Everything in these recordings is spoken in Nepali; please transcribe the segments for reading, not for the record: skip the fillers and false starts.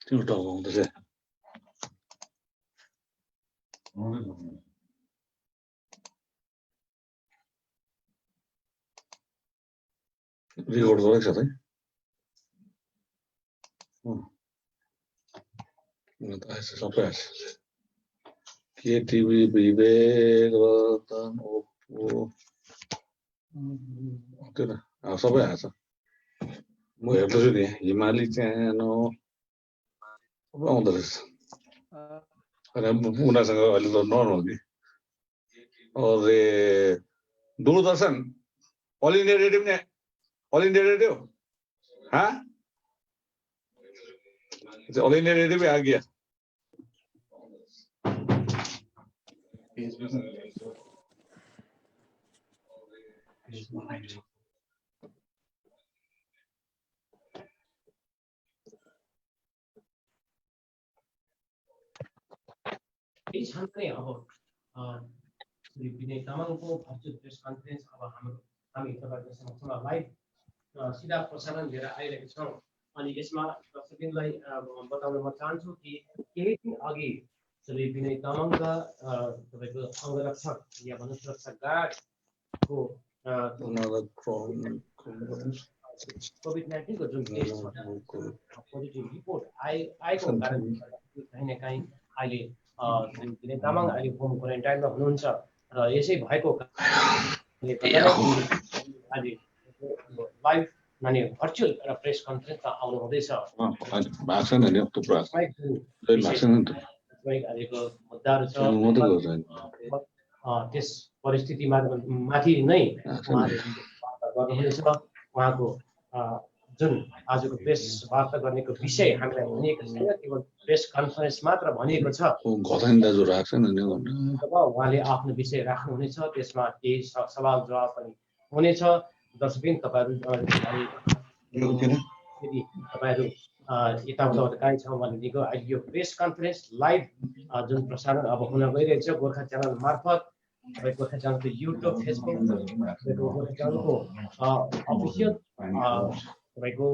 तिम्रो टाउको आउँदैछ रिकर्ड गरेको छ त सबै आएछ केटिभी विवेक रतन ओप्पो त्यो त सबै आएछ म हेर्दैछु नि हिमाली च्यानो सबै आउँदो रहेछ उनीहरूसँग अहिले त नर्मल कि अरे दूरदर्शन ऑल इंडिया रेडियो में ऑल इंडिया रेडियो हाँ ऑल इंडिया रेडियो में आ गया विनय तामाङको भर्चुअल प्रेस कन्फरेन्स अब हामी तपाईहरुको समक्षमा लाइभ सीधा प्रसारण लिएर आइरहेका छौं अनि यसमा दर्शकलाई बताउन म चाहन्छु कि केही दिन अघि श्री विनय तामाङका तपाईको अंगरक्षक या भन्न सुरक्षा गार्डको कोभिड-19 को जुन केस छ पोजिटिभ रिपोर्ट आएको कारण कहीं न कहीं अहिले विनय तामाङ अहिले होम क्वारेन्टाइनमा हुनुहुन्छ र यसै भएको आज लाइभ माने भर्चुअल प्रेस कन्फरेन्समा आउनु हुँदैछ भाषण हैन थुप्रो भाषण त आजको मुद्दाहरु छ त्यस परिस्थितिमा माथि नै उहाँले गर्नुहुनेछ उहाँको जुन आजको प्रेस वार्ता गर्नेको विषय हामीलाई भनिएको छैन केवल प्रेस कन्फरेन्स मात्र भनिएको छ घथाइन दाजु राख्छन् नि अब उहाँले आफ्नो विषय राख्नुहुनेछ त्यसमा केही सवाल जवाफ पनि हुनेछ दर्शकबिन तपाईहरु यदि तपाईहरु यताउता कहीँ छ भनेदेखि अहिले यो प्रेस कन्फरेन्स लाइभ जुन प्रसारण अब हुन गइरहेको छ गोर्खा च्यानल मार्फत गोर्खा च्यानलको युट्युब फेसबुक गोर्खा च्यानलको अफिसियल तपाईको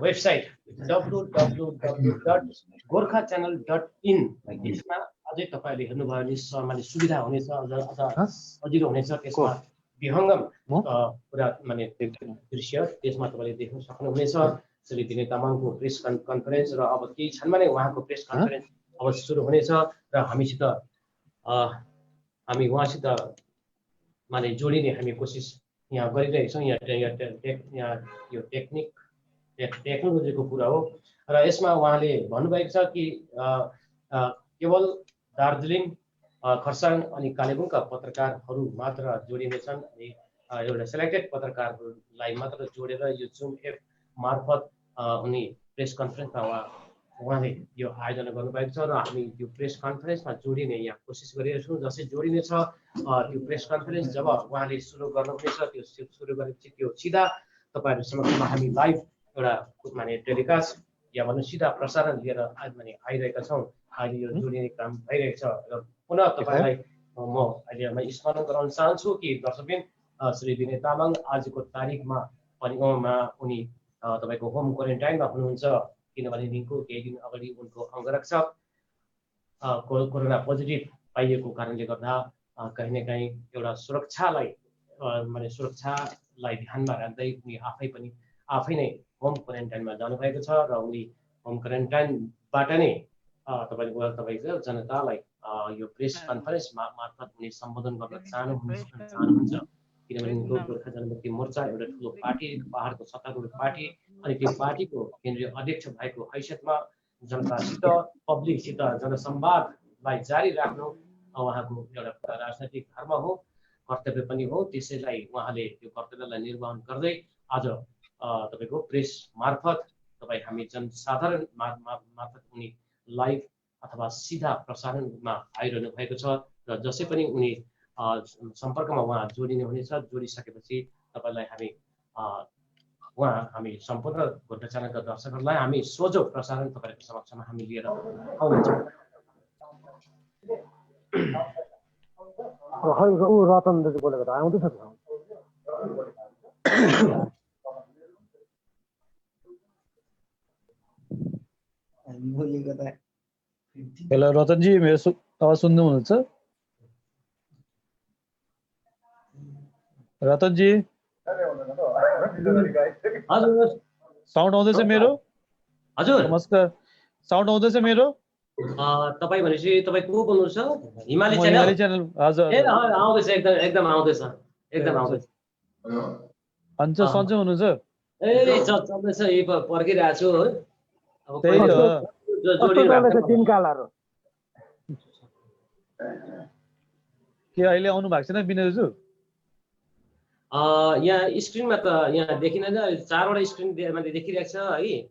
वेबसाइट www.gorkhachannel.in यसमा अझै तपाईले हेर्नुभयो भने माने सुविधा हुनेछ सजिलो हुनेछ त्यसमा विहङ्गम पुरा माने दृश्य त्यसमा तपाईले देख्न सक्नुहुनेछ श्री विनय तामाङको प्रेस कन्फरेन्स र अब केही क्षणमा नै उहाँको प्रेस कन्फरेन्स अब सुरु हुनेछ र हामी उहाँसित माने जोडिने हामी कोसिस यहाँ गरिरहेका छौँ यहाँ यो टेक्नोलोजीको कुरा हो र यसमा उहाँले भन्नुभएको छ कि केवल दार्जिलिङ खरसाङ अनि कालेबुङका पत्रकारहरू मात्र जोडिनेछन् अनि एउटा सेलेक्टेड पत्रकारहरूलाई मात्र जोडेर यो जुम एप मार्फत उनी प्रेस कन्फरेन्समा उहाँले यो आयोजना गर्नुभएको छ र हामी यो प्रेस कन्फरेन्समा जोडिने यहाँ कोसिस गरिरहेका छौँ जसै जोडिनेछ त्यो प्रेस कन्फरेन्स जब उहाँले सुरु गर्नुहुनेछ त्यो सुरु गरेपछि त्यो सिधा तपाईहरु समक्षमा हामी लाइभ एउटा माने टेलिकास्ट या भन्नु सिधा प्रसारण लिएर माने आइरहेका छौँ अहिले यो जोडिने काम भइरहेको छ र पुनः तपाईलाई म अहिले स्मरण गराउन चाहन्छु कि दर्शकबिन श्री विनय तामाङ आजको तारिखमा पनि उनी तपाईको होम क्वारेन्टाइनमा हुनुहुन्छ किनभने केही दिन अगाडि उनको अंगरक्षक कोरोना पोजिटिभ पाइएको कारणले गर्दा कहीं न कहीं एउटा सुरक्षालाई ध्यानमा राख्दै उनी आफै नै होम क्वारेन्टाइनमा जानुभएको छ र उनी होम क्वारेन्टाइनबाट नै तपाईको जनतालाई यो प्रेस कन्फरेन्स मार्फत उनी सम्बोधन गर्न चाहनुहुन्छ किनभने गोर्खा जनमुक्ति मोर्चा एउटा ठुलो पार्टी पहाडको सत्तारूढ पार्टी अनि त्यो पार्टीको केन्द्रीय अध्यक्ष भएको हैसियतमा जनतासित पब्लिकसित जनसंवादलाई जारी राख्नु उहाँको एउटा राजनैतिक धर्म हो कर्तव्य पनि हो त्यसैलाई उहाँले त्यो कर्तव्यलाई निर्वहन गर्दै आज तपाईको प्रेस मार्फत हामी जनसाधारण मार्फत उनी लाइभ अथवा सीधा प्रसारणमा आइरहनु भएको छ र जसै पनि उनी सम्पर्कमा उहाँ जोडिने हुनेछ जोडिसकेपछि तपाईलाई हामी सम्पूर्ण गोर्खा च्यानलका दर्शकहरूलाई हामी सोझो प्रसारण तपाईहरुको समक्षमा हामी लिएर आउनेछौँ रतन दाजु बोलेको त आउँदैछ त हेलो रतनजी, मेरो आवाज सुन्नु हुनुहुन्छ? रतनजी, हजुर साउन्ड आउँदैछ मेरो? हजुर नमस्कार, साउन्ड आउँदैछ मेरो? तपाईँ भनेपछि तपाईँ को बोल्नुहुन्छ? हिमाली म च्यानल हिमाली च्यानल, हजुर ए हजुर। आउँदैछ, एकदम आउँदैछ, एकदम ए, आउँदैछ। हुन्छ, सन्चै हुनुहुन्छ? ए चल्दैछ, यही पर्खिरहेको छु है। अब त्यही त। कस्तो जोडी चल्दैछ दिनकालहरू? के अहिले आउनु भएको छैन विनय दाजु? यहाँ स्क्रिनमा त यहाँ देखिँदैन, 4वटा स्क्रिन देखिरहेको छ है।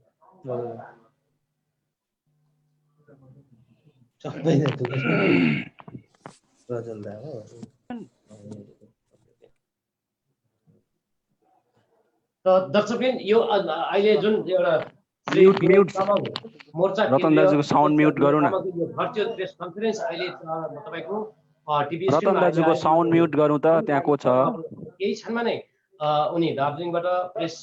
त दर्शकबिन यो अहिले जुन एउटा म्युट मोर्चा रतन दाजुको साउन्ड म्युट गरौँ न। भर्चुअल प्रेस कन्फरेन्स अहिले तपाईको टिभी रतन दाजुको साउन्ड म्युट गरौँ त, त्यहाँ को छ? केही क्षणमा नै उनी दार्जिलिङबाट प्रेस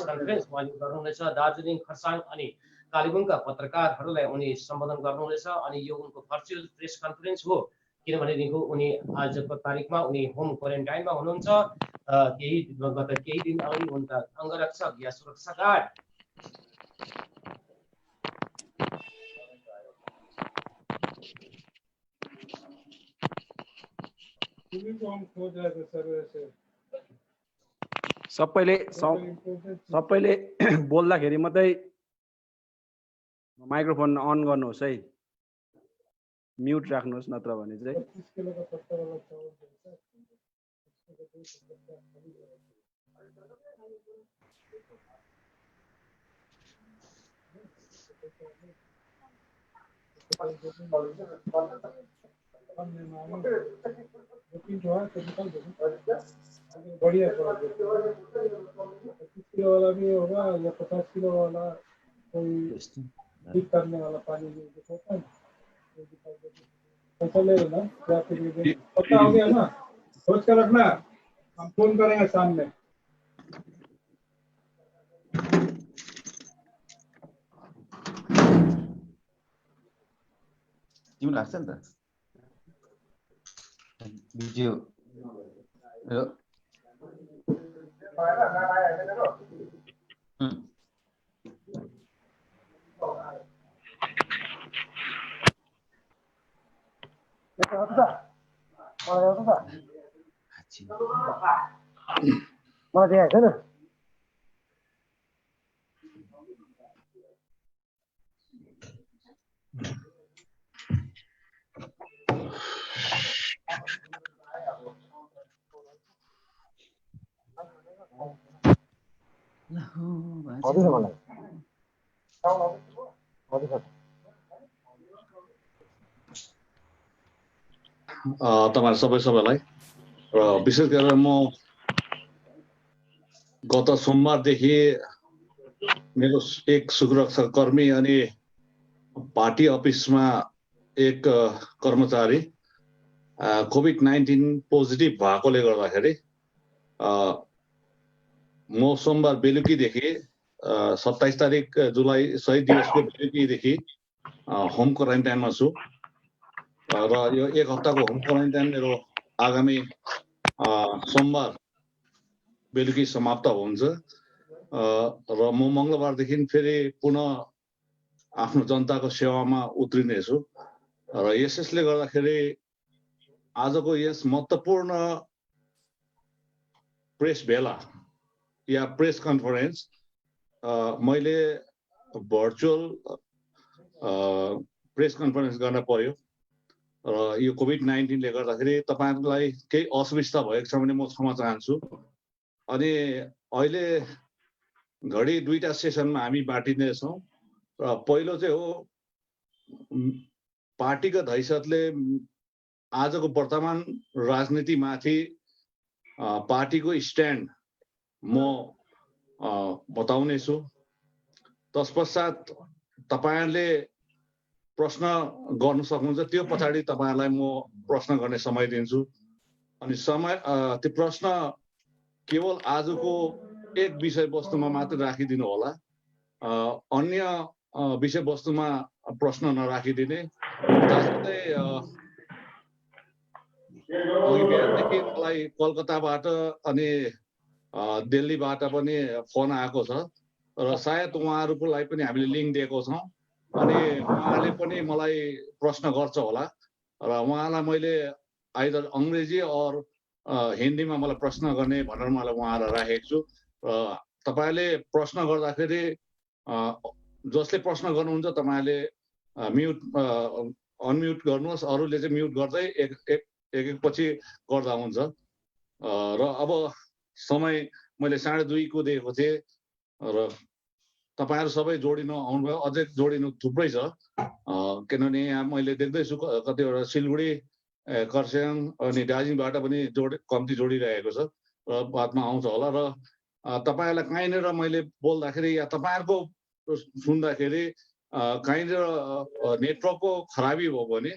कन्फरेन्स उहाँले गर्नुहुनेछ। दार्जिलिङ, खरसाङ अनि कालेबुङका पत्रकारहरूलाई उनी सम्बोधन गर्नुहुनेछ अनि यो उनको भर्चुअल प्रेस कन्फरेन्स हो, किनभनेदेखि उनी आजको तारिकमा उनी होम क्वारेन्टाइनमा हुनुहुन्छ। गत केही दिन अघि उनका अङ्गरक्षक या सुरक्षा गार्ड सबैले बोल्दाखेरि मात्रै माइक्रोफोन अन गर्नुहोस् है, म्युट राख्नुहोस्, नत्र भने चाहिँ। बढ़िया 25 किलो वाला भी होगा या 50 किलो वाला, कोई ठीक करने वाला पानी जो होता है ना, पैसा ले लेना। पता हो गया ना, सोच कर रखना, हम फोन करेंगे शाम में। तिमी लाग्छ नि त भिडियो मलाई देखाएको छैन। आउँदैछ मलाई। तपाईहरु सबैलाई र विशेष गरेर म गत सोमबारदेखि मेरो एक सुरक्षा कर्मी अनि पार्टी अफिसमा एक कर्मचारी कोभिड-19 पोजिटिभ भएकोले गर्दाखेरि म सोमबार बेलुकीदेखि 27 तारिक जुलाई शहीद दिवसको बेलुकीदेखि होम क्वारेन्टाइनमा छु र यो एक हप्ताको होम क्वारेन्टाइन मेरो आगामी सोमबार बेलुकी समाप्त हुन्छ र म मङ्गलबारदेखि फेरि पुनः आफ्नो जनताको सेवामा उत्रिनेछु र यसले गर्दाखेरि आजको यस महत्त्वपूर्ण प्रेस भेला या प्रेस कन्फरेन्स मैले भर्चुअल प्रेस कन्फरेन्स गर्न पर्यो र यो कोभिड-19 ले गर्दाखेरि तपाईहरुलाई केही असुविधा भएको छ भने म क्षमा चाहन्छु। अनि अहिले घडी दुईटा सेसनमा हामी बाँडिने छौं र पहिलो चाहिँ हो पार्टीगत हैसियतले आजको वर्तमान राजनीतिमाथि पार्टीको स्ट्यान्ड म बताउने छु। तत्पश्चात तपाईहरुले प्रश्न गर्न सक्नुहुन्छ, त्यो पछाडी तपाईहरुलाई म प्रश्न गर्ने समय दिन्छु अनि समय त्यो प्रश्न केवल आजको एक विषयवस्तुमा मात्र राखिदिनु होला। अन्य विषयवस्तुमा प्रश्न नराखिदिने। साथसाथै अघि बिहानदेखि मलाई कलकत्ताबाट अनि दिल्लीबाट पनि फोन आएको छ र सायद उहाँहरूको लागि पनि हामीले लिङ्क दिएको छौँ अनि उहाँले पनि मलाई प्रश्न गर्छ होला र उहाँलाई मैले आइदर अङ्ग्रेजी और हिन्दीमा मलाई प्रश्न गर्ने भनेर मलाई उहाँलाई राखेको छु र तपाईँले प्रश्न गर्दाखेरि जसले प्रश्न गर्नुहुन्छ तपाईँले अनम्युट गर्नुहोस्, अरूले चाहिँ म्युट गर्दै एक पछि गर्दा हुन्छ। र अब समय मैले 2:30 को दिएको थिएँ र तपाईँहरू सबै जोडिनु आउनुभयो, अझै जोडिनु थुप्रै छ किनभने यहाँ मैले देख्दैछु कतिवटा सिलगढी, खरसाङ अनि दार्जिलिङबाट पनि कम्ती जोडिरहेको छ र बादमा आउँछ होला। र तपाईँहरूलाई कहीँनिर मैले बोल्दाखेरि या तपाईँहरूको सुन्दाखेरि कहीँनिर नेटवर्कको खराबी भयो भने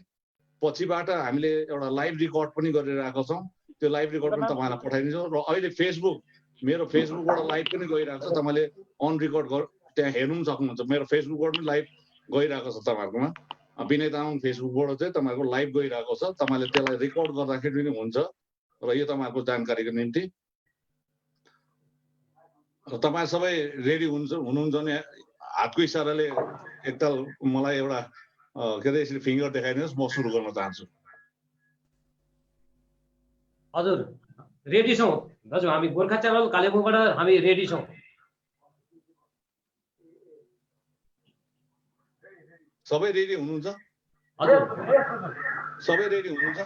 पछिबाट हामीले एउटा लाइभ रेकर्ड पनि गरिरहेको छौँ, त्यो लाइभ रेकर्ड पनि तपाईँलाई पठाइदिन्छौँ। र अहिले मेरो फेसबुकबाट लाइभ पनि गइरहेको छ, तपाईँले अन रेकर्ड त्यहाँ हेर्नु पनि सक्नुहुन्छ। मेरो फेसबुकबाट पनि लाइभ गइरहेको छ तपाईँहरूकोमा, विनय तामाङ फेसबुकबाट चाहिँ तपाईँहरूको लाइभ गइरहेको छ, तपाईँले त्यसलाई रेकर्ड गर्दाखेरि पनि हुन्छ र यो तपाईँहरूको जानकारीको निम्ति। तपाईँ सबै रेडी हुनुहुन्छ भने हातको इसाराले एकताल मलाई एउटा के अरे यसरी फिङ्गर देखाइदिनुहोस्, म सुरु गर्न चाहन्छु। हजुर रेडी छौँ दाजु, हामी गोर्खा च्यानल कालेबुङबाट हामी रेडी छौँ। सबै रेडी हुनुहुन्छ? हजुर सबै रेडी हुनुहुन्छ?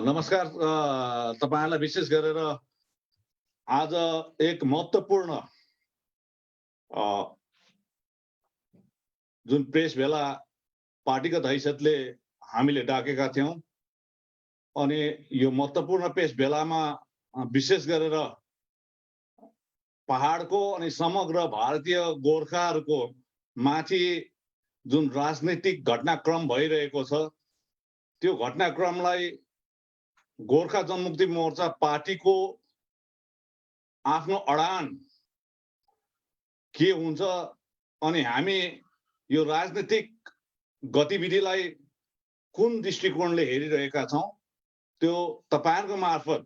नमस्कार, तपाईहरुलाई विशेष गरेर आज एक महत्त्वपूर्ण जुन प्रेस भेला पार्टीगत हैसियतले हामीले डाकेका थियौं अनि यो महत्त्वपूर्ण प्रेस भेलामा विशेष गरेर पहाडको अनि समग्र भारतीय गोर्खाहरूको माथि जुन राजनीतिक घटनाक्रम भइरहेको छ त्यो घटनाक्रमलाई गोर्खा जनमुक्ति मोर्चा पार्टीको आफ्नो अडान के हुन्छ अनि हामी यो राजनीतिक गतिविधिलाई कुन दृष्टिकोणले हेरिरहेका छौं त्यो तपाईहरुको मार्फत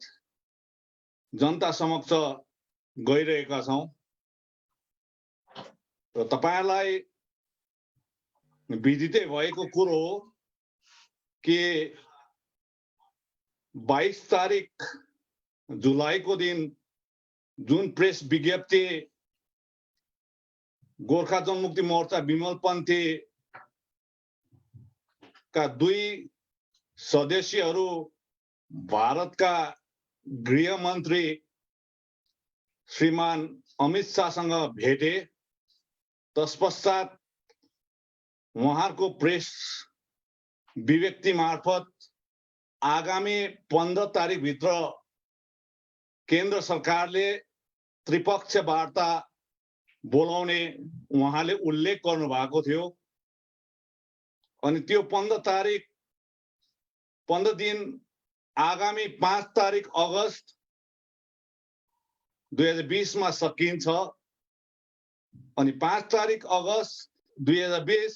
जनता समक्ष गइरहेका छौं र तपाईहरुलाई विदितै भएको कुरो हो कि 22 तारिक जुलाईको दिन जुन प्रेस विज्ञप्ति गोर्खा जनमुक्ति मोर्चा विमलपन्थी का 2 सदस्यहरू भारतका गृहमन्त्री श्रीमान अमित शाहसँग भेटे तत्पश्चात उहाँको प्रेस विज्ञप्ति मार्फत आगामी 15 तारिक भित्र केन्द्र सरकारले त्रिपक्ष वार्ता बोलाउने उहाँले उल्लेख गर्नु भएको थियो अनि त्यो 15 दिन आगामी 5 तारिक अगस्त 2020 मा सकिन्छ अनि 5 तारिक अगस्त 2020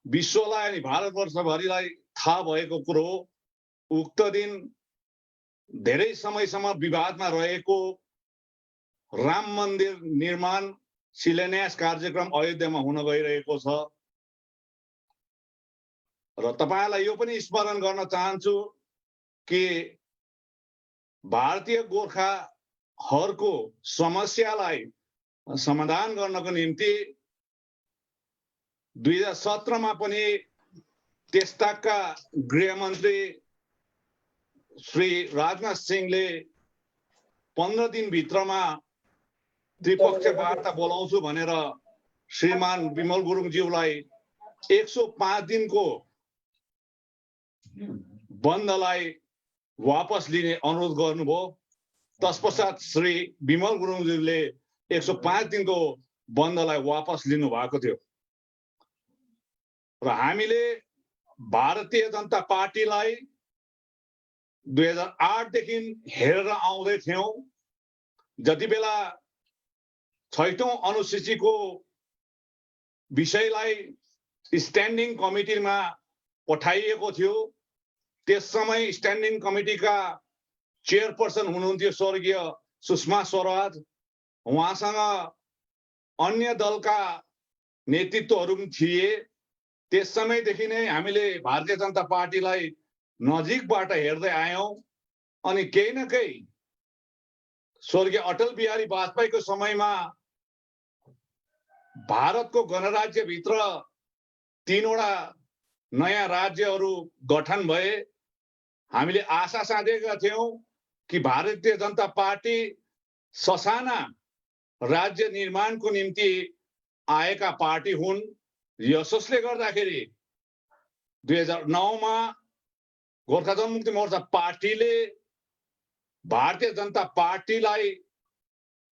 विश्वलाई अनि भारतवर्षभरिलाई थाहा भएको कुरो हो। उक्त दिन धेरै समयसम्म विवादमा रहेको राम मन्दिर निर्माण शिलान्यास कार्यक्रम अयोध्यामा हुन गइरहेको छ र तपाईहरुलाई यो पनि स्मरण गर्न चाहन्छु कि भारतीय गोर्खाहरूको समस्यालाई समाधान गर्नको निम्ति 2017 मा पनि त्यसताका गृहमन्त्री श्री राजनाथ सिंहले 15 दिन भित्रमा त्रिपक्ष वार्ता बोलाउँछु भनेर श्रीमान विमल गुरुङज्यूलाई 105 दिनको बन्दलाई वापस लिने अनुरोध गर्नुभयो। तत्पश्चात श्री विमल गुरुङज्यूले 105 दिनको बन्दलाई वापस लिनु भएको थियो। र हामीले भारतीय जनता पार्टीलाई 2008 देखि हेरेर आउँदै थियौं। जति बेला 6औं अनुसूचीको विषयलाई स्ट्यान्डिङ कमिटीमा पठाइएको थियो, त्यस समय स्ट्यान्डिङ कमिटीका चेयरपर्सन हुनुहुन्थ्यो स्वर्गीय सुषमा स्वराज। उहाँसँग अन्य दलका नेतृत्वहरू पनि थिए। त्यस समयदेखि नै हामीले भारतीय जनता पार्टीलाई नजिकबाट हेर्दै आयौं अनि केही न केही स्वर्गीय अटल बिहारी वाजपेयीको समयमा भारतको गणराज्यभित्र 3वटा नयाँ राज्यहरू गठन भए। हामीले आशा साधेका थियौं कि भारतीय जनता पार्टी ससाना राज्य निर्माणको निम्ति आएका पार्टी हुन्। यसोस्ले गर्दाखेरि 2009 मा गोर्खा जनमुक्ति मोर्चा पार्टीले भारतीय जनता पार्टीलाई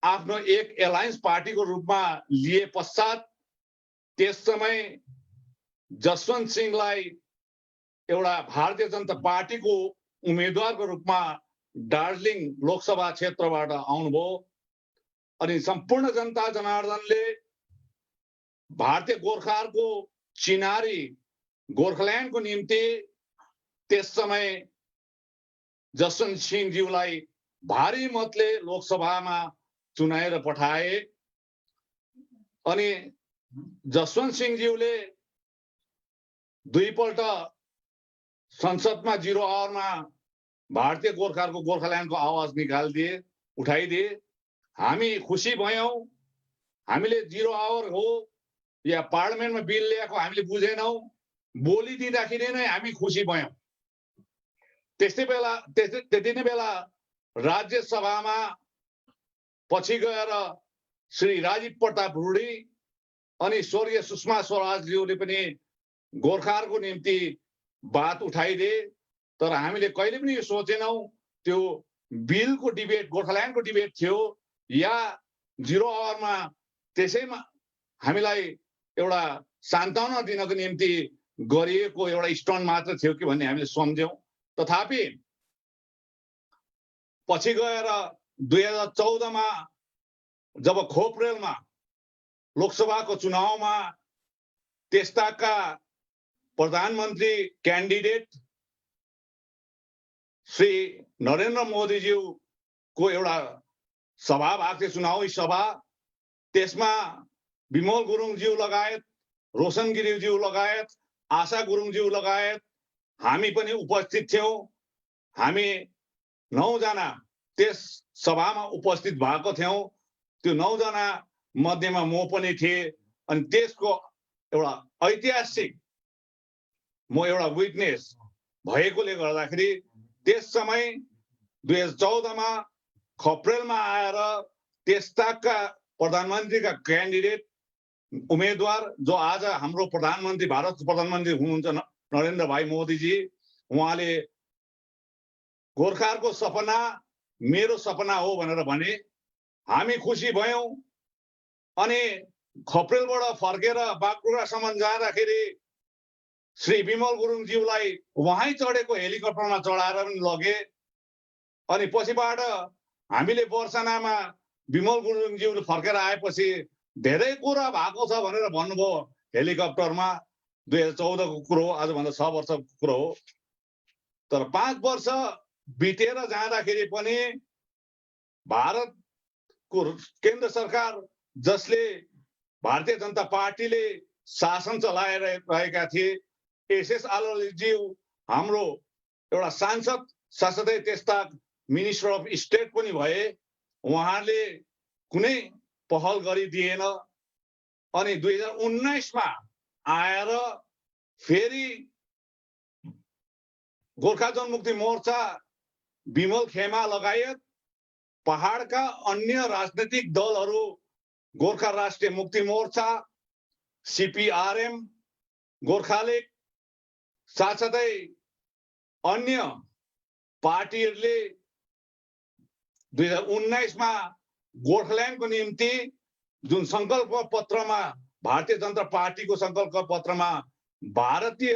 आफ्नो एक एलायन्स पार्टीको रूपमा लिए पश्चात त्यस समय जसवन्त सिंहलाई एउटा भारतीय जनता पार्टीको उम्मेदवारको रूपमा दार्जिलिङ लोकसभा क्षेत्रबाट आउनुभयो। अनि सम्पूर्ण जनता जनार्दनले भारतीय गोर्खाहरूको चिनारी गोर्खाल्यान्डको निम्ति त्यस समय जसवन्त सिंहज्यूलाई भारी मतले लोकसभामा चुनाएर पठाए। अनि जसवन्त सिंहज्यूले दुईपल्ट संसदमा 0 आवरमा भारतीय गोर्खाहरूको गोर्खाल्यान्डको आवाज निकालिदिए, उठाइदिए। हामी खुसी भयौं। हामीले 0 आवर हो या पार्लियामेन्टमा बिल ल्याएको हामीले बुझेनौं, बोलिदिँदाखेरि नै हामी खुसी भयौं। त्यति नै बेला राज्यसभामा पछि गएर श्री राजीव प्रताप रूडी अनि स्वर्गीय सुषमा स्वराजज्यूले पनि गोर्खाहरूको निम्ति बात उठाइदिए। तर हामीले कहिले पनि यो सोचेनौं त्यो बिलको डिबेट गोर्खाल्यान्डको डिबेट थियो या 0 आवरमा त्यसैमा हामीलाई एउटा सान्त्वना दिनको निम्ति गरिएको एउटा स्टन्ट मात्र थियो कि भन्ने हामीले सम्झ्यौं। तथापि पछि गएर 2014 मा जब खोपरेलमा लोकसभाको चुनावमा त्यसताका प्रधानमन्त्री क्यान्डिडेट श्री नरेन्द्र मोदीज्यूको एउटा सभा भएको थियो, चुनावी सभा। त्यसमा विमल गुरुङज्यू लगायत, रोशन गिरिज्यू लगायत, आशा गुरुङज्यू लगायत हामी पनि उपस्थित थियौं। हामी 9 जना त्यस सभामा उपस्थित भएको थियौं। त्यो 9 जना मध्येमा म पनि थिएँ। अनि त्यसको एउटा ऐतिहासिक म एउटा विटनेस भएकोले गर्दाखेरि त्यस समय 2014 मा खप्रेलमा आएर त्यसताका प्रधानमन्त्रीका क्यान्डिडेट उम्मेदवार जो आज हाम्रो प्रधानमन्त्री, भारतको प्रधानमन्त्री हुनुहुन्छ नरेन्द्र भाइ मोदीजी, उहाँले गोर्खाहरूको सपना मेरो सपना हो भनेर भने। हामी खुसी भयौं। अनि खप्रेलबाट फर्केर बागडोग्रासम्म जाँदाखेरि श्री विमल गुरुङज्यूलाई उहाँ चढेको हेलिकप्टरमा चढाएर पनि लगे। अनि पछिबाट हामीले बर्सनामा विमल गुरुङज्यूले फर्केर आएपछि धेरै कुरा भएको छ भनेर भन्नुभयो हेलिकप्टरमा। 2014 को कुरो हो, आजभन्दा 6 वर्षको कुरो हो। तर 5 वर्ष बितेर जाँदाखेरि पनि भारतको केन्द्र सरकार जसले भारतीय जनता पार्टीले शासन चलाइरहेका थिए, एसएस आलोलेज्यू हाम्रो एउटा सांसद, साथसाथै त्यस्ता मिनिस्टर अफ स्टेट पनि भए। उहाँले कुनै पहल गरिदिएन। अनि 2019 मा आएर फेरि गोर्खा जनमुक्ति मोर्चा, विमल खेमा लगायत पहाडका अन्य राजनीतिक दलहरू, गोर्खा राष्ट्रिय मुक्ति मोर्चा, सीपीआरएम, गोर्खालिग, साथसाथै अन्य पार्टीहरूले 2019 मा गोर्खाल्यान्डको निम्ति जुन संकल्प पत्रमा, भारतीय जनता पार्टीको संकल्प पत्रमा भारतीय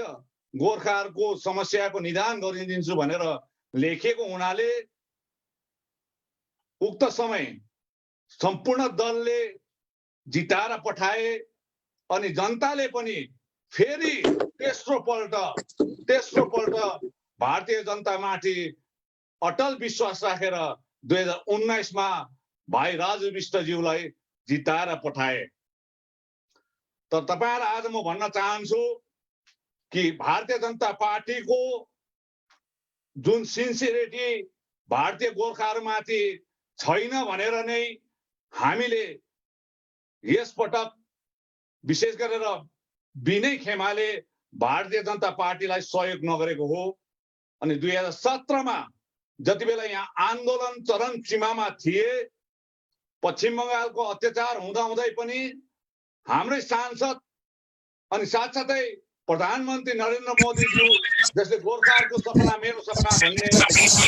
गोर्खाहरूको समस्याको निदान गरिदिन्छु भनेर लेखेको हुनाले उक्त समय सम्पूर्ण दलले जिताएर पठाए अनि जनताले पनि फेरि तेस्रो पल्ट भारतीय जनतामाथि अटल विश्वास राखेर 2019 मा भाइ राजु विष्टज्यूलाई जिताएर पठाए। तर तपाईहरुलाई आज म भन्न चाहन्छु कि भारतीय जनता पार्टीको जुन सिन्सियरिटी भारतीय गोर्खाहरूमाथि छैन भनेर नै हामीले यसपटक विशेष गरेर विनय खेमाले भारतीय जनता पार्टीलाई सहयोग नगरेको हो। अनि 2017 मा जति बेला यहाँ आन्दोलन चरम सीमामा थिए, पश्चिम बंगालको अत्याचार हुँदाहुँदै पनि हाम्रै सांसद अनि साथसाथै प्रधानमन्त्री नरेन्द्र मोदीज्यू जसले गोर्खाहरूको सपना मेरो सपना भन्ने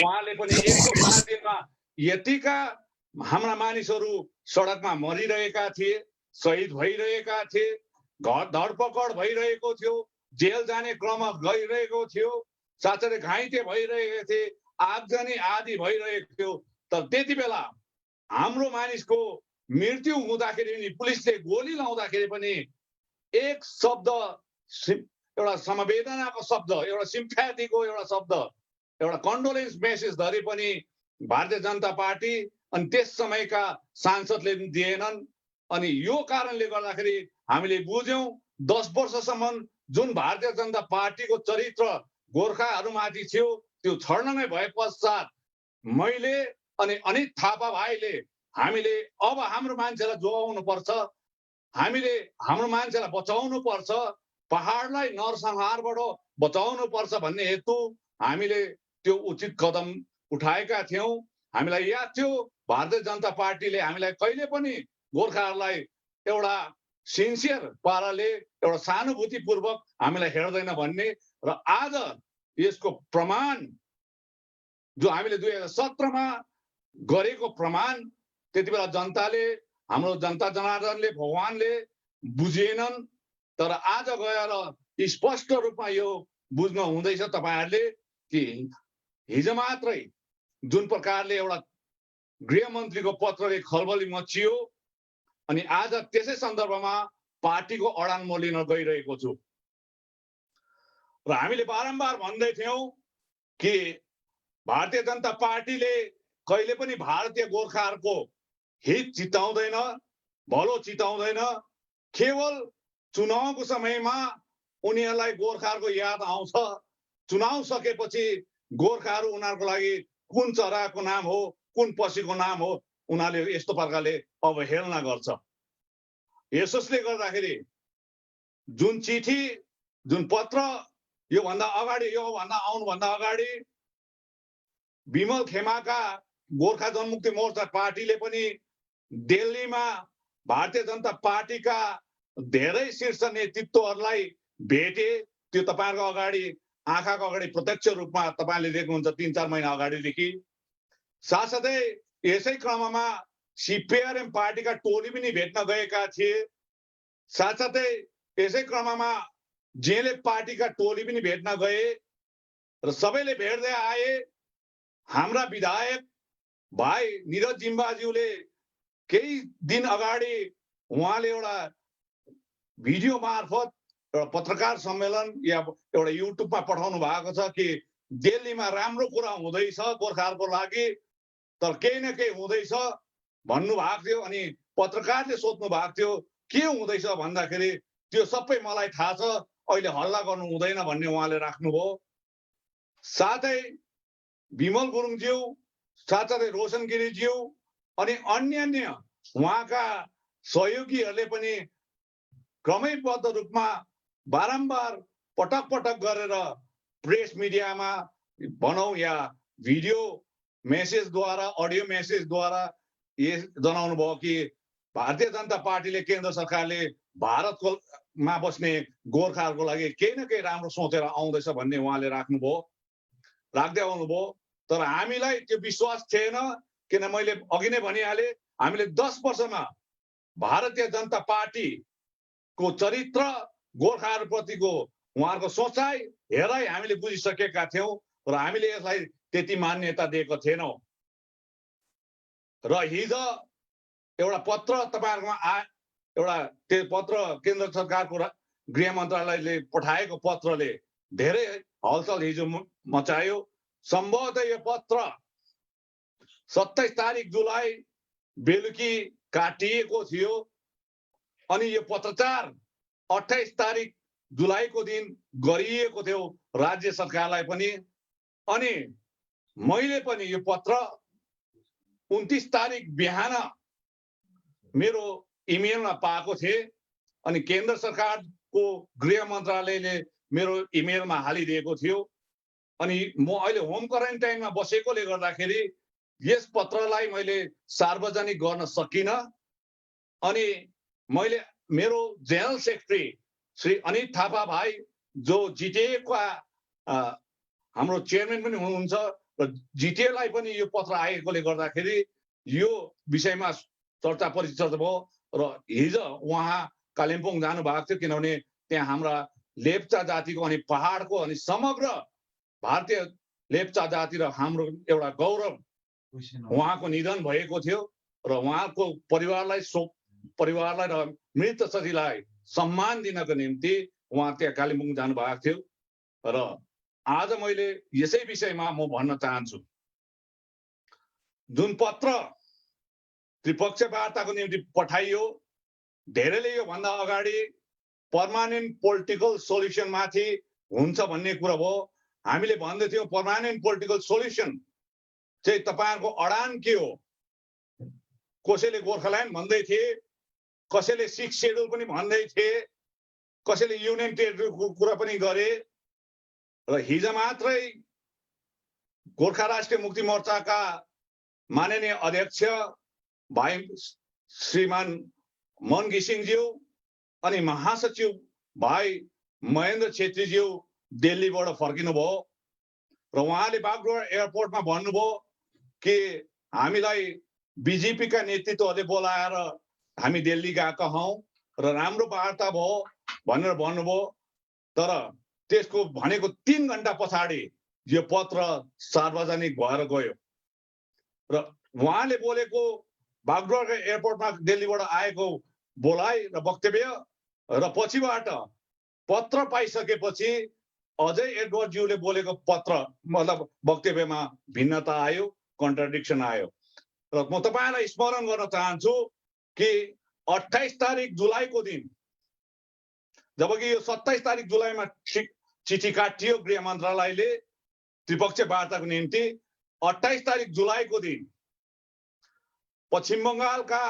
उहाँले पनि 105 दिनमा यतिका हाम्रा मानिसहरू सडकमा मरिरहेका थिए, शहीद भइरहेका थिए, धरपकड भइरहेको थियो, जेल जाने क्रम गइरहेको थियो, साथसाथै घाइते भइरहेको थिए, आगजनी आदि भइरहेको थियो। तर त्यति बेला हाम्रो मानिसको मृत्यु हुँदाखेरि नि पुलिसले गोली लाउँदाखेरि पनि एक शब्द, एउटा समवेदनाको शब्द, एउटा सिम्प्याथीको एउटा शब्द, एउटा कन्डोलेन्स मेसेज धरि पनि भारतीय जनता पार्टी अनि त्यस समयका सांसदले दिएनन्। अनि यो कारणले गर्दाखेरि हामीले बुझ्यौं 10 वर्षसम्म जुन भारतीय जनता पार्टीको चरित्र गोर्खाहरूमाथि थियो त्यो छड्न नै भए पश्चात मैले अनि अनित थापा भाइले हामीले अब हाम्रो मान्छेलाई जोगाउनु पर्छ, हामीले हाम्रो मान्छेलाई बचाउनु पर्छ, पहाडलाई नरसंहारबाट बचाउनु पर्छ भन्ने हेतु हामीले त्यो उचित कदम उठाएका थियौं। हामीलाई याद थियो भारतीय जनता पार्टीले हामीलाई कहिले पनि गोर्खाहरूलाई एउटा सिन्सियर पाराले एउटा सहानुभूतिपूर्वक हामीलाई हेर्दैन भन्ने। र आज यसको प्रमाण जो हामीले 2017 मा गरेको प्रमाण त्यति बेला जनताले, हाम्रो जनता जनार्दनले, भगवानले बुझेनन्। तर आज गएर स्पष्ट रूपमा यो बुझ्न हुँदैछ तपाईहरुले कि हिजो मात्रै जुन प्रकारले एउटा गृहमन्त्रीको पत्रले खलबली मचियो अनि आज त्यसै सन्दर्भमा पार्टीको अडान म लिन गइरहेको छु। र हामीले बारम्बार भन्दै थियौं कि भारतीय जनता पार्टीले कहिले पनि भारतीय गोर्खाहरूको हित चिताउँदैन, भलो चिताउँदैन। केवल चुनावको समयमा उनीहरूलाई गोर्खाहरूको याद आउँछ। चुनाव सकेपछि गोर्खाहरू उनीहरूको लागि कुन चराको नाम हो, कुन पशुको नाम हो, उनीहरूले यस्तो प्रकारले अवहेलना गर्छ। यसोस्ले गर्दाखेरि जुन चिठी, जुन पत्र योभन्दा आउनुभन्दा अगाडि विमल खेमाका गोर्खा जनमुक्ति मोर्चा पार्टीले पनि दिल्लीमा भारतीय जनता पार्टीका धेरै शीर्ष नेतृत्वहरूलाई भेटे। त्यो तपाईहरुको अगाडि आँखाको अगाडि प्रत्यक्ष रूपमा तपाईले देख्नुहुन्छ 3-4 महिना अगाडिदेखि। साथसाथै यसै क्रममा सीपीआरएम पार्टीका टोली पनि भेट्न गएका थिए। साथसाथै यसै क्रममा जेएलएफ पार्टीका टोली पनि भेट्न गए र सबैले भेट्दै आए। हाम्रा विधायक भाइ निरज जिम्बाज्यूले केही दिन अगाडि उहाँले एउटा भिडियो मार्फत एउटा पत्रकार सम्मेलन या एउटा युट्युबमा पठाउनु भएको छ कि दिल्लीमा राम्रो कुरा हुँदैछ गोर्खाहरूको लागि, तर केही न केही हुँदैछ भन्नु भएको थियो। अनि पत्रकारले सोध्नु भएको थियो के हुँदैछ भन्दाखेरि त्यो सबै मलाई थाहा छ, अहिले हल्ला गर्नु हुँदैन भन्ने उहाँले राख्नुभयो। साथै विमल गुरुङज्यू, साथसाथै रोशन गिरीज्यू अनि अन्य उहाँका सहयोगीहरूले पनि क्रमबद्ध रूपमा बारम्बार पटक पटक गरेर प्रेस मिडियामा भनौं या भिडियो मेसेजद्वारा, अडियो मेसेजद्वारा ये जनाउनु भयो कि भारतीय जनता पार्टीले, केन्द्र सरकारले भारतमा बस्ने गोर्खाहरूको लागि केही न केही राम्रो सोचेर आउँदैछ भन्ने उहाँले राख्दै आउनुभयो। तर हामीलाई त्यो विश्वास थिएन, किन मैले अघि नै भनिहालेँ हामीले 10 वर्षमा भारतीय जनता पार्टीको चरित्र, गोर्खाहरूप्रतिको उहाँहरूको सोचाइ हेराइ हामीले बुझिसकेका थियौँ र हामीले यसलाई त्यति मान्यता दिएको थिएनौँ। र हिजो एउटा पत्र तपाईहरुकोमा एउटा त्यो पत्र केन्द्र सरकारको गृह मन्त्रालयले पठाएको पत्रले धेरै हलचल हिजो मचायो। सम्भवतः यो पत्र 27 तारिक जुलाई बेलुकी काटिएको थियो अनि यो पत्रचार 28 तारिक जुलाईको दिन गरिएको थियो राज्य सरकारलाई पनि। अनि मैले पनि यो पत्र 29 तारिक बिहान मेरो इमेलमा पाएको थिएँ अनि केन्द्र सरकारको गृह मन्त्रालयले मेरो इमेलमा हालिदिएको थियो। अनि म अहिले होम क्वारेन्टाइनमा बसेकोले गर्दाखेरि यस पत्रलाई मैले सार्वजनिक गर्न सकिनँ। अनि मैले मेरो जेनरल सेक्रेटरी श्री अनित थापा भाइ जो जिटिए का हाम्रो चेयरम्यान पनि हुनुहुन्छ र जिटिएलाई पनि यो पत्र आएकोले गर्दाखेरि यो विषयमा चर्चा परिचर्चा भयो र हिजो उहाँ कालिम्पोङ जानु भएको थियो किनभने त्यहाँ हाम्रा लेप्चा जातिको अनि पहाडको अनि समग्र भारतीय लेप्चा जाति र हाम्रो एउटा गौरव उहाँको निधन भएको थियो र उहाँको परिवारलाई र मृत शरीरलाई सम्मान दिनको निम्ति उहाँ त्यहाँ कालिम्पोङ जानु भएको थियो। र आज मैले यसै विषयमा म भन्न चाहन्छु। जुन पत्र त्रिपक्षीय वार्ताको निम्ति पठाइयो धेरैले यो भन्दा अगाडि पर्मानेन्ट पोलिटिकल सोल्युसन माथि हुन्छ भन्ने कुरा भयो। हामीले भन्दैथ्यौँ पर्मानेन्ट पोलिटिकल सोल्युसन चाहिँ तपाईहरुको अडान के हो? कसैले गोर्खाल्यान्ड भन्दै थिए, कसैले 6 शेड्युल पनि भन्दै थिए, कसैले युनियन टेरिटरीको कुरा पनि गरे। र हिजो मात्रै गोर्खा राष्ट्रिय मुक्ति मोर्चाका माननीय अध्यक्ष भाइ श्रीमान मन घिसिङज्यू अनि महासचिव भाइ महेन्द्र छेत्रीज्यू दिल्लीबाट फर्किनु भयो र उहाँले बागडोग्रा एयरपोर्टमा भन्नुभयो कि हामीलाई बीजेपी का नेतृत्वले बोलाएर हामी दिल्ली गएका हौं र राम्रो वार्ता भयो भनेर भन्नुभयो। तर त्यसको भनेको 3 घण्टा पछाडि यो पत्र सार्वजनिक भएर गयो र उहाँले बोलेको बागडोग्रा एयरपोर्टमा दिल्लीबाट आएको बोलाइ र वक्तव्य र पछिबाट पत्र पाइसकेपछि अझै एडवर्ड ज्यूले बोलेको पत्र मतलब वक्तव्यमा भिन्नता आयो, कन्ट्राडिक्सन आयो। र म तपाईलाई स्मरण गर्न चाहन्छु कि 28 तारिक जुलाईको दिन जबकि यो 27 तारिक जुलाईमा चिठी काटियो गृह मन्त्रालयले त्रिपक्षीय वार्ताको निम्ति, 28 तारिक जुलाईको दिन पश्चिम बंगालका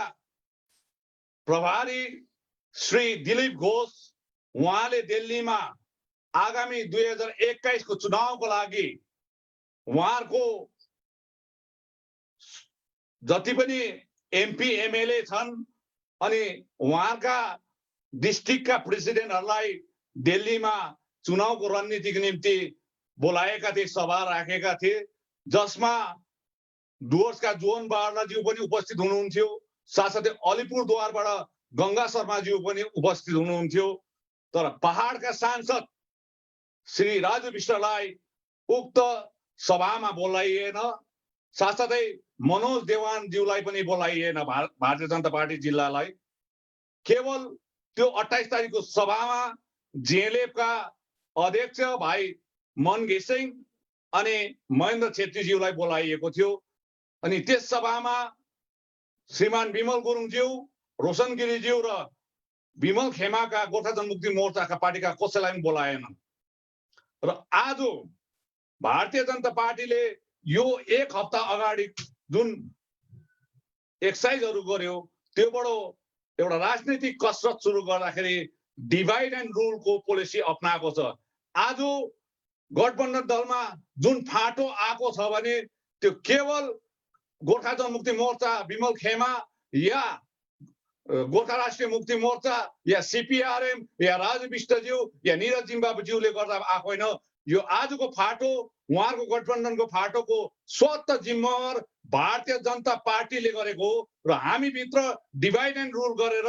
प्रभारी श्री दिलीप घोष उहाँले दिल्लीमा आगामी 2021 को चुनावको लागि उहाँहरुको जति पनि एमपी एमएलए छन् अनि उहाँका डिस्ट्रिक्टका प्रेसिडेन्टहरुलाई दिल्लीमा चुनावको रणनीतिको निम्ति बोलाएका थिए, सभा राखेका थिए, जसमा डुवर्सका जोन बार्लाज्यू पनि उपस्थित हुनुहुन्थ्यो, साथसाथै अलिपुरद्वारबाट गंगा शर्माज्यू पनि उपस्थित हुनुहुन्थ्यो। तर पहाडका सांसद श्री राजु विष्टलाई उक्त सभामा बोलाइएन, साथसाथै मनोज देवान ज्यूलाई पनि बोलाइएन भारतीय जनता पार्टी जिल्लालाई। केवल त्यो 28 तारिकको सभामा जेएलएफका अध्यक्ष भाइ मन घिसिङ अनि महेन्द्र छेत्रीज्यूलाई बोलाइएको थियो। अनि त्यस सभामा श्रीमान विमल गुरुङज्यू, रोशन गिरिज्यू र विमल खेमाका गोर्खा जनमुक्ति मोर्चाका पार्टीका कसैलाई पनि बोलाएनन्। र आज भारतीय जनता पार्टीले यो 1 हप्ता अगाडि जुन एक्सरसाइजहरु गर्यो त्योबाट एउटा राजनीतिक कसरत सुरु गर्दाखेरि डिभाइड एन्ड रुलको पोलिसी अपनाएको छ। आज गठबन्धन दलमा जुन फाटो आएको छ भने त्यो केवल गोर्खा जनमुक्ति मोर्चा विमल खेमा या गोर्खा राष्ट्रिय मुक्ति मोर्चा या सीपीआरएम या राजु विष्टज्यू या निरज जिम्बाज्यूले गर्दा आएको होइन। यो आजको फाटो उहाँहरुको गठबन्धनको फाटोको स्वतः जिम्मेवार भारतीय जनता पार्टीले गरेको र हामी भित्र डिभाइड एन्ड रुल गरेर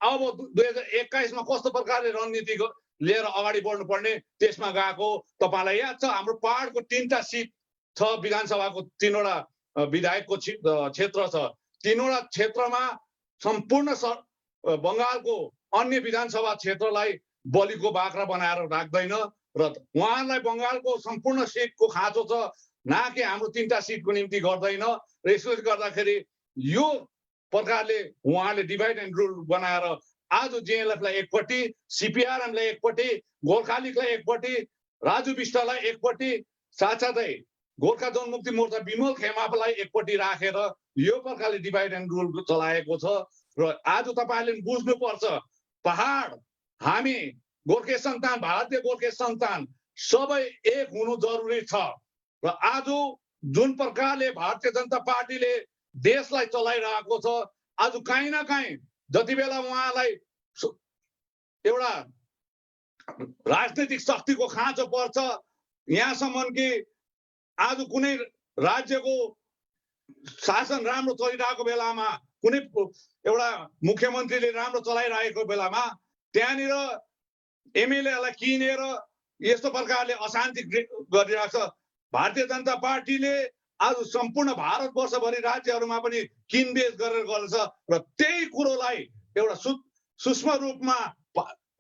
अब 2021 मा कस्तो प्रकारले रणनीति लिएर अगाडि बढ्नुपर्ने त्यसमा गएको तपाईँलाई याद छ हाम्रो पहाडको 3टा सिट छ विधानसभाको 3वटा विधायकको क्षेत्र छ 3वटा क्षेत्रमा सम्पूर्ण बङ्गालको अन्य विधानसभा क्षेत्रलाई बलिको बाख्रा बनाएर राख्दैन र उहाँलाई बङ्गालको सम्पूर्ण सिटको खाँचो छ न कि हाम्रो 3टा सिटको निम्ति गर्दैन र यसले गर्दाखेरि यो प्रकारले उहाँले डिभाइड एन्ड रुल बनाएर आज जेएलएफलाई एकपट्टि सिपिआरएमलाई एकपट्टि गोर्खालीगलाई एकपट्टि राजु विष्टलाई एकपट्टि साथसाथै गोर्खा जनमुक्ति मोर्चा विमल खेमालाई एकपट्टि राखेर यो प्रकारले डिभाइड एन्ड रुल चलाएको छ र आज तपाईँहरूले बुझ्नुपर्छ पहाड हामी गोर्खे सन्तान भारतीय गोर्खे सन्तान सबै एक हुनु जरुरी छ र आज जुन प्रकारले भारतीय जनता पार्टीले देशलाई चलाइरहेको छ आज कहीँ न कहीँ जति बेला उहाँलाई एउटा राजनीतिक शक्तिको खाँचो पर्छ यहाँसम्म कि आज कुनै राज्यको शासन राम्रो चलिरहेको बेलामा कुनै एउटा मुख्यमन्त्रीले राम्रो चलाइरहेको बेलामा त्यहाँनिर एमएलएलाई किनेर यस्तो प्रकारले अशान्ति गरिरहेको छ भारतीय जनता पार्टीले आज सम्पूर्ण भारतवर्षभरि राज्यहरूमा पनि किनबेच गरेर गर्छ र त्यही कुरोलाई एउटा सूक्ष्म रूपमा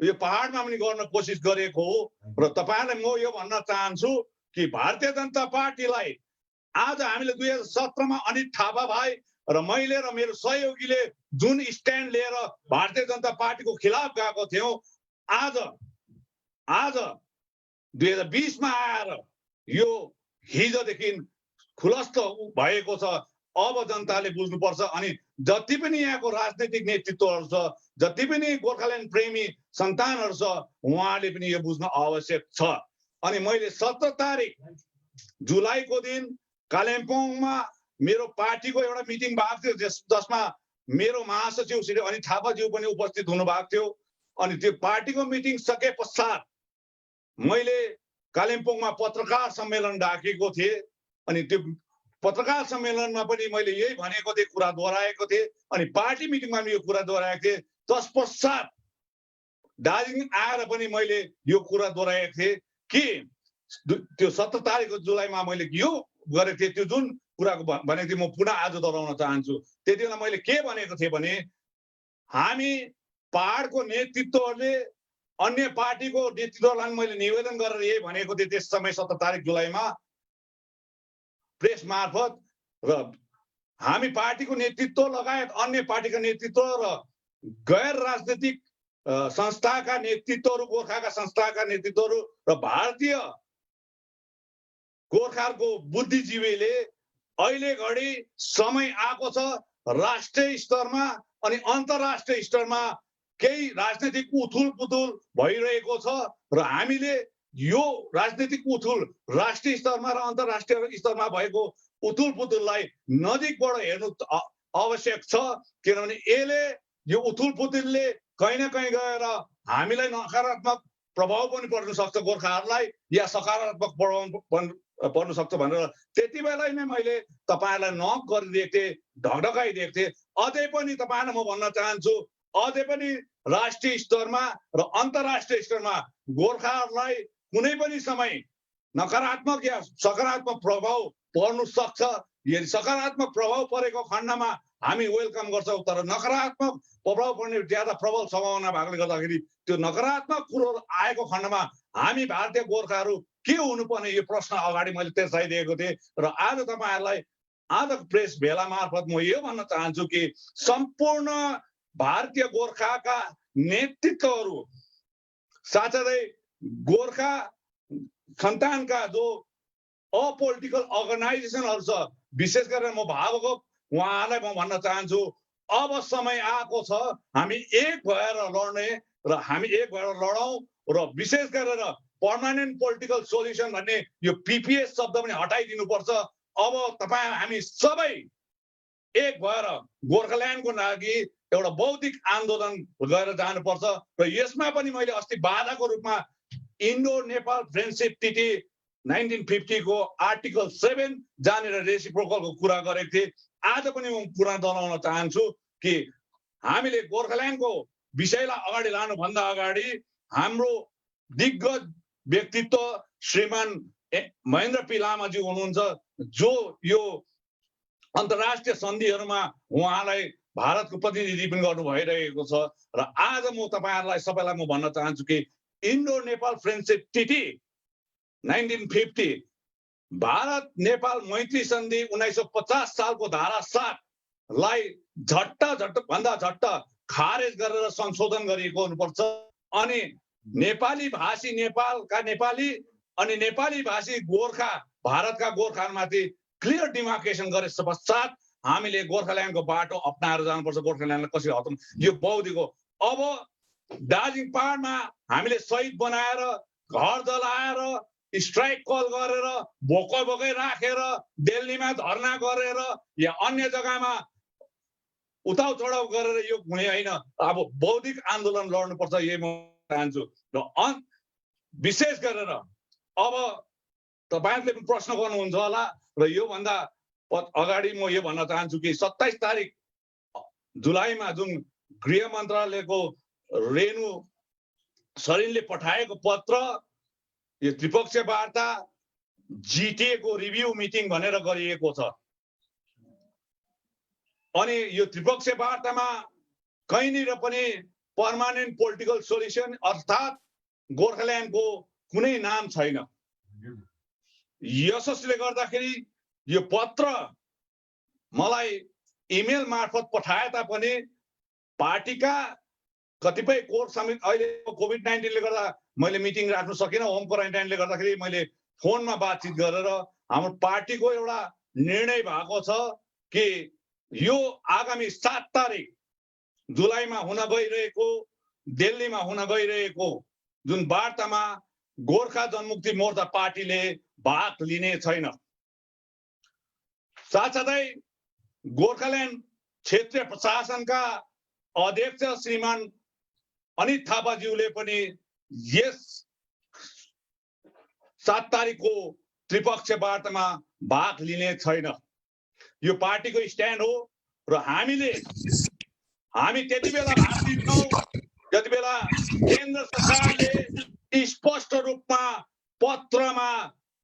यो पहाडमा पनि गर्न कोसिस गरेको हो र तपाईहरुलाई म यो भन्न चाहन्छु कि भारतीय जनता पार्टीलाई आज हामीले 2017 मा अनित थापा भाइ र मैले र मेरो सहयोगीले जुन स्ट्यान्ड लिएर भारतीय जनता पार्टीको खिलाफ गएको थियौं आज 2020 मा आएर यो हिजोदेखि खुलस्त भएको छ अब जनताले बुझ्नुपर्छ अनि जति पनि यहाँको राजनीतिक नेतृत्वहरु छ जति पनि गोर्खाल्यान्ड प्रेमी सन्तानहरु छ उहाँले पनि यो बुझ्न आवश्यक छ अनि मैले 17 तारिक जुलाईको दिन कालिम्पोङमा मेरो पार्टीको एउटा मिटिङ भएको थियो जसमा मेरो महासचिव श्री अनित थापाज्यू पनि उपस्थित हुनु भएको थियो अनि त्यो पार्टीको मिटिङ सके पश्चात मैले कालिम्पोङमा पत्रकार सम्मेलन डाकेको थिए अनि त्यो पत्रकार सम्मेलनमा पनि मैले यही भनेको थिएँ कुरा दोहोऱ्याएको थिएँ अनि पार्टी मिटिङमा पनि यो कुरा दोहोऱ्याएको थिएँ तत्पश्चात दार्जिलिङ आएर पनि मैले यो कुरा दोहोऱ्याएको थिएँ कि त्यो 17 तारिकको जुलाईमा मैले यो गरेको थिएँ त्यो जुन कुराको भनेको थिएँ म पुनः आज दोहोऱ्याउन चाहन्छु त्यतिबेला मैले के भनेको थिएँ भने हामी पहाडको नेतृत्वहरूले अन्य पार्टीको नेतृत्वलाई मैले निवेदन गरेर यही भनेको थिएँ त्यस समय 17 तारिक जुलाईमा प्रेस मार्फत र हामी पार्टीको नेतृत्व लगायत अन्य पार्टीका नेतृत्व र गैर राजनीतिक संस्थाका नेतृत्वहरू गोर्खाका संस्थाका नेतृत्वहरू र भारतीय गोर्खाको बुद्धिजीवीले अहिले घडी समय आएको छ राष्ट्रिय स्तरमा अनि अन्तर्राष्ट्रिय स्तरमा केही राजनीतिक उथुलपुथुल भइरहेको छ र हामीले यो राजनीतिक उथुल राष्ट्रिय स्तरमा र अन्तर्राष्ट्रिय स्तरमा भएको उथुलपुथुललाई नजिकबाट हेर्नु आवश्यक छ किनभने यसले यो उथुलपुथुलले कहीँ न कहीँ गएर हामीलाई नकारात्मक प्रभाव पनि पर्न सक्छ गोर्खाहरूलाई या सकारात्मक प्रभाव पर्न सक्छ भनेर त्यति बेला नै मैले तपाईहरुलाई नक गरिदिएको थिएँ ढकढकाइदिएको थिएँ अझै पनि तपाईहरुलाई म भन्न चाहन्छु अझै पनि राष्ट्रिय स्तरमा र अन्तर्राष्ट्रिय स्तरमा गोर्खाहरूलाई कुनै पनि समय नकारात्मक या सकारात्मक प्रभाव पर्न सक्छ यदि सकारात्मक प्रभाव परेको खण्डमा हामी वेलकम गर्छौं तर नकारात्मक प्रभाव पर्ने ज्यादा प्रबल सम्भावना भएकोले गर्दाखेरि त्यो नकारात्मक कुरो आएको खण्डमा हामी भारतीय गोर्खाहरू के हुनुपर्ने यो प्रश्न अगाडि मैले तेर्साइदिएको थिएँ र आज तपाईहरुलाई आज प्रेस भेला मार्फत म यो भन्न चाहन्छु कि सम्पूर्ण भारतीय गोर्खाका नेतृत्वहरू साथसाथै गोर्खा सन्तानका जो अपोलिटिकल अर्गनाइजेसनहरु छ विशेष गरेर म भावको उहाँलाई म भन्न चाहन्छु अब समय आएको छ हामी एक भएर लड्ने र हामी एक भएर लडौं र विशेष गरेर पर्मानेन्ट पोलिटिकल सोल्युसन भन्ने यो पीपीएस शब्द पनि हटाइदिनु पर्छ अब तपाई हामी सबै एक भएर गोर्खाल्यान्डको लागि एउटा बौद्धिक आन्दोलन गरेर जानुपर्छ र यसमा पनि मैले अस्ति बाधाको रूपमा इन्डो नेपाल फ्रेन्डशिप ट्रिटी 1950 को आर्टिकल 7 जानेर रेसिप्रोकलको कुरा गरेको थिएँ आज पनि म पुरा दोहोऱ्याउन चाहन्छु कि हामीले गोर्खाल्यान्डको विषयलाई अगाडि लानु भन्दा अगाडि हाम्रो दिग्गज व्यक्तित्व श्रीमान महेन्द्र पी लामाजी हुनुहुन्छ, जो यो अन्तर्राष्ट्रिय सन्धिहरूमा उहाँलाई भारतको प्रतिनिधि पनि गर्नु भइरहेको छ। र आज म तपाईहरुलाई सबैलाई म भन्न चाहन्छु कि Indo Nepal friendship treaty 1950, Bharat Nepal मैत्री सन्धि 1950 सालको धारा 7 लाई झट्ट भन्दा झट्ट खारेज गरेर संशोधन गरिएको हुनुपर्छ। अनि नेपाली भाषी नेपालका नेपाली अनि नेपाली भाषी गोर्खा भारतका गोर्खामाथि क्लियर डिमार्केसन गरे पश्चात हामीले गोर्खाल्यान्डको बाटो अपनाएर जानुपर्छ। गोर्खाल्यान्डलाई कसरी हटाउनु यो बौद्धिक हो। अब दार्जिलिङ पहाडमा हामीले शहीद बनाएर घर जलाएर स्ट्राइक कल गरेर भोकै राखेर दिल्लीमा धरना गरेर या अन्य जग्गामा उताउ चढाउ गरेर यो हुने होइन। अब बौद्धिक आन्दोलन लड्नुपर्छ, यही म चाहन्छु। र विशेष गरेर अब तपाईहरुले पनि प्रश्न गर्नुहुन्छ होला र यो भन्दा अगाडि म यो भन्न चाहन्छु कि 27 तारिक जुलाईमा जुन गृह मन्त्रालयको रेणु सरिनले पठाएको पत्र, यो त्रिपक्षीय वार्ता जिटिए को रिभ्यू मिटिङ भनेर गरिएको छ। अनि यो त्रिपक्षीय वार्तामा कहीँनिर पनि पर्मानेन्ट पोलिटिकल सोल्युसन अर्थात् गोर्खाल्यान्डको कुनै नाम छैन। यसले गर्दाखेरि यो पत्र मलाई इमेल मार्फत पठाए तापनि पार्टीका कतिपय कोर समिति, अहिले कोभिड-19 ले गर्दा मैले मिटिङ राख्न सकिनँ, होम क्वारेन्टाइनले गर्दाखेरि मैले फोनमा बातचित गरेर हाम्रो पार्टीको एउटा निर्णय भएको छ कि यो आगामी 7 तारिक जुलाईमा हुन गइरहेको दिल्लीमा हुन गइरहेको जुन वार्तामा गोर्खा जनमुक्ति मोर्चा पार्टीले भाग लिने छैन। साथसाथै गोर्खाल्यान्ड क्षेत्रीय प्रशासनका अध्यक्ष श्रीमान अनित थापाज्यूले पनि यस 7 तारिकको त्रिपक्षीय वार्तामा भाग लिने छैन। यो पार्टीको स्ट्यान्ड हो र हामी त्यति बेला भाग लिन्छौँ जति बेला केन्द्र सरकारले स्पष्ट रूपमा पत्रमा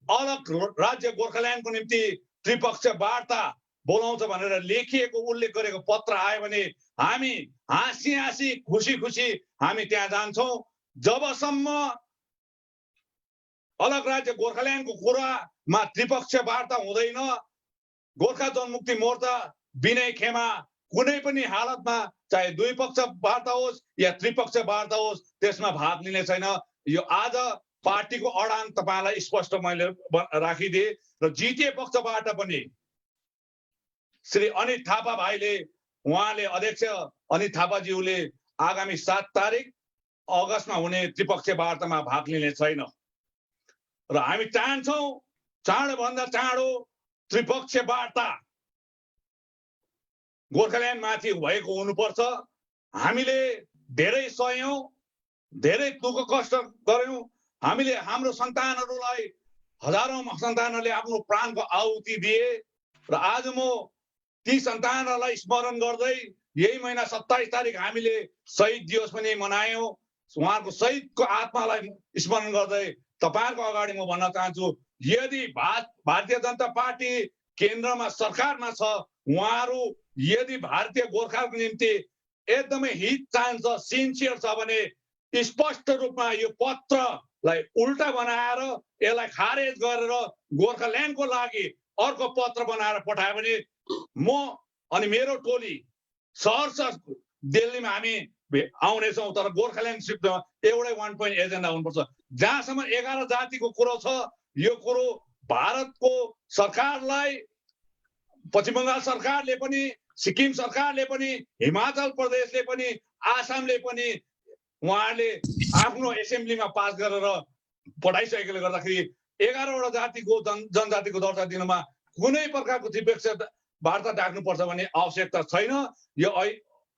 अलग राज्य गोर्खाल्यान्डको निम्ति त्रिपक्षीय वार्ता बोलाउँछ भनेर लेखिएको उल्लेख गरेको पत्र आयो भने हामी हाँसी खुसी हामी त्यहाँ जान्छौँ। जबसम्म अलग राज्य गोर्खाल्यान्डको कुरामा त्रिपक्षीय वार्ता हुँदैन, गोर्खा जनमुक्ति मोर्चा विनय खेमा कुनै पनि हालतमा चाहे द्विपक्ष वार्ता होस् या त्रिपक्षीय वार्ता होस् त्यसमा भाग लिने छैन। यो आज पार्टीको अडान तपाईलाई स्पष्ट मैले राखिदिए र जिटिए पक्षबाट पनि श्री अनित थापा भाइले, उहाँले अध्यक्ष अनित थापाज्यूले आगामी 7 तारिक अगस्तमा हुने त्रिपक्षीय वार्तामा भाग लिने छैन र हामी चाहन्छौँ चाँडोभन्दा चाँडो त्रिपक्षीय वार्ता गोर्खाल्यान्डमाथि भएको हुनुपर्छ। हामीले धेरै सहयौं, धेरै दुःख कष्ट गर्यौं, हामीले हाम्रो सन्तानहरूलाई हजारौं सन्तानहरूले आफ्नो प्राणको आहुति दिए र आज म ती सन्तानहरूलाई स्मरण गर्दै यही महिना 27 तारिक हामीले शहीद दिवस पनि मनायौं। उहाँको शहीदको आत्मालाई स्मरण गर्दै तपाईहरुको अगाडि म भन्न चाहन्छु, यदि भारतीय जनता पार्टी केन्द्रमा सरकारमा छ, उहाँहरू यदि भारतीय गोर्खाको निम्ति एकदमै हित चाहन्छ, सिन्सियर छ भने स्पष्ट रूपमा यो पत्रलाई उल्टा बनाएर यसलाई खारेज गरेर गोर्खाल्यान्डको लागि अर्को पत्र बनाएर पठायो भने म अनि मेरो टोली सहर्ष दिल्लीमा हामी आउनेछौँ। तर गोर्खाल्यान्ड सिफ्टमा एउटै 1 पोइन्ट एजेन्डा हुनुपर्छ। जहाँसम्म 11 जातिको कुरो छ, यो कुरो भारतको सरकारलाई, पश्चिम बङ्गाल सरकारले पनि, सिक्किम सरकारले पनि, हिमाचल प्रदेशले पनि, आसामले पनि उहाँहरूले आफ्नो एसेम्ब्लीमा पास गरेर पठाइसकेकोले गर्दाखेरि 11 वटा जातिको जनजातिको दर्जा दिनमा कुनै प्रकारको त्रिपक्षीय वार्ता डाक्नुपर्छ भन्ने आवश्यकता छैन। यो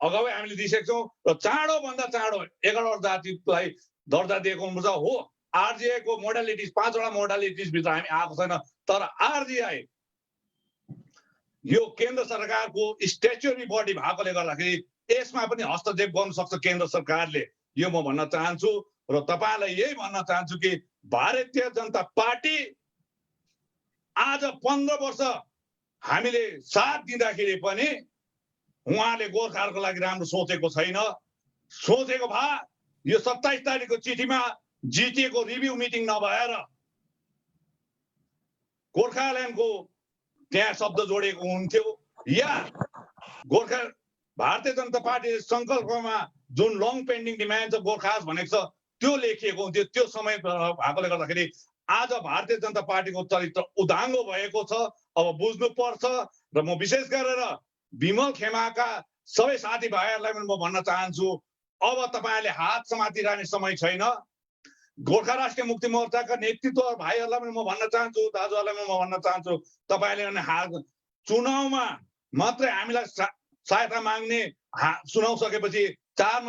अगावै हामीले दिइसकेका छौँ र चाँडो भन्दा चाँडो 11 जातिलाई दर्जा दिएको हुन्छ। हो, आरजीआई को मोडालिटिज 5 वटा मोडालिटिज भित्र हामी आएको छैन, तर आरजीआई यो केन्द्र सरकारको स्ट्याच्युटरी बडी भएकोले गर्दाखेरि यसमा पनि हस्तक्षेप गर्न सक्छ केन्द्र सरकारले, यो म भन्न चाहन्छु। र तपाईलाई यही भन्न चाहन्छु कि भारतीय जनता पार्टी आज 15 वर्ष हामीले साथ दिँदाखेरि पनि उहाँले गोर्खाहरूको लागि राम्रो सोचेको छैन। सोचेको भए यो 27 तारिखको चिठीमा जिटिएको रिभ्यू मिटिङ नभएर गोर्खाल्यान्डको त्यहाँ शब्द जोडेको हुन्थ्यो, या गोर्खा भारतीय जनता पार्टीले सङ्कल्पमा जुन लङ पेन्डिङ डिमान्ड छ गोर्खास भनेको छ त्यो लेखिएको हुन्थ्यो। त्यो समय भएकोले गर्दाखेरि आज भारतीय जनता पार्टीको चरित्र उदाङ्गो भएको छ। अब बुझ्नु पर्छ र म विशेष गरेर विमल खेमाका सबै साथीभाइहरूलाई पनि म भन्न चाहन्छु, अब तपाईहरुले हात समातिरहने समय छैन। गोर्खा राष्ट्रिय मुक्ति मोर्चाका नेतृत्व भाइहरूलाई पनि म भन्न चाहन्छु, दाजुहरूलाई पनि म भन्न चाहन्छु, तपाईहरुले हात चुनावमा मात्रै हामीलाई सहायता माग्ने सुनाउसकेपछि 4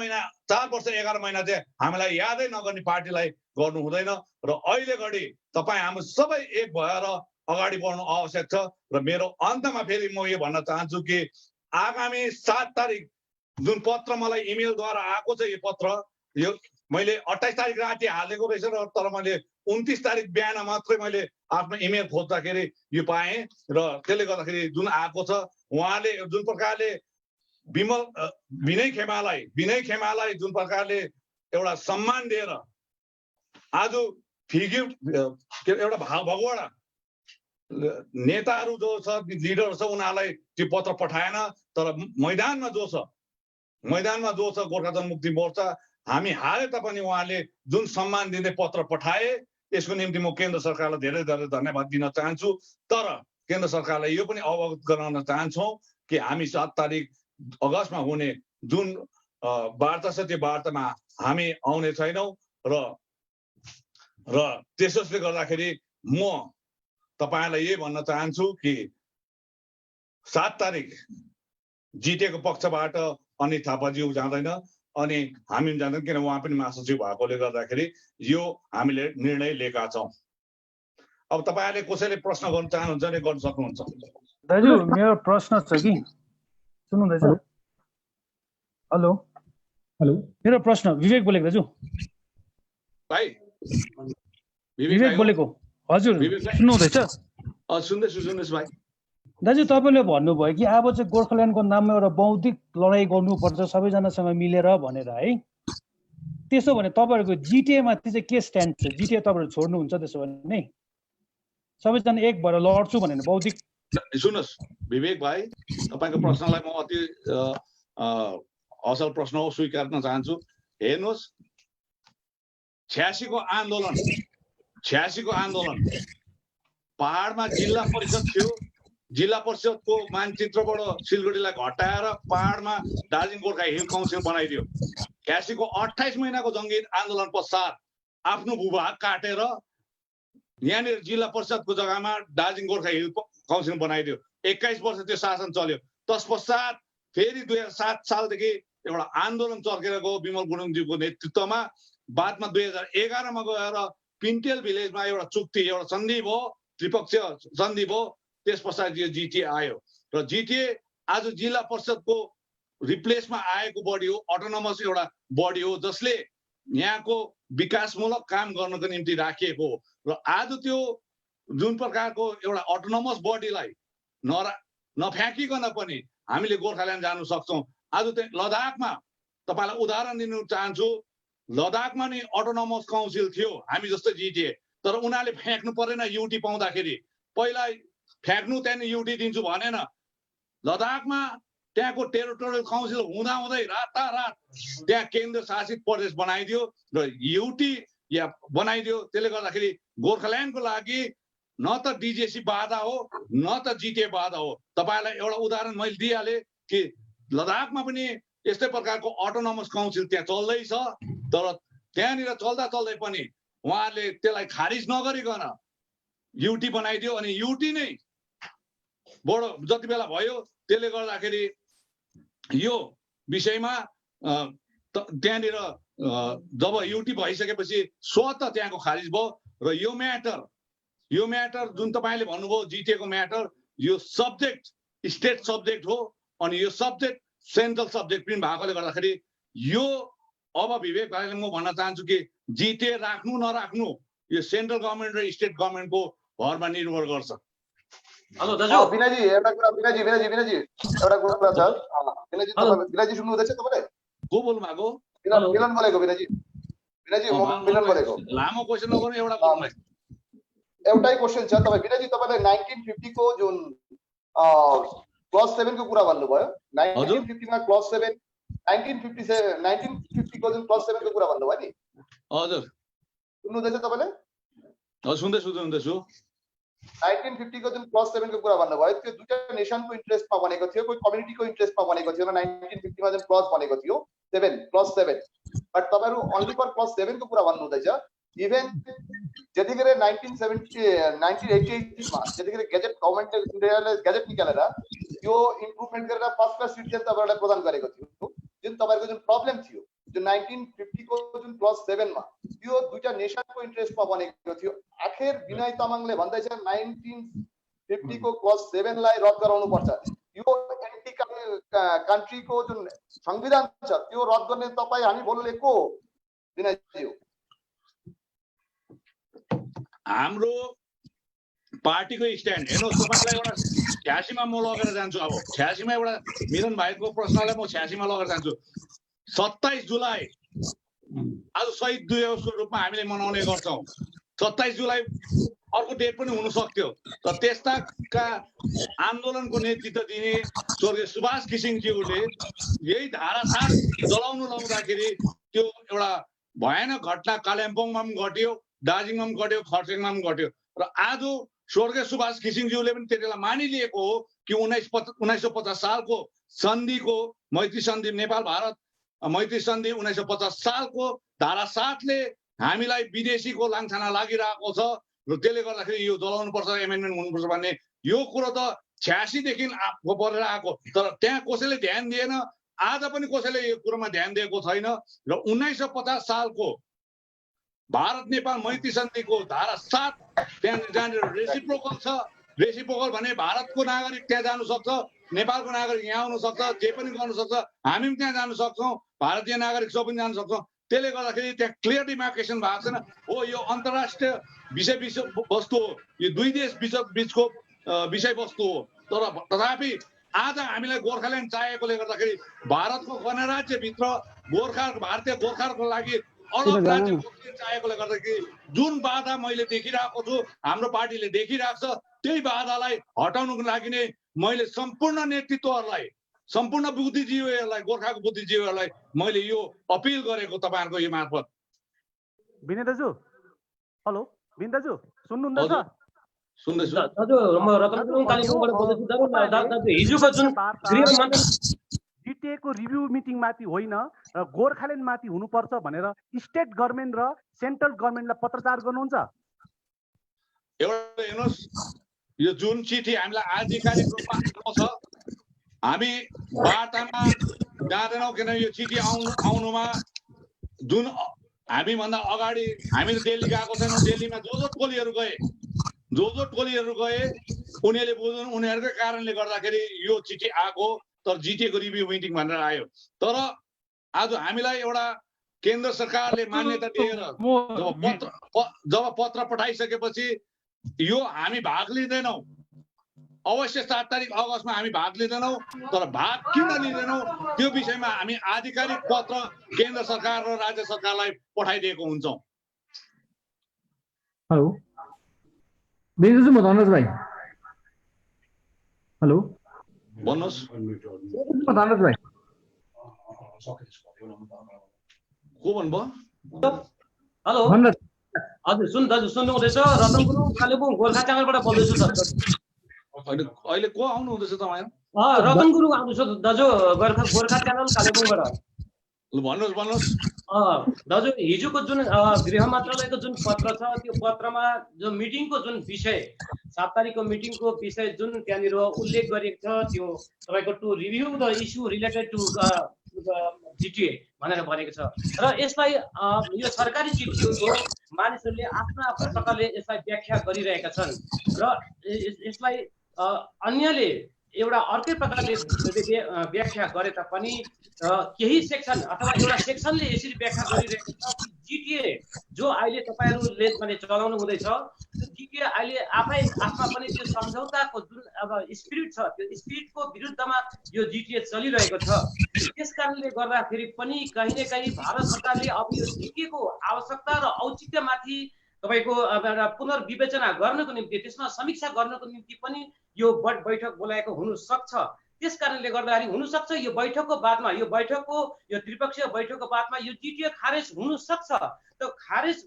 वर्ष 11 महिना चाहिँ हामीलाई यादै नगर्ने पार्टीलाई गर्नु हुँदैन। र अहिले घडी तपाई हामी सबै एक भएर अगाडि बढ्नु आवश्यक छ। र मेरो अन्तमा फेरि म यो भन्न चाहन्छु कि आगामी 7 तारिक जुन पत्र मलाई इमेलद्वारा आएको छ, यो पत्र यो मैले 28 तारिक राति हालेको रहेछ र तर मैले 29 तारिक बिहान मात्रै मैले आफ्नो इमेल खोज्दाखेरि यो पाएँ र त्यसले गर्दाखेरि जुन आएको छ उहाँले जुन प्रकारले विनय खेमालाई जुन प्रकारले एउटा सम्मान दिएर आज फिग्युर एउटा भगवडा नेताहरू जो छ लिडर छ उनीहरूलाई त्यो पत्र पठाएन, तर मैदानमा जो छ गोर्खा जनमुक्ति मोर्चा हामी हारे तापनि उहाँले जुन सम्मान दिँदै पत्र पठाए यसको निम्ति म केन्द्र सरकारलाई धेरै धेरै धन्यवाद दिन चाहन्छु। तर केन्द्र सरकारलाई यो पनि अवगत गराउन चाहन्छौँ कि हामी 7 तारिक अगस्तमा हुने जुन वार्ता छ त्यो वार्तामा हामी आउने छैनौँ र त्यसोले गर्दाखेरि म तपाईहरुलाई यही भन्न चाहन्छु कि 7 तारिक जिटिएको पक्षबाट अनित थापाज्यू जाँदैन अनि हामी पनि जाँदैन, किन उहाँ पनि महासचिव भएकोले गर्दाखेरि यो हामीले निर्णय लिएका छौँ। अब तपाईहरुले कसैले प्रश्न गर्न चाहनुहुन्छ भने गर्न सक्नुहुन्छ। दाजु मेरो प्रश्न छ कि सुन्नुहुँदैछ? हेलो हेलो, मेरो प्रश्न विवेक बोलेको दाजु। भाइ विवेक बोलेको हजुर, सुन्नुहुँदैछ? सुन्दैछु भाइ। दाजु तपाईँले भन्नुभयो कि अब चाहिँ गोर्खाल्यान्डको नाममा एउटा बौद्धिक लडाइँ गर्नुपर्छ सबैजनासँग मिलेर भनेर है। त्यसो भने तपाईँहरूको जिटिए माथि चाहिँ के स्ट्यान्ड छ? जिटिए तपाईँहरू छोड्नुहुन्छ त्यसो भने सबैजना एक भएर लड्छु भनेर बौद्धिक? सुन्नुहोस् विवेक भाइ, तपाईँको प्रश्नलाई म अति असल प्रश्न हो, स्वीकार्न चाहन्छु। हेर्नुहोस् 86 को आन्दोलन पहाडमा जिल्ला परिषद थियो, जिल्ला परिषदको मानचित्रबाट सिलगढीलाई घटाएर पहाडमा दार्जिलिङ गोर्खा हिल काउन्सिल बनाइदियो। 86 को 28 महिनाको जङ्गी आन्दोलन पश्चात आफ्नो भूभाग काटेर यहाँनिर जिल्ला परिषदको जग्गामा दार्जिलिङ गोर्खा हिल काउन्सिल बनाइदियो। 21 वर्ष त्यो शासन चल्यो। तत्पश्चात फेरि 2007 सालदेखि एउटा आन्दोलन चर्केर गयो विमल गुरुङज्यूको नेतृत्वमा। बादमा 2011 मा गएर पिन्टेल भिलेजमा एउटा चुक्ति, एउटा सन्धि भयो, त्रिपक्षीय सन्धि भयो। त्यस पश्चात यो जिटिए आयो र जिटिए आज जिल्ला परिषदको रिप्लेसमा आएको बडी हो, अटोनोमस एउटा बडी हो जसले यहाँको विकासमूलक काम गर्नको निम्ति राखिएको हो। र आज त्यो जुन प्रकारको एउटा अटोनोमस बडीलाई नफ्याँकिकन पनि हामीले गोर्खाल्यान्ड जानु सक्छौँ। आज त्यो लद्दाखमा तपाईलाई उदाहरण दिनु चाहन्छु, लद्दाखमा नि अटोनोमस काउन्सिल थियो हामी जस्तै जिटिए, तर उनीहरूले फ्याँक्नु परेन युटी पाउँदाखेरि। पहिला फ्याँक्नु त्यहाँदेखि युटी दिन्छु भनेन। लद्दाखमा त्यहाँको टेरिटोरियल काउन्सिल हुँदाहुँदै रातारात त्यहाँ केन्द्र शासित प्रदेश बनाइदियो र युटी या बनाइदियो। त्यसले गर्दाखेरि गोर्खाल्यान्डको लागि न त डिजिएसी बाधा हो न त जिटिए बाधा हो। तपाईँलाई एउटा उदाहरण मैले दिइहालेँ कि लद्दाखमा पनि यस्तै प्रकारको अटोनोमस काउन्सिल त्यहाँ चल्दैछ, तर त्यहाँनिर चल्दा चल्दै पनि उहाँहरूले त्यसलाई खारिज नगरिकन युटी बनाइदियो। अनि युटी नै बडो जति बेला भयो त्यसले गर्दाखेरि यो विषयमा त्यहाँनिर जब युटी भइसकेपछि स्वतः त्यहाँको खारिज भयो। र यो म्याटर जुन तपाईँले भन्नुभयो जिटिएको म्याटर, यो सब्जेक्ट स्टेट सब्जेक्ट हो अनि यो सब्जेक्ट सेन्ट्रल सब्जेक्ट पनि भएकोले गर्दाखेरि यो अब विवेक भाइले म भन्न चाहन्छु कि जिटिए राख्नु नराख्नु यो सेन्ट्रल गभर्मेन्ट र स्टेट गभर्मेन्टको भरमा निर्भर गर्छ। हेलो दाजु विनयजी एउटा कुरा विनयजी एउटा कुरा छ विनयजी तपाईँ विनयजी सुन्नुहुँदैछ तपाईँले? को बोल्नु भएको? मिलन बोलेको विनयजी म मिलन बोलेको। लामो क्वेसन नगर्नु, एउटा बोल्नु। एउटै क्वेसन छ तपाईँ विनयजी तपाईँले 1950 को जुन क्लज 7 को कुरा भन्नुभयो 1950 मा क्लज 7 1950 को जुन क्लज 7 को कुरा भन्नुभयो नि हजुर सुन्नुहुँदैछ तपाईँले? सुन्दैछु 1950 को जुन क्लज 7 को कुरा भन्नुभयो त्यो दुईटा नेसनको इन्ट्रेस्टमा बनेको थियो, कोही कम्युनिटीको इन्ट्रेस्टमा बनेको थियो। 1950 मा जुन क्लज बनेको थियो क्लज 7 बट तपाईहरु ओन्ली फर क्लज 7 को कुरा भन्नुहुँदैछ। इभन जतिखेर 1988 मा जतिखेर गेजेट गभर्नमेन्टले इन्डियाले गेजेट निकालेर यो इम्प्रुभमेन्ट गरेर फर्स्ट क्लास सिटिजन तपाईहरुलाई प्रदान गरेको थियो। जुन तपाईहरुको जुन प्रब्लम थियो जुन 1950 को जुन क्लज 7 मा त्यो दुईटा नेसनको इन्ट्रेस्टमा बनेको थियो। आखिर विनय तामाङले भन्दैछ 1950 को क्लज 7 लाई रद्द गराउनु पर्छ। यो एन्टी कन्ट्री को जुन संविधान छ त्यो रद्द गर्ने तपाई हामी बोल्ने को विनयजी हो? हाम्रो पार्टीको स्ट्यान्ड हेर्नुहोस्। तपाईलाई एउटा 86 मा म लगेर जान्छु। अब 86 मा एउटा मिलन भाइको प्रश्नलाई म 86 मा लगेर जान्छु। 27 जुलाई आज शहीद दिवसको रूपमा हामीले मनाउने गर्छौं। 27 जुलाई अर्को डेट पनि हुन सक्थ्यो। तर त्यस्ताका आन्दोलनको नेतृत्व दिने स्वर्गीय सुभाष घिसिङज्यूले यही धारा 7 जलाउनु लाउँदाखेरि त्यो एउटा भयानक घटना कालिम्पोङमा पनि घट्यो, दार्जिलिङमा पनि घट्यो, खरसाङमा पनि घट्यो। र आज स्वर्गीय सुभाष घिसिङज्यूले पनि त्यतिबेला मानिलिएको हो कि 1950 सालको सन्धिको मैत्री सन्धि नेपाल भारत मैत्री सन्धि 1950 सालको धारा 7 ले हामीलाई विदेशीको लाङछाना लागिरहेको छ र त्यसले गर्दाखेरि यो जलाउनु पर्छ, एमेन्डमेन्ट हुनुपर्छ भन्ने यो कुरो त 86 देखि परेर आएको। तर त्यहाँ कसैले ध्यान दिएन, आज पनि कसैले यो कुरोमा ध्यान दिएको छैन। र 1950 सालको भारत नेपाल मैत्री सन्धिको धारा 7 त्यहाँ रेसिप्रोकल छ। रेसिप्रोकल भने भारतको नागरिक त्यहाँ जानु सक्छ, नेपालको नागरिक यहाँ आउन सक्छ, जे पनि गर्न सक्छ, हामी पनि त्यहाँ जान सक्छौँ, भारतीय नागरिक सब पनि जान सक्छौँ। त्यसले गर्दाखेरि त्यहाँ क्लियर डिमार्केसन भएको छैन। हो यो अन्तर्राष्ट्रिय विषय वस्तु हो, यो दुई देश बीचको विषय वस्तु हो। तर तथापि आज हामीलाई गोर्खाल्यान्ड चाहिएकोले गर्दाखेरि भारतको गणराज्यभित्र भारतीय गोर्खाहरूको लागि अलग राज्य चाहेकोले गर्दाखेरि जुन बाधा मैले देखिरहेको छु, हाम्रो पार्टीले देखिरहेको छ, त्यही बाधालाई हटाउनको लागि नै मैले सम्पूर्ण नेतृत्वहरूलाई, सम्पूर्ण बुद्धिजीवीहरूलाई, गोर्खाको बुद्धिजीवीहरूलाई मैले यो अपिल गरेको तपाईहरुको यो मार्फत। विनय दाजु हेलो विनय दाजु सुन्नुहुँदैछ? सुन्दैछु दाजु। म रतन गुरुङ कालिम्पोङबाट बोल्दैछु। दाजु हिजोको जुन गृह मन्त्री जिटिए को रिभ्यू मिटिङ माथि होइन र गोर्खाल्यान्ड माथि हुनुपर्छ भनेर स्टेट गभर्नमेन्ट र सेन्ट्रल गभर्नमेन्टलाई पत्रचार गर्नुहुन्छ? एउटा हेर्नुहोस्, यो जुन चिठी हामीलाई आधिकारिक रूपमा आएको छ, हामी वार्तामा जाँदैनौँ। किन यो चिठी आउनुमा जुन हामीभन्दा अगाडि हामी दिल्ली गएको छैनौँ। दिल्लीमा जो टोलीहरू गए उनीहरूले बुझ्नु, उनीहरूकै कारणले गर्दाखेरि यो चिठी आएको। तर जिटिए को रिभ्यू मिटिङ भनेर आयो। तर आज हामीलाई एउटा केन्द्र सरकारले मान्यता दिएर जब पत्र पठाइसकेपछि यो हामी भाग लिँदैनौँ। अवश्य 7 तारिक अगस्तमा हामी भाग लिँदैनौँ। तर भाग किन लिँदैनौँ त्यो विषयमा हामी आधिकारिक पत्र केन्द्र सरकार र राज्य सरकारलाई पठाइदिएको हुन्छौँ। हेलो बेजु म धनराज भाइ। हेलो भन्नुहोस् धनराज भाइ। को भन्नुभयो? हेलो हजुर दाजु सुन्नुहुँदैछ? रतन गुरुङ कालिम्पोङ गोर्खा च्यानलबाट बोल्दैछु दाजु। अहिले को आउनु हुँदैछ तपाईहरु? रतन गुरुङ आउँदैछ दाजु, गोर्खा च्यानल कालिम्पोङबाट। भन्नुहोस् दाजु हिजोको जुन गृह मन्त्रालयको जुन पत्र छ त्यो पत्रमा जो मिटिङको जुन विषय 7 तारिकको मिटिङको विषय जुन त्यहाँनिर उल्लेख गरिएको छ त्यो तपाईको to review the issue related to GTA भनेर भनेको छ। र यसलाई यो सरकारी चिठी हो, मानिसहरूले आफ्नो प्रकारले यसलाई व्याख्या गरिरहेका छन् र यसलाई अन्यले एउटा अर्कै प्रकारले व्याख्या गरे तापनि केही सेक्सन अथवा एउटा सेक्सनले यसरी व्याख्या गरिरहेको छ कि जिटिए जो अहिले तपाईहरुले माने चलाउनु हुँदैछ त्यो जिटिए अहिले आफै आफ्ना पनि त्यो सम्झौताको जुन अब स्पिरिट छ त्यो स्पिरिटको विरुद्धमा यो जिटिए चलिरहेको छ। त्यसकारणले गर्दाखेरि पनि कहीं न कहीं भारत सरकारले अब यो जिटिए को आवश्यकता र औचित्यमाथि तपाईको एउटा पुनर्विवेचना गर्नको निम्ति त्यसमा समीक्षा गर्नको निम्ति पनि यो बैठक बोलाएको हुन सक्छ। त्यसकारणले गर्दाखेरि हुन सक्छ यो बैठकको बादमा यो त्रिपक्षीय बैठकको बादमा यो जिटिए खारेज हुन सक्छ। त्यो खारेज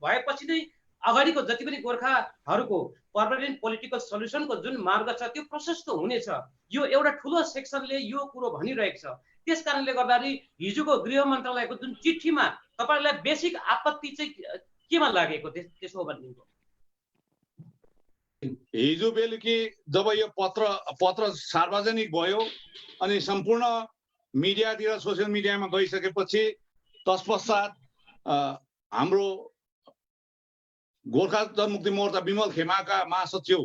भएपछि नै अगाडिको जति पनि गोर्खाहरूको पर्मानेन्ट पोलिटिकल सल्युसनको जुन मार्ग छ त्यो प्रशस्त हुनेछ। यो एउटा ठुलो सेक्सनले यो कुरो भनिरहेको छ। त्यसकारणले गर्दाखेरि हिजोको गृह मन्त्रालयको जुन चिठीमा तपाईहरुलाई बेसिक आपत्ति चाहिँ केमा लागेको त्यसो हो भन्दिनु? हिजो बेलुकी जब यो पत्र सार्वजनिक भयो अनि सम्पूर्ण मिडियातिर सोसियल मिडियामा गइसकेपछि तत्पश्चात हाम्रो गोर्खा जनमुक्ति मोर्चा विमल खेमाका महासचिव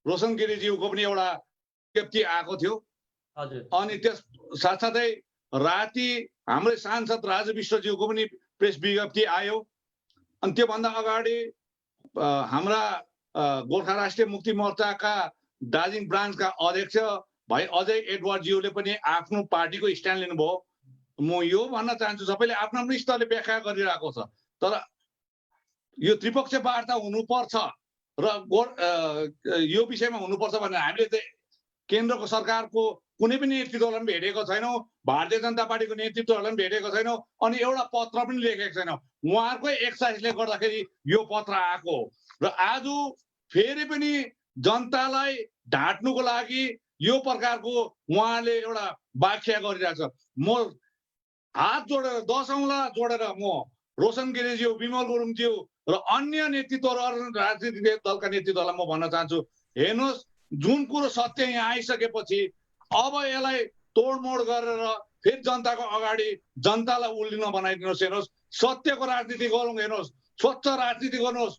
रोशन गिरीज्यूको पनि एउटा विज्ञप्ति आएको थियो। अनि त्यस साथसाथै राति हाम्रै सांसद राजु विश्वज्यूको पनि प्रेस विज्ञप्ति आयो। अनि त्योभन्दा अगाडि हाम्रा गोर्खा राष्ट्रिय मुक्ति मोर्चाका दार्जिलिङ ब्रान्चका अध्यक्ष भाइ अजय एडवर्डज्यूले पनि आफ्नो पार्टीको स्ट्यान्ड लिनुभयो। म यो भन्न चाहन्छु सबैले आफ्नो आफ्नो स्तरले व्याख्या गरिरहेको छ तर यो त्रिपक्षीय वार्ता हुनुपर्छ र यो विषयमा हुनुपर्छ भनेर हामीले चाहिँ केन्द्रको सरकारको कुनै पनि नेतृत्वलाई पनि भेटेको छैनौँ, भारतीय जनता पार्टीको नेतृत्वहरूलाई पनि भेटेको छैनौँ अनि एउटा पत्र पनि लेखेको छैनौँ। उहाँहरूकै एक्सर्साइजले गर्दाखेरि यो पत्र आएको हो र आज फेरि पनि जनतालाई ढाँट्नुको लागि यो प्रकारको उहाँले एउटा व्याख्या गरिरहेछ। म हात जोडेर 10 औँला जोडेर म रोशन गिरीज्यू, विमल गुरुङज्यू र अन्य नेतृत्वहरू राजनीतिक दलका नेतृत्वलाई म भन्न चाहन्छु, हेर्नुहोस् जुन कुरो सत्य यहाँ आइसकेपछि अब यसलाई तोडमोड गरेर फेरि जनताको अगाडि जनतालाई उल्लिन बनाइदिनुहोस्। हेर्नुहोस् सत्यको राजनीति गरौँ, हेर्नुहोस् स्वच्छ राजनीति गर्नुहोस्।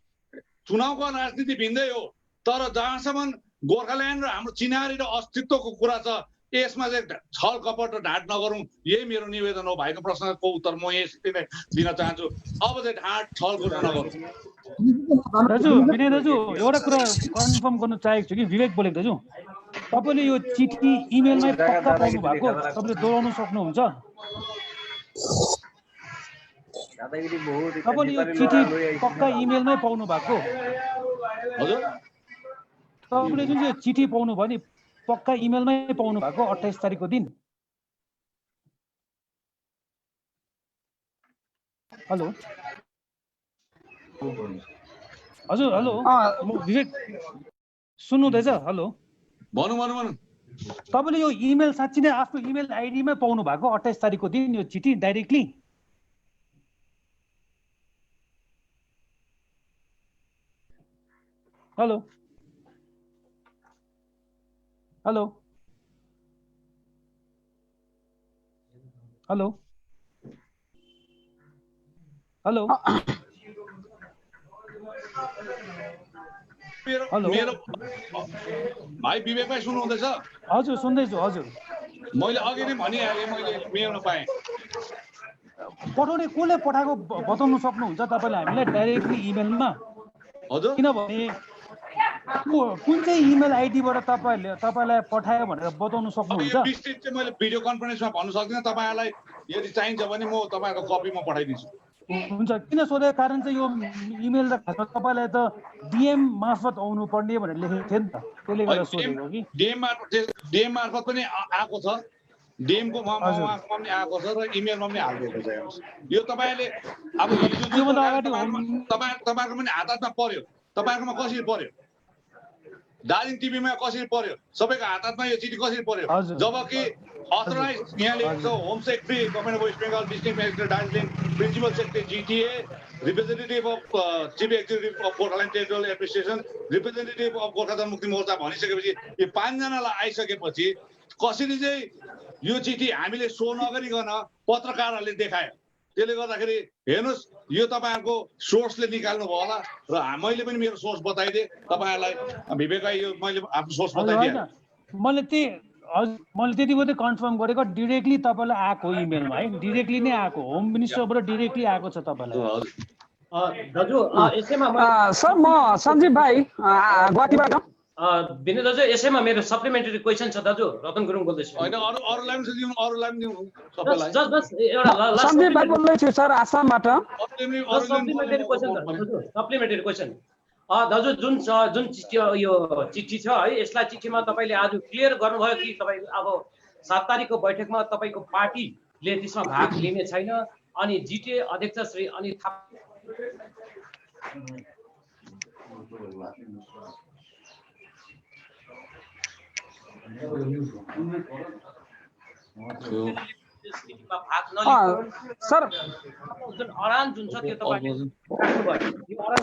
चुनावको राजनीति भिन्दै हो तर जहाँसम्म गोर्खाल्यान्ड र हाम्रो चिनारी र अस्तित्वको कुरा छ यसमा चाहिँ छल कपट र ढाँट नगरौँ। यही मेरो निवेदन हो। भाइको प्रश्नको उत्तर म यसरी नै दिन चाहन्छु। अब चाहिँ ढाँट छल नगरौँ। दाजु विनय दाजु एउटा कुरा कन्फर्म गर्न चाहेको छु कि विवेक बोलेको दाजु तपाईले यो चिठी इमेलमै पक्का पाउनु भएको तपाईले दोहोऱ्याउन सक्नुहुन्छ? तपाईले यो चिठी पक्का इमेलमै पाउनु भएको? हजुर तपाईले जुन चाहिँ चिठी पाउनु भयो नि पक्का इमेलमै पाउनु भएको 28 तारिकको दिन? हेलो हजुर हेलो म विवेक सुन्नुहुँदैछ? हेलो भन्नु तपाईले यो इमेल साँच्चै नै आफ्नो इमेल आइडीमै पाउनु भएको 28 तारिकको दिन यो चिठी directly? Hello hello hello hello मेरो भाइ विवेक भाइ सुन्नुहुँदैछ? हजुर सुन्दैछु। हजुर मैले अघि नै भनिहालेँ, मैले मेलमा पाएँ। पठाउने कसले पठाएको बताउनु सक्नुहुन्छ तपाईँले हामीलाई डाइरेक्टली इमेलमा? हजुर किनभने कुन चाहिँ इमेल आइडीबाट तपाईँलाई पठायो भनेर बताउनु सक्नुहुन्छ? यो विस्तृत चाहिँ मैले भिडियो कन्फरेन्समा भन्न सक्दिनँ। तपाईँहरूलाई यदि चाहिन्छ भने म तपाईँहरूको कपीमा पठाइदिन्छु। हुन्छ। किन सोधेको कारण चाहिँ यो इमेल त खासमा तपाईँलाई त डिएम मार्फत आउनु पर्ने भनेर लेखेको थियो नि त, त्यसले गर्दा सोधेको कि डिएम मार्फत पनि आएको छ, डिएमको मार्फतमा पनि आएको छ र इमेलमा पनि हालिदिएको छ। यो तपाईँले अब त्योभन्दा अगाडि तपाईँहरूको पनि हातमा पर्यो, तपाईँहरूकोमा कसरी पर्यो, दार्जिलिङ टिभीमा कसरी पर्यो, सबैको हातमा यो चिठी कसरी पर्यो, जबकि अथराइज यहाँ लेखेको छ home secretary government of West Bengal, district magistrate Darjeeling, principal secretary GTA, representative of chief executive of Gorkhaland territorial administration, representative of Gorkha Janmukti Morcha भनिसकेपछि यो 5 जनालाई आइसकेपछि कसरी चाहिँ यो चिठी हामीले सो नगरिकन पत्रकारहरूले देखायो। त्यसले गर्दाखेरि हेर्नुहोस् यो तपाईँहरूको सोर्सले निकाल्नु भयो होला र मैले पनि मेरो सोर्स बताइदिएँ तपाईँहरूलाई। विवेक भाइ यो मैले आफ्नो सोर्स बताइदिएँ। मैले त्यति मात्रै कन्फर्म गरेको डिरेक्टली तपाईँलाई आएको इमेलमा है डिरेक्टली नै आएको होम मिनिस्टरबाट डिरेक्टली आएको छ तपाईँलाई दाजु यसैमा सर म सञ्जीव भाइ गुवाहाटीबाट विनय दाजु यसैमा मेरो सप्लिमेन्टरी क्वेसन छ दाजु रतन गुरुङ बोल्दैछु होइन अरूलाई पनि दिउँ अरूलाई पनि दिउँ सबैलाई जस्ट एउटा सञ्जीव भाइ बोल्दैछु सर आसामबाट सप्लिमेन्टरी क्वेसन दाजु जुन चिठी यो चिठी छ है यसलाई चिठीमा तपाईँले आज क्लियर गर्नुभयो कि तपाईँ अब 7 तारिकको बैठकमा तपाईँको पार्टीले त्यसमा भाग लिने छैन अनि जिटिए अध्यक्ष श्री अनिल थापा सर जुन अडान जुन छ त्यो तपाईँले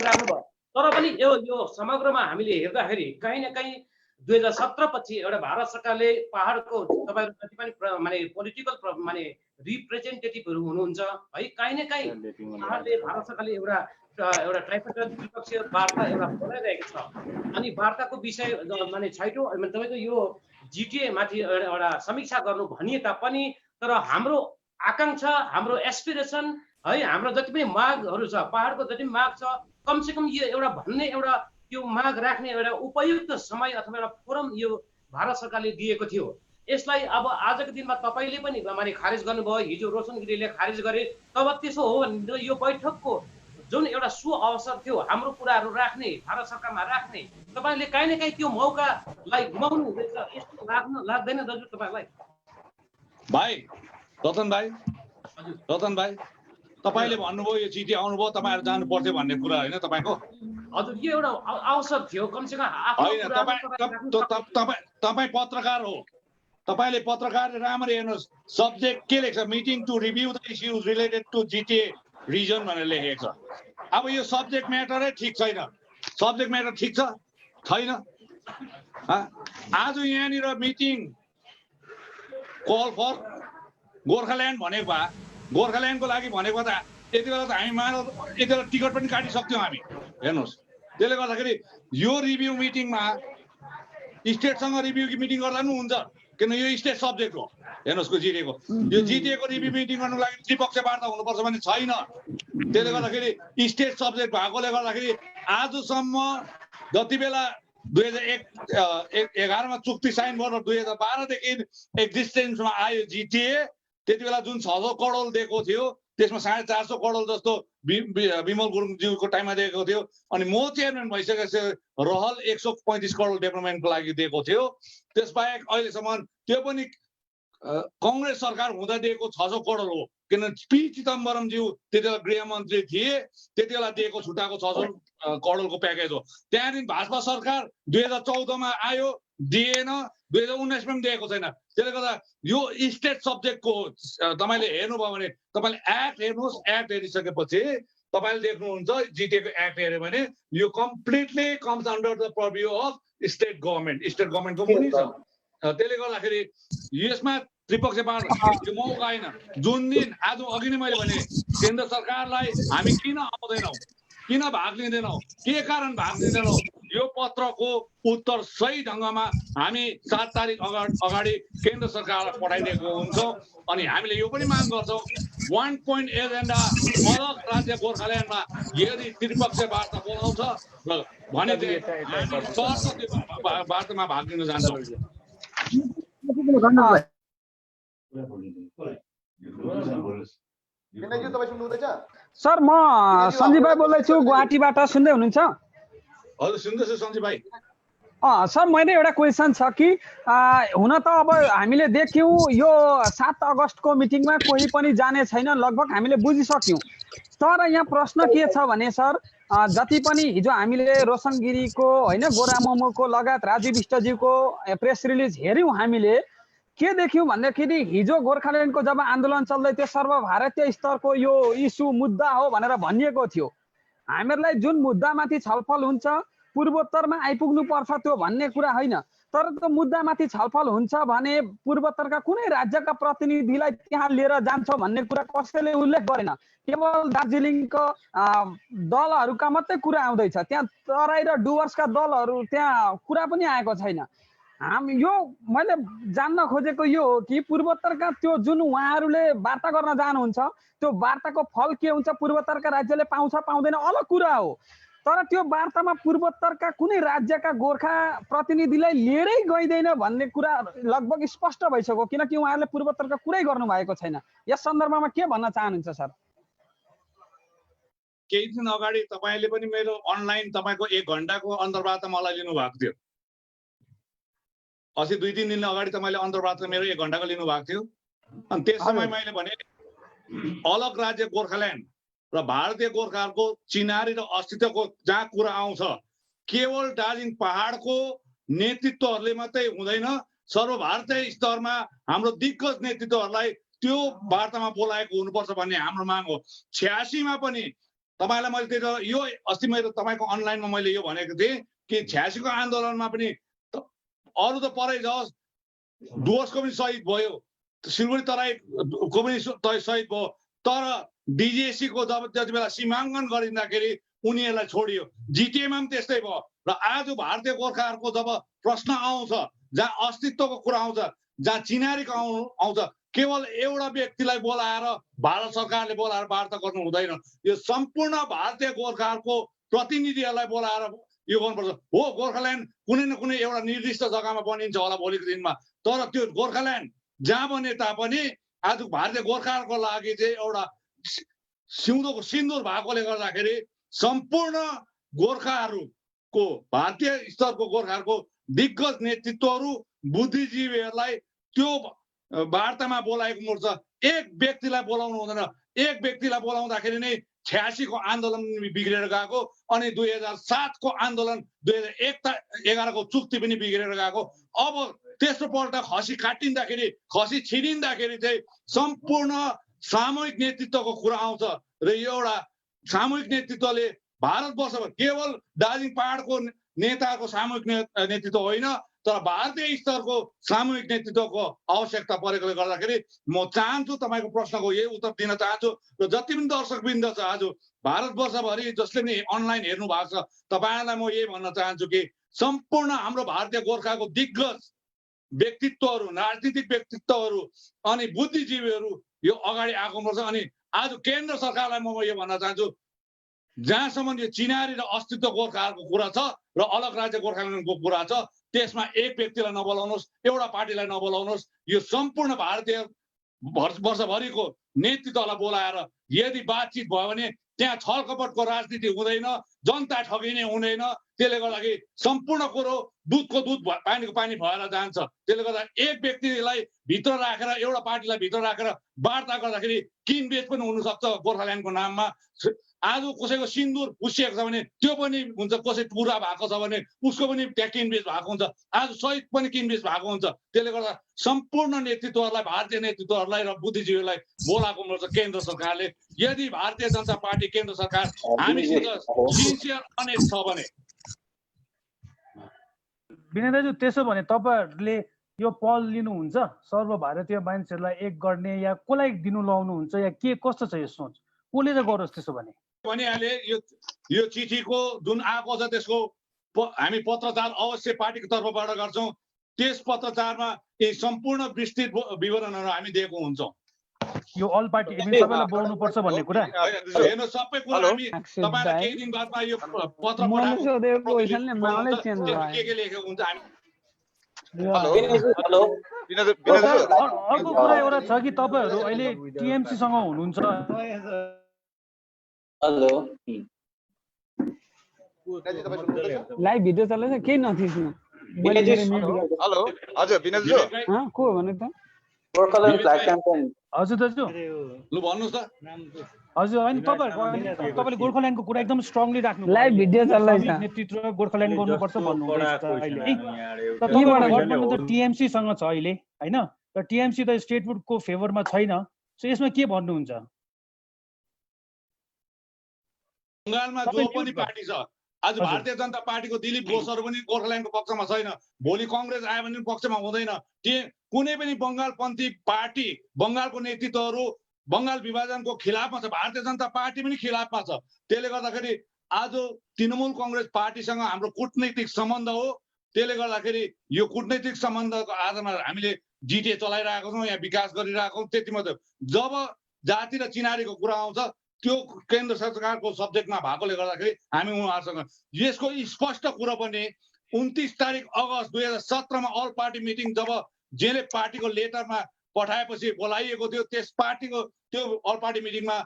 राख्नुभयो तर पनि यो समग्रमा हामीले हेर्दाखेरि कहीँ न कहीँ 2017 पछि एउटा भारत सरकारले पहाडको तपाईँहरू जति पनि माने पोलिटिकल माने रिप्रेजेन्टेटिभहरू हुनुहुन्छ है कहीँ न कहीँ पहाडले भारत सरकारले एउटा ट्राइपेक्टल द्विपक्षीय वार्ता एउटा बोलाइरहेको छ अनि वार्ताको विषय माने छैटौँ तपाईँको यो जिटिए माथि एउटा समीक्षा गर्नु भनिए तापनि तर हाम्रो आकांक्षा हाम्रो एस्पिरेसन है हाम्रो जति पनि मागहरू छ पहाडको जति पनि माग छ कमसेकम यो एउटा भन्ने एउटा त्यो माग राख्ने एउटा उपयुक्त समय अथवा एउटा फोरम यो भारत सरकारले दिएको थियो यसलाई अब आजको दिनमा तपाईँले पनि माने खारेज गर्नुभयो हिजो रोशन गिरीले खारेज गरे तब त्यसो हो भने यो बैठकको जुन एउटा अवसर थियो हाम्रो कुराहरू राख्ने भारत सरकारमा राख्ने तपाईँले काहीँ न काहीँ त्यो मौकालाई गुमाउनु हुँदैछ यस्तो लाग्दैन दाजु तपाईँलाई भाइ रतन भाइ तपाईले भन्नुभयो यो चिठी आउनुभयो तपाईँहरू जानु पर्थ्यो भन्ने कुरा होइन तपाईँको हजुर यो एउटा अवसर थियो कमसेकम तपाईँ पत्रकार हो तपाईँले पत्रकार राम्ररी हेर्नुहोस् सब्जेक्ट के लेख्छ meeting to review the issues related to GTA region भनेर लेखेको छ अब यो सब्जेक्ट म्याटरै ठिक छैन सब्जेक्ट म्याटर ठिक छैन आज यहाँनिर मिटिङ कल फर गोर्खाल्यान्ड भनेको भए गोर्खाल्यान्डको लागि भनेको त यति बेला त हामी यति बेला टिकट पनि काटिसक्थ्यौँ हामी हेर्नुहोस् त्यसले गर्दाखेरि यो रिभ्यू मिटिङमा स्टेटसँग रिभ्यू मिटिङ गर्दा पनि हुन्छ किन यो स्टेट सब्जेक्ट हो हेर्नुहोस् जिटिएको यो जिटिएको रिभ्यू मिटिङ गर्नुको लागि त्रिपक्षीय वार्ता हुनुपर्छ भने छैन त्यसले गर्दाखेरि स्टेट सब्जेक्ट भएकोले गर्दाखेरि आजसम्म जति बेला 2011 मा चुक्ति साइन गरेर 2012 देखि एक्जिस्टेन्समा आयो जिटिए त्यति बेला जुन 600 करोड दिएको थियो त्यसमा 450 करोड जस्तो विमल गुरुङज्यूको टाइममा दिएको थियो अनि म चेयरम्यान भइसकेपछि रहल 135 करोड डेभलपमेन्टको लागि दिएको थियो त्यसबाहेक अहिलेसम्म त्यो पनि कांग्रेस सरकार हुँदा दिएको 600 करोड हो किनभने पी चिदम्बरमज्यू त्यति बेला गृहमन्त्री थिए त्यति बेला दिएको छुट्टाको 600 करोडको प्याकेज हो त्यहाँदेखि भाजपा सरकार 2014 मा आयो दिएन 2019 मा पनि दिएको छैन त्यसले गर्दा यो स्टेट सब्जेक्टको तपाईले हेर्नुभयो भने तपाईले एक्ट हेर्नुहोस् एक्ट हेरिसकेपछि तपाईले देख्नुहुन्छ जिटिएको एक्ट हेर्यो भने यो completely comes under the purview of state गभर्नमेन्टको मुनि छ त्यसले गर्दाखेरि यसमा त्रिपक्षीय वार्ता यो मौका होइन जुन दिन आज अघि नै मैले भने केन्द्र सरकारलाई हामी किन आउँदैनौँ किन भाग लिँदैनौँ के कारण भाग लिँदैनौँ यो पत्रको उत्तर सही ढङ्गमा हामी 7 तारिक अगाडि केन्द्र सरकारलाई पठाइदिएको हुन्छौँ अनि हामीले यो पनि माग गर्छौँ 1 पोइन्ट एजेन्डा अलग राज्य गोर्खाल्यान्डमा यदि त्रिपक्षीय वार्ता बोलाउँछ भने चाहिँ हामी त्यो वार्तामा भाग लिन जान्छौँ सर म सञ्जीव भाइ बोल्दैछु गुवाहाटीबाट सुन्दै हुनुहुन्छ हजुर सुन्दैछु सञ्जीव भाइ सर मैले एउटा क्वेसन छ कि हुन त अब हामीले देख्यौँ यो 7 अगस्तको मिटिङमा कोही पनि जाने छैन लगभग हामीले बुझिसक्यौँ तर यहाँ प्रश्न के छ भने सर जति पनि हिजो हामीले रोशन गिरीको होइन गोरा मोमोको लगायत राजीव विष्टज्यूको प्रेस रिलिज हेऱ्यौँ हामीले के देख्यौँ भन्दाखेरि हिजो गोर्खाल्यान्डको जब आन्दोलन चल्दै थियो सर्वभारतीय स्तरको यो इस्यु मुद्दा हो भनेर भनिएको थियो हामीहरूलाई जुन मुद्दामाथि छलफल हुन्छ पूर्वोत्तरमा आइपुग्नु पर्छ त्यो भन्ने कुरा होइन तर त्यो मुद्दामाथि छलफल हुन्छ भने पूर्वोत्तरका कुनै राज्यका प्रतिनिधिलाई त्यहाँ लिएर जान्छौँ भन्ने कुरा कसैले उल्लेख गरेन केवल दार्जिलिङको दलहरूका मात्रै कुरा आउँदैछ त्यहाँ तराई र डुवर्सका दलहरू त्यहाँ कुरा पनि आएको छैन यो मैले जान्न खोजेको यो हो कि पूर्वोत्तरका त्यो जुन उहाँहरूले वार्ता गर्न जानुहुन्छ त्यो वार्ताको फल के हुन्छ पूर्वोत्तरका राज्यले पाउँछ पाउँदैन अलग कुरा हो, तर त्यो वार्तामा पूर्वोत्तरका कुनै राज्यका गोर्खा प्रतिनिधिलाई लिएरै गइँदैन भन्ने कुरा लगभग स्पष्ट भइसक्यो, किनकि उहाँहरूले पूर्वोत्तरका कुरै गर्नु भएको छैन। यस सन्दर्भमा के भन्न चाहनुहुन्छ सर? केही दिन अगाडि तपाईँले पनि मेरो अनलाइन तपाईँको 1 घण्टाको अन्तर्वार्ता मलाई लिनुभएको थियो। अस्ति 2-3 दिन अगाडि तपाईँले अन्तर्वार्ता मेरो 1 घण्टाको लिनुभएको थियो। अनि त्यस समय मैले भने अलग राज्य गोर्खाल्यान्ड र भारतीय गोर्खाहरूको चिनारी र अस्तित्वको जहाँ कुरा आउँछ केवल दार्जिलिङ पहाडको नेतृत्वहरूले मात्रै हुँदैन, सर्वभारतीय स्तरमा हाम्रो दिग्गज नेतृत्वहरूलाई त्यो वार्तामा बोलाएको हुनुपर्छ भन्ने हाम्रो माग हो। 86 मा पनि तपाईँलाई मैले त्यो यो अस्ति मेरो तपाईँको अनलाइनमा मैले यो भनेको थिएँ कि 86 को आन्दोलनमा पनि अरू त परै जाओस्, डुवर्सको पनि शहीद भयो, सिलगढी तराईको पनि शहीद भयो, तर डिजिएसी को जब जति बेला सीमाङ्कन गरिँदाखेरि उनीहरूलाई छोडियो। जिटिएमा पनि त्यस्तै भयो। र आज भारतीय गोर्खाहरूको जब प्रश्न आउँछ, जहाँ अस्तित्वको कुरा आउँछ, जहाँ चिनारीको आउँछ, केवल एउटा व्यक्तिलाई बोलाएर भारत सरकारले बोलाएर वार्ता गर्नु हुँदैन। यो सम्पूर्ण भारतीय गोर्खाहरूको प्रतिनिधिहरूलाई बोलाएर यो गर्नुपर्छ। हो, गोर्खाल्यान्ड कुनै न कुनै एउटा निर्दिष्ट जग्गामा बनिन्छ होला भोलिको दिनमा, तर त्यो गोर्खाल्यान्ड जहाँ बने तापनि आज भारतीय गोर्खाहरूको लागि चाहिँ एउटा सिउँदोको सिन्दुर भएकोले गर्दाखेरि सम्पूर्ण गोर्खाहरूको भारतीय स्तरको गोर्खाहरूको दिग्गज नेतृत्वहरू बुद्धिजीवीहरूलाई त्यो वार्तामा बोलाएको पर्छ। एक व्यक्तिलाई बोलाउनु हुँदैन। एक व्यक्तिलाई बोलाउँदाखेरि नै 86 को आन्दोलन बिग्रेर गएको, अनि 2007 को आन्दोलन 2011 को चुक्ति पनि बिग्रेर गएको। अब तेस्रो पल्ट खसी काटिँदाखेरि, खसी छिरिँदाखेरि चाहिँ सम्पूर्ण सामूहिक नेतृत्वको कुरा आउँछ र एउटा सामूहिक नेतृत्वले भारतवर्षमा केवल दार्जिलिङ पहाडको नेताको सामूहिक नेतृत्व होइन, तर भारतीय स्तरको सामूहिक नेतृत्वको आवश्यकता परेकोले गर्दाखेरि म चाहन्छु तपाईँको प्रश्नको यही उत्तर दिन चाहन्छु। र जति पनि दर्शकवृन्द छ आज भारतवर्षभरि जसले पनि अनलाइन हेर्नु भएको छ, तपाईँहरूलाई म यही भन्न चाहन्छु कि सम्पूर्ण हाम्रो भारतीय गोर्खाको दिग्गज व्यक्तित्वहरू, राजनीतिक व्यक्तित्वहरू अनि बुद्धिजीवीहरू यो अगाडि आएको पर्छ। अनि आज केन्द्र सरकारलाई म यो भन्न चाहन्छु, जहाँसम्म यो चिनारी र अस्तित्व गोर्खाहरूको कुरा छ र अलग राज्य गोर्खाल्यान्डको कुरा छ, त्यसमा एक व्यक्तिलाई नबोलाउनुहोस्, एउटा पार्टीलाई नबोलाउनुहोस्। यो सम्पूर्ण भारतीय वर्षभरिको नेतृत्वलाई बोलाएर यदि बातचित भयो भने त्यहाँ छलकपटको राजनीति हुँदैन, जनता ठगिने हुँदैन। त्यसले गर्दाखेरि सम्पूर्ण कुरो दुधको दुध पानीको पानी भएर जान्छ। त्यसले गर्दा एक व्यक्तिलाई भित्र राखेर, एउटा पार्टीलाई भित्र राखेर वार्ता गर्दाखेरि किनबेच पनि हुनसक्छ गोर्खाल्यान्डको नाममा। आज कसैको सिन्दुर पुसिएको छ भने त्यो पनि हुन्छ, कसै पुरा भएको छ भने उसको पनि त्यहाँ किनबेच भएको हुन्छ, आज शहीद पनि किनबेच भएको हुन्छ। त्यसले गर्दा सम्पूर्ण नेतृत्वहरूलाई, भारतीय नेतृत्वहरूलाई र बुद्धिजीवीलाई बोलाएको पर्छ केन्द्र सरकारले। यदि भारतीय जनता पार्टी केन्द्र सरकार हामीसित सिन्सियर अनेस्ट छ भने। विनय दाजु, त्यसो भने तपाईँहरूले यो पहल लिनुहुन्छ सर्वभारतीय मान्छेहरूलाई एक गर्ने, या कसलाई दिनु लाउनुहुन्छ, या के कस्तो छ यो सोच? कसले चाहिँ गरोस् त्यसो भने? भनिहाले यो चिठीको जुन आएको छ त्यसको हामी पत्रचार अवश्य पार्टीको तर्फबाट गर्छौँ। त्यस पत्रचारमा यी सम्पूर्ण विस्तृत विवरणहरू हामी दिएको हुन्छौँ। यो अल पार्टी सबैलाई बोलाउनु पर्छ भन्ने कुरा हेर्नु, सबै कुरा हामी तपाईँलाई केही दिन बादमा यो पत्र के लेखेको हुन्छ हामी। अर्को कुरा एउटा छ कि तपाईँहरू अहिले टिएमसी सँग हुनुहुन्छ। लाइभ भिडियो चल्दैछ, केही नथिच्नु। हेलो, हजुर विनोदज्यू, को हो भने त? हजुर दाजु, लु भन्नुहोस् त। हजुर, होइन तपाईँले गोर्खाल्यान्डको कुरा एकदम स्ट्रङली राख्नु। लाइभ भिडियो चल्दैछ। नेतृत्व गोर्खाल्यान्ड गर्नुपर्छ भन्नुहुँदैछ अहिले है। तर तपाईँको गठबन्धन त टिएमसी सँग छ अहिले होइन, र टिएमसी त स्टेटहुडको फेभरमा छैन। सो यसमा के भन्नुहुन्छ? बङ्गालमा जो पनि पार्टी छ, आज भारतीय जनता पार्टीको दिलीप घोषहरू पनि गोर्खाल्यान्डको पक्षमा छैन। भोलि कङ्ग्रेस आयो भने पक्षमा हुँदैन। कुनै पनि बङ्गालपन्थी पार्टी, बङ्गालको नेतृत्वहरू बङ्गाल विभाजनको खिलाफमा छ। भारतीय जनता पार्टी पनि खिलाफमा छ। त्यसले गर्दाखेरि आज तृणमूल कङ्ग्रेस पार्टीसँग हाम्रो कूटनीतिक सम्बन्ध हो। त्यसले गर्दाखेरि यो कूटनैतिक सम्बन्धको आधारमा हामीले जिटिए चलाइरहेको छौँ, यहाँ विकास गरिरहेको छौँ। त्यति मात्र जब जाति र चिनारीको कुरा आउँछ त्यो केन्द्र सरकारको सब्जेक्टमा भएकोले गर्दाखेरि हामी उहाँहरूसँग यसको स्पष्ट कुरो पनि 29 तारिक अगस्त 2017 मा अल पार्टी मिटिङ जब जेले पार्टीको लेटरमा पठाएपछि बोलाइएको थियो, त्यस पार्टीको त्यो अल पार्टी मिटिङमा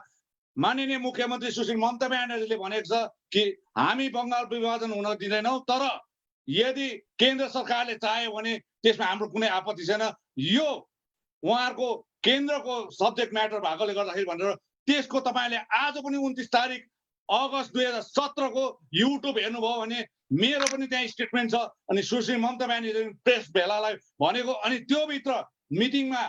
माननीय मुख्यमन्त्री सुशील ममता ब्यानर्जीले भनेको छ कि हामी बङ्गाल विभाजन हुन दिँदैनौँ, तर यदि केन्द्र सरकारले चाह्यो भने त्यसमा हाम्रो कुनै आपत्ति छैन। यो उहाँहरूको केन्द्रको सब्जेक्ट म्याटर भएकोले गर्दाखेरि भनेर त्यसको तपाईँले आज पनि 29 तारिक अगस्त 2017 को युट्युब हेर्नुभयो भने मेरो पनि त्यहाँ स्टेटमेन्ट छ। अनि सुश्री ममता ब्यानर्जीले प्रेस भेलालाई भनेको, अनि त्यो भित्र मिटिङमा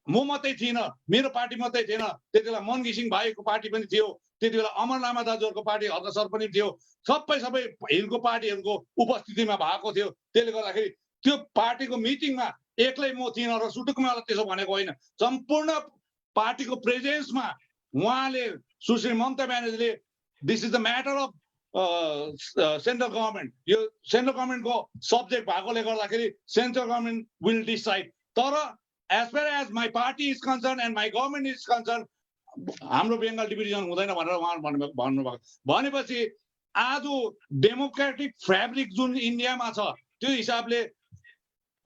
म मात्रै थिइनँ, मेरो पार्टी मात्रै थिएन, त्यति बेला मन घिसिङ भाइको पार्टी पनि थियो, त्यति बेला अमर लामा दाजुहरूको पार्टी हर्क सर पनि थियो, सबै हिलको पार्टीहरूको उपस्थितिमा भएको थियो। त्यसले गर्दाखेरि त्यो पार्टीको मिटिङमा एक्लै म थिइनँ र सुटुकमालाई त्यसो भनेको होइन, सम्पूर्ण पार्टीको प्रेजेन्समा उहाँले सुश्री ममता ब्यानर्जीले this is the matter of central government, यो सेन्ट्रल गभर्मेन्टको सब्जेक्ट भएकोले गर्दाखेरि सेन्ट्रल गभर्मेन्ट विल डिसाइड, तर as far as my party is concerned and my government is concerned हाम्रो बेङ्गाल डिभिजन हुँदैन भनेर उहाँले भन्नुभएको। भनेपछि आज डेमोक्रेटिक फ्याब्रिक जुन इन्डियामा छ त्यो हिसाबले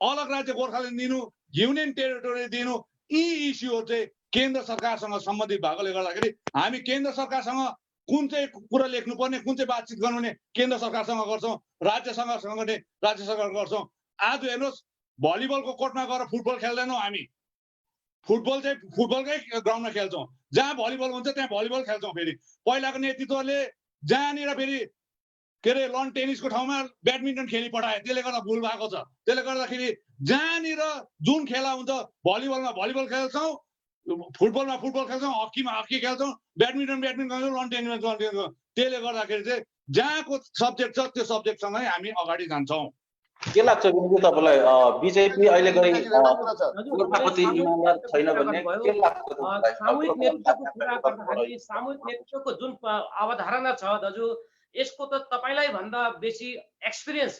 अलग राज्य गोर्खाल्यान्ड दिनु, युनियन टेरिटोरी दिनु, यी इस्युहरू चाहिँ केन्द्र सरकारसँग सम्बन्धित भएकोले गर्दाखेरि हामी केन्द्र सरकारसँग कुन चाहिँ कुरा लेख्नुपर्ने, कुन चाहिँ बातचित गर्नुपर्ने केन्द्र सरकारसँग गर्छौँ, राज्यसँग गर्ने राज्य सरकार गर्छौँ। आज हेर्नुहोस् भलिबलको कोर्टमा गएर फुटबल खेल्दैनौँ हामी, फुटबल चाहिँ फुटबलकै ग्राउन्डमा खेल्छौँ, जहाँ भलिबल हुन्छ त्यहाँ भलिबल खेल्छौँ। फेरि पहिलाको नेतृत्वले जहाँनिर फेरि के अरे लन टेनिसको ठाउँमा ब्याडमिन्टन खेली पठाए, त्यसले गर्दा भुल भएको छ। त्यसले गर्दाखेरि जहाँनिर जुन खेला हुन्छ भलिबलमा भलिबल खेल्छौँ, फुटबलमा फुटबल खेल्छौँ, हकीमा हकी खेल्छौँ, ब्याडमिन्टन खेल्छौँ, लन टेनिसमा लन टेनिस। त्यसले गर्दाखेरि चाहिँ जहाँको सब्जेक्ट छ त्यो सब्जेक्टसँगै हामी अगाडि जान्छौँ। के लाग्छ विनोद तपाईँलाई, बिजेपी अहिले गोर्खापति इमानदार छैन भन्ने के लाग्छ? सामूहिक नेतृत्वको कुरा गर्दाखेरि सामूहिक नेतृत्वको जुन अवधारणा छ दाजु, यसको त तपाईँलाई भन्दा बेसी एक्सपिरियन्स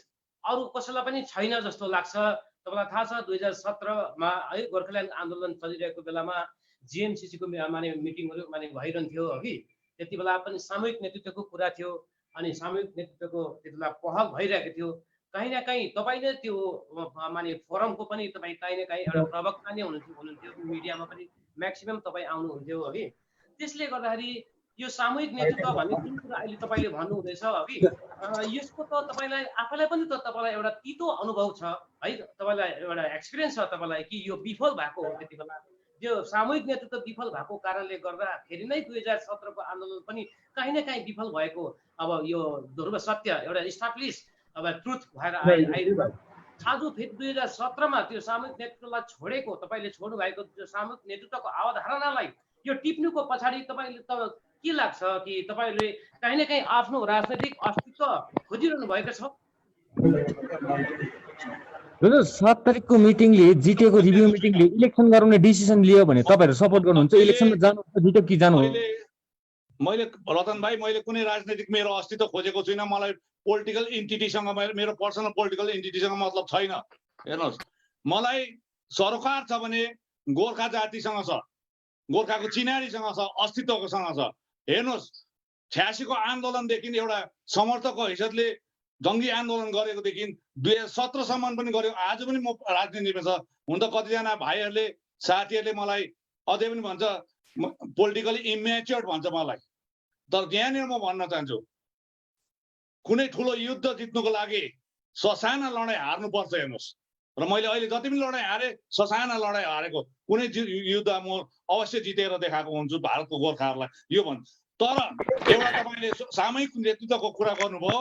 अरू कसैलाई पनि छैन जस्तो लाग्छ। तपाईँलाई थाहा छ 2017 मा है गोर्खाल्यान्ड आन्दोलन चलिरहेको बेलामा जिएमसिसीको माने मिटिङहरू माने भइरहन्थ्यो अघि, त्यति बेला पनि सामूहिक नेतृत्वको कुरा थियो अनि सामूहिक नेतृत्वको त्यति बेला पहल भइरहेको थियो। कहीँ न कहीँ तपाईँले त्यो माने फोरमको पनि तपाईँ कहीँ न कहीँ एउटा प्रवक्ता नै हुनुहुन्थ्यो, मिडियामा पनि म्याक्सिमम् तपाईँ आउनुहुन्थ्यो अघि। त्यसले गर्दाखेरि यो सामूहिक नेतृत्व भन्ने जुन कुरा अहिले तपाईँले भन्नुहुँदैछ अघि, यसको त तपाईँलाई आफैलाई पनि त तपाईँलाई एउटा तितो अनुभव छ है, तपाईँलाई एउटा एक्सपिरियन्स छ तपाईँलाई कि यो विफल भएको हो। त्यति बेला यो सामूहिक नेतृत्व विफल भएको कारणले गर्दाखेरि नै 2017 को आन्दोलन पनि कहीँ न कहीँ विफल भएको, अब यो ध्रुव सत्य एउटा इस्टाब्लिस अब ट्रुथ भएर आइरहेको। आज फेरि 2017 मा त्यो सामूहिक नेतृत्वलाई छोडेको, तपाईँले छोड्नु भएको त्यो सामूहिक नेतृत्वको अवधारणालाई यो टिप्नुको पछाडि तपाईँले त के लाग्छ कि तपाईँले कहीँ न कहीँ आफ्नो राजनैतिक अस्तित्व खोजिरहनु भएको छ? 7 तारिकको मिटिङले जिटिएको रिभ्यू मिटिङले इलेक्सन गराउने डिसिसन लियो भने तपाईँहरू सपोर्ट गर्नुहुन्छ इलेक्सनमा जानुहुन्छ जिटिए कि जानु? मैले रतन भाइ, मैले कुनै राजनैतिक मेरो अस्तित्व खोजेको छुइनँ। मलाई पोलिटिकल इन्टिटीसँग मेरो पर्सनल पोलिटिकल इन्टिटीसँग मतलब छैन। हेर्नुहोस्, मलाई सरकार छ भने गोर्खा जातिसँग छ, गोर्खाको चिनारीसँग छ, अस्तित्वकोसँग छ। हेर्नुहोस् 86 को आन्दोलनदेखि एउटा समर्थकको हैसियतले जङ्गी आन्दोलन गरेकोदेखि 2017 सम्म पनि गर्यो, आज पनि म राजनीतिमा छ। हुन त कतिजना भाइहरूले साथीहरूले मलाई अझै पनि भन्छ पोलिटिकली इम्याच्योर्ड भन्छ मलाई, तर यहाँनिर म भन्न चाहन्छु कुनै ठुलो युद्ध जित्नुको लागि ससाना लडाइँ हार्नुपर्छ। हेर्नुहोस्, र मैले अहिले जति पनि लडाइँ हारेँ ससाना लडाइँ हारेको, कुनै युद्ध म अवश्य जितेर देखाएको हुन्छु भारतको गोर्खाहरूलाई यो भन्छु। तर एउटा तपाईँले सामूहिक नेतृत्वको कुरा गर्नुभयो,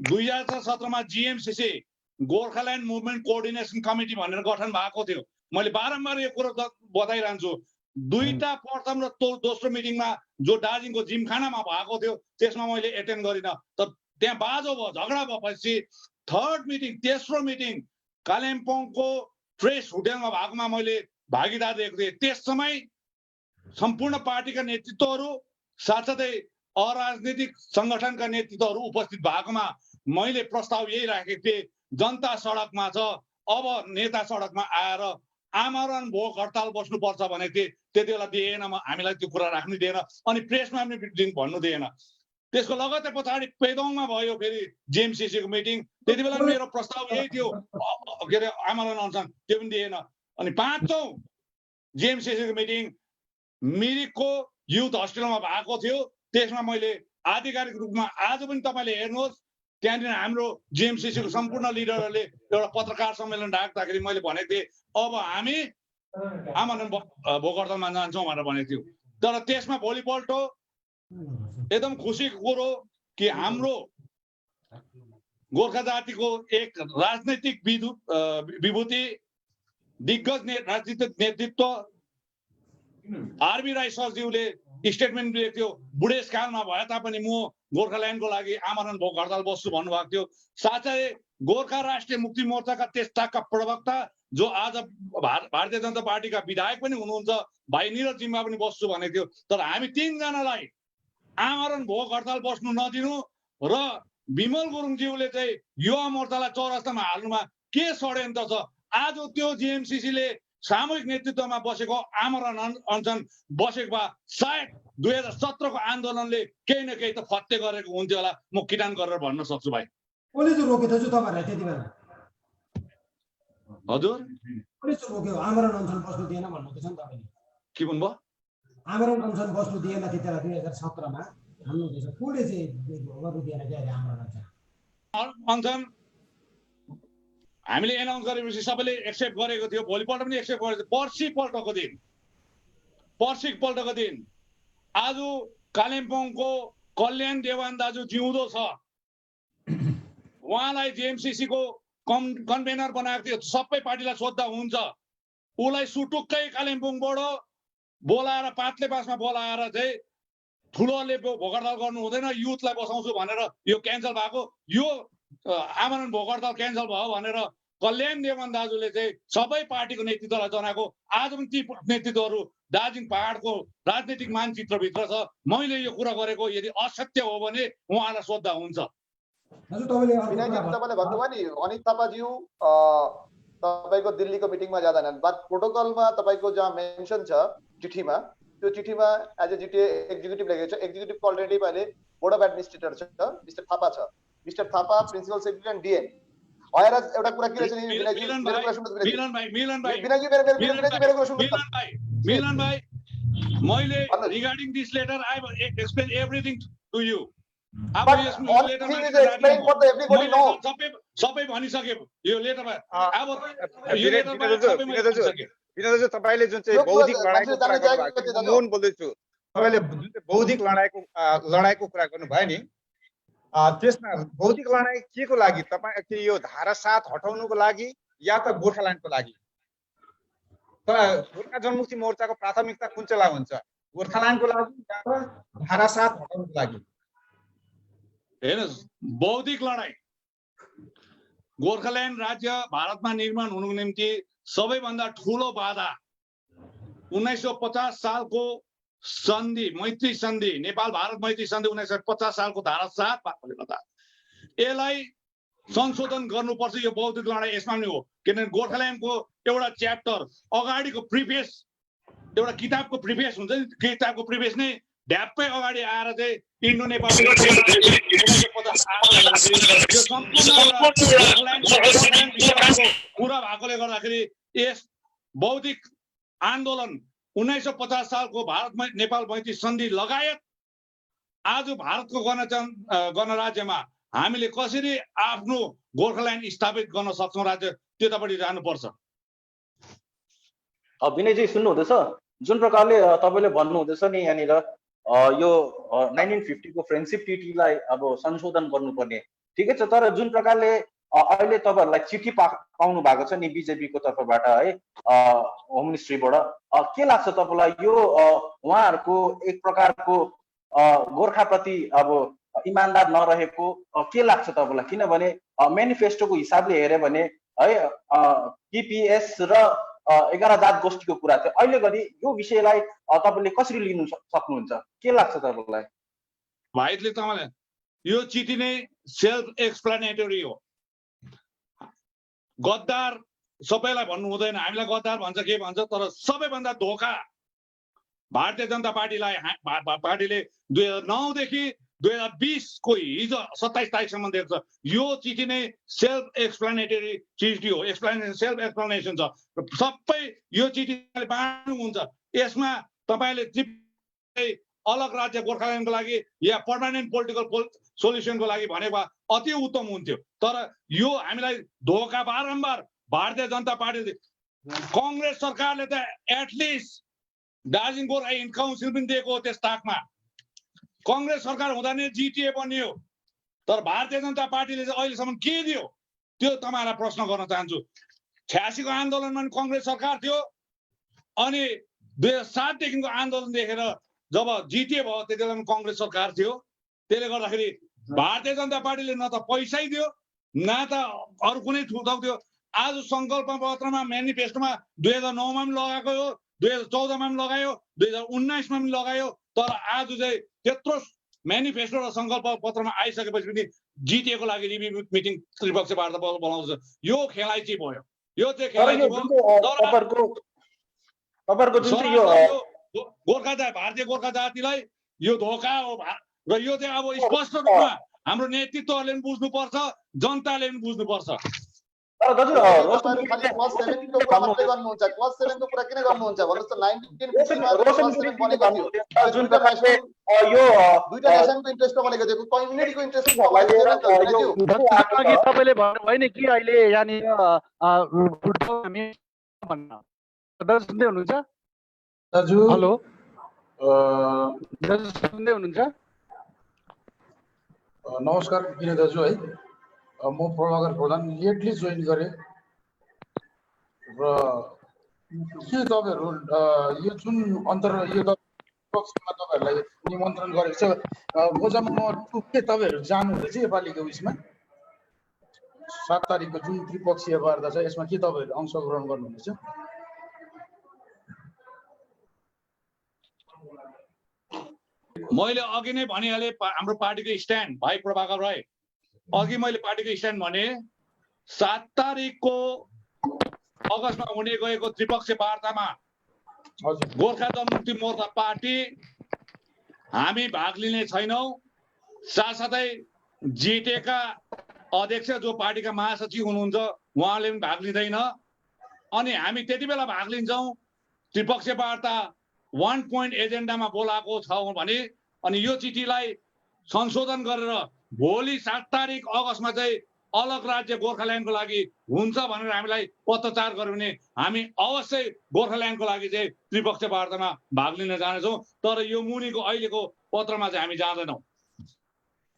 2017 मा जिएमसिसी गोर्खाल्यान्ड मुभमेन्ट कोअर्डिनेसन कमिटी भनेर गठन भएको थियो। मैले बारम्बार यो कुरो बताइरहन्छु। दुईटा प्रथम र दोस्रो मिटिङमा जो दार्जिलिङको जिमखानामा भएको थियो त्यसमा मैले एटेन्ड गरिनँ, तर त्यहाँ बाजो भयो, झगडा भएपछि थर्ड मिटिङ तेस्रो मिटिङ कालिम्पोङको ट्रेस होटेलमा भएकोमा मैले भागीदार दिएको थिएँ। त्यस समय सम्पूर्ण पार्टीका नेतृत्वहरू साथसाथै अराजनीतिक सङ्गठनका नेतृत्वहरू उपस्थित भएकोमा मैले प्रस्ताव यही राखेको थिएँ, जनता सडकमा छ, अब नेता सडकमा आएर आमरण भोक हडताल बस्नुपर्छ भनेको थिए, त्यति बेला दिएन, हामीलाई त्यो कुरा राख्नु दिएन, अनि प्रेसमा पनि भन्नु दिएन। त्यसको लगत्तै पछाडि पेदोङमा भयो फेरि जेएमसिसीको मिटिङ, त्यति बेला मेरो प्रस्ताव यही थियो के अरे आमरण अनसन, त्यो पनि दिएन। अनि 5औं जेएमसिसीको मिटिङ मिरिकको युथ हस्टेलमा भएको थियो, त्यसमा मैले आधिकारिक रूपमा आज पनि तपाईँले हेर्नुहोस् त्यहाँनिर हाम्रो जेएमसिसीको सम्पूर्ण लिडरहरूले एउटा पत्रकार सम्मेलन डाक्दाखेरि मैले भनेको थिएँ अब हामी आमरण भोक हडतालमा जान्छौँ भनेर भनेको थियौँ। तर त्यसमा भोलिपल्ट एकदम खुसीको कुरो कि हाम्रो गोर्खा जातिको एक राजनैतिक विभूति दिग्गज राजनीतिक नेतृत्व आरबी राई सरज्यूले स्टेटमेन्ट दिएको थियो, बुढेसकालमा भए तापनि म गोर्खाल्यान्डको लागि आमरण भोक हडताल बस्छु भन्नुभएको थियो। साथै गोर्खा राष्ट्रिय मुक्ति मोर्चाका त्यसताका प्रवक्ता जो आज भारतीय जनता पार्टीका विधायक पनि हुनुहुन्छ भाइ निरज जिम्बा पनि बस्छु भनेको थियो। तर हामी 3 जनालाई आमरण भोक हडताल बस्नु नदिनु र विमल गुरुङज्यूले चाहिँ युवा मोर्चालाई चौरस्तामा हाल्नुमा के षड्यन्त्र छ? आज त्यो जेएमसिसीले सामूहिक नेतृत्वमा बसेको आमरण अनसन बसेको भए सायद 2017 को आन्दोलनले केही न केही त फत्ते गरेको हुन्थ्यो होला, म किटान गरेर भन्न सक्छु भाइ। कसले चाहिँ रोक्यो दाजु तपाईहरुलाई त्यति बेला? हजुर कसले चाहिँ रोक्यो? आमरण अनसन बस्नु दिएन भन्नुहुँदैछ नि तपाईले। के भन्नुभयो? आमरण अनसन बस्नु दिएन त्यति बेला 2017 मा भन्नुहुँदैछ। कसले चाहिँ गर्नु दिएन के अरे आमरण अनसन? हामीले एनाउन्स गरेपछि सबैले एक्सेप्ट गरेको थियो, भोलिपल्ट पनि एक्सेप्ट गरेको थियो। पर्सिपल्टको दिन आज कालिम्पोङको कल्याण देवान दाजु जिउँदो छ, उहाँलाई जेएमसिसी को कन्भेनर बनाएको थियो। सबै पार्टीलाई सोद्धा हुन्छ, उसलाई सुटुक्कै कालिम्पोङबाट बोलाएर पातले पासमा बोलाएर चाहिँ ठुलोले भोक हडताल गर्नु हुँदैन, युथलाई बसाउँछु भनेर यो क्यान्सल भएको, यो आमरण भोक हडताल क्यान्सल भयो भनेर कल्याण देवान दाजुले चाहिँ सबै पार्टीको नेतृत्वलाई जनाएको। आज पनि ती नेतृत्वहरू दार्जिलिङ पहाडको राजनीतिक मानचित्रभित्र छ। मैले यो कुरा गरेको यदि असत्य हो भने उहाँलाई सोद्धा हुन्छ। तपाईँले भन्नुभयो नि अनित थापाज्यू तपाईँको दिल्लीको मिटिङमा जाँदैनन्, बट प्रोटोकलमा तपाईँको जहाँ मेन्सन छ चिठीमा, त्यो चिठीमा एज ए जिटिए एक्जिक्युटिभ लेखेको छ। एक्जिक्युटिभको अल्टरनेटिभ अहिले बोर्ड अफ एडमिनिस्ट्रेटर छ, मिस्टर थापा छ। Mister Thapa principal secretary and DN आएर एउटा कुरा के रहेछ नि मिलन भाइ, मैले regarding this letter I have explain everything to you. अब यसमा सबै भनिसके यो लेटरमा। अब यो लेटरमा सबै भनिसके। विनोद तपाईले जुन चाहिँ बौद्धिक लडाईको कुरा गर्नुभएको, मोहन बोल्दैछु, तपाईले जुन चाहिँ बौद्धिक लडाईको कुरा गर्नुभयो नि, त्यसमा बौद्धिक लडाई के को लागि? तपाईँ यो धारा 7 हटाउनुको लागि या त गोर्खाल्यान्डको लागि? गोर्खा जनमुक्ति मोर्चाको प्राथमिकता कुन चाहिँ हुन्छ? गोर्खाल्यान्डको लागि या त धारा 7 हटाउनुको लागि? हेर्नुहोस्, बौद्धिक लडाई गोर्खाल्यान्ड राज्य भारतमा निर्माण हुनुको निम्ति सबैभन्दा ठुलो बाधा 1950 सालको सन्धि, मैत्री सन्धि, नेपाल भारत मैत्री सन्धि 1950 सालको धारा 7 भएकोले गर्दा यसलाई संशोधन गर्नुपर्छ। यो बौद्धिक लडाई यसमा पनि हो, किनभने गोर्खाल्यान्डको एउटा च्याप्टर अगाडिको प्रिफेस, एउटा किताबको प्रिफेस हुन्छ नि, किताबको प्रिफेस नै ढ्याप्पै अगाडि आएर चाहिँ इन्डो नेपाल कुरा भएकोले गर्दाखेरि यस बौद्धिक आन्दोलन 1950 सालको भारत नेपाल मैत्री सन्धि लगायत आज भारतको गणराज्यमा हामीले कसरी आफ्नो गोर्खाल्यान्ड स्थापित गर्न सक्छौँ राज्य, त्यतापट्टि जानुपर्छ। विनयजी सुन्नुहुँदैछ? जुन प्रकारले तपाईँले भन्नुहुँदैछ नि यहाँनिर यो 1950 को फ्रेन्डसिप ट्रिटीलाई अब संशोधन गर्नुपर्ने, ठिकै छ, तर जुन प्रकारले अहिले तपाईँहरूलाई चिठी पाउनु भएको छ नि बिजेपीको तर्फबाट है, होम मिनिस्ट्रीबाट, के लाग्छ तपाईँलाई यो उहाँहरूको एक प्रकारको गोर्खाप्रति अब इमान्दार नरहेको के लाग्छ तपाईँलाई? किनभने मेनिफेस्टोको हिसाबले हेऱ्यो भने है टिपिएस र 11 जात गोष्ठीको कुरा थियो। अहिले घरि यो विषयलाई तपाईँले कसरी लिनु सक्नुहुन्छ? के लाग्छ तपाईँलाई? भाइले तपाईँलाई यो चिठी नै सेल्फ एक्सप्लेनेटरी हो। गद्दार सबैलाई भन्नु हुँदैन, हामीलाई गद्दार भन्छ के भन्छ, तर सबैभन्दा धोका भारतीय जनता पार्टीले 2009 देखि 2020 को हिजो 27 तारिकसम्म दिएको छ। यो चिठी नै सेल्फ एक्सप्लेनेटरी चिठी हो, सेल्फ एक्सप्लेनेसन छ। सबै यो चिठी बाँड्नुहुन्छ। यसमा तपाईले अलग राज्य गोर्खाल्यान्डको लागि या पर्मानेन्ट पोलिटिकल सोल्युसनको लागि भनेको अति उत्तम हुन्थ्यो। तर यो हामीलाई धोका बारम्बार भारतीय जनता पार्टीले, कांग्रेस सरकारले त एटलिस्ट दार्जिलिङ गोर्खा हिन्द काउन्सिल पनि दिएको हो। त्यस ताकमा कांग्रेस सरकार हुँदा नै जिटिए बन्यो, तर भारतीय जनता पार्टीले चाहिँ अहिलेसम्म के दियो त्यो तपाईहरुलाई प्रश्न गर्न चाहन्छु। 86 को आन्दोलनमा पनि कांग्रेस सरकार थियो, अनि 2007 देखिको आन्दोलन देखेर जब जिटिए भयो त्यतिबेला पनि कांग्रेस सरकार थियो। त्यसले गर्दाखेरि भारतीय जनता पार्टीले न त पैसै दियो न त अरु कुनै थुकाउ दियो। आज संकल्प पत्रमा म्यानिफेस्टोमा 2009 मा पनि लगाएको हो, 2014 मा पनि लगायो, 2019 मा पनि लगायो, तर आज चाहिँ त्यत्रो म्यानिफेस्टो र संकल्प पत्रमा आइसकेपछि पनि जिटिए को लागि रिभ्यू मिटिङ त्रिपक्षीय वार्ता बोलाउँछ। यो खेलाइची भयो, यो चाहिँ खेलाइची भयो। तपाईहरुको जुन चाहिँ यो गोर्खा जाति, भारतीय गोर्खा जातिलाई यो धोका हो र यो चाहिँ अब स्पष्ट रूपमा हाम्रो नेतृत्वहरूले पनि बुझ्नुपर्छ, जनताले पनि बुझ्नुपर्छ। दाजु तपाईहरु खाली क्लास 7 को कुरा मात्रै गर्नुहुन्छ, क्लास 7 को कुरा किन गर्नुहुन्छ भन्नुस् त। 1950 मा क्लास 7 बनेको थियो, जुन प्रकारले यो दुईटा नेसनको इन्ट्रेस्ट बनेको थियो, कम्युनिटीको इन्ट्रेस्ट अघि तपाईले भन्नुभयो नि कि अहिले यानी फुटबल हामी भन्न दाजु सुन्दै हुनुहुन्छ? दाजु हेलो दाजु सुन्दै हुनुहुन्छ? नमस्कार विनय दाजु है, म प्रभाकर प्रधान लेटली जोइन गरे र के तपाईहरु यो जुन यो पक्षमा तपाईहरुलाई निमन्त्रण गरेको छ मोजाम नम्बर 2 के तपाईहरु जानु हुँदैछ नेपालीको उइसमा 7 तारिखको जुन त्रिपक्षीय वार्ता छ यसमा के तपाईहरु अंशग्रहण गर्नुहुँदैछ? मैले अघि नै भनिहाले हाम्रो पार्टीको स्ट्यान्ड भाइ प्रभाकर राय, अघि मैले पार्टीको स्ट्यान्ड भने 7 तारिखको अगस्तमा हुने गएको त्रिपक्षीय वार्तामा गोर्खा जनमुक्ति मोर्चा पार्टी हामी भाग लिने छैनौं। साथसाथै जिटिएका अध्यक्ष जो पार्टीका महासचिव हुनुहुन्छ उहाँले पनि भाग लिँदैन, अनि हामी त्यति बेला भाग लिन्छौं त्रिपक्षीय वार्ता 1 पोइन्ट एजेन्डामा बोलाएको छ भने, अनि यो चिठीलाई संशोधन गरेर भोलि 7 तारिक अगस्तमा चाहिँ अलग राज्य गोर्खाल्यान्डको लागि हुन्छ भनेर हामीलाई पत्रचार गर्यो भने हामी अवश्य गोर्खाल्यान्डको लागि चाहिँ त्रिपक्षीय वार्तामा भाग लिन जानेछौँ। तर यो मुनिको अहिलेको पत्रमा चाहिँ हामी जाँदैनौँ।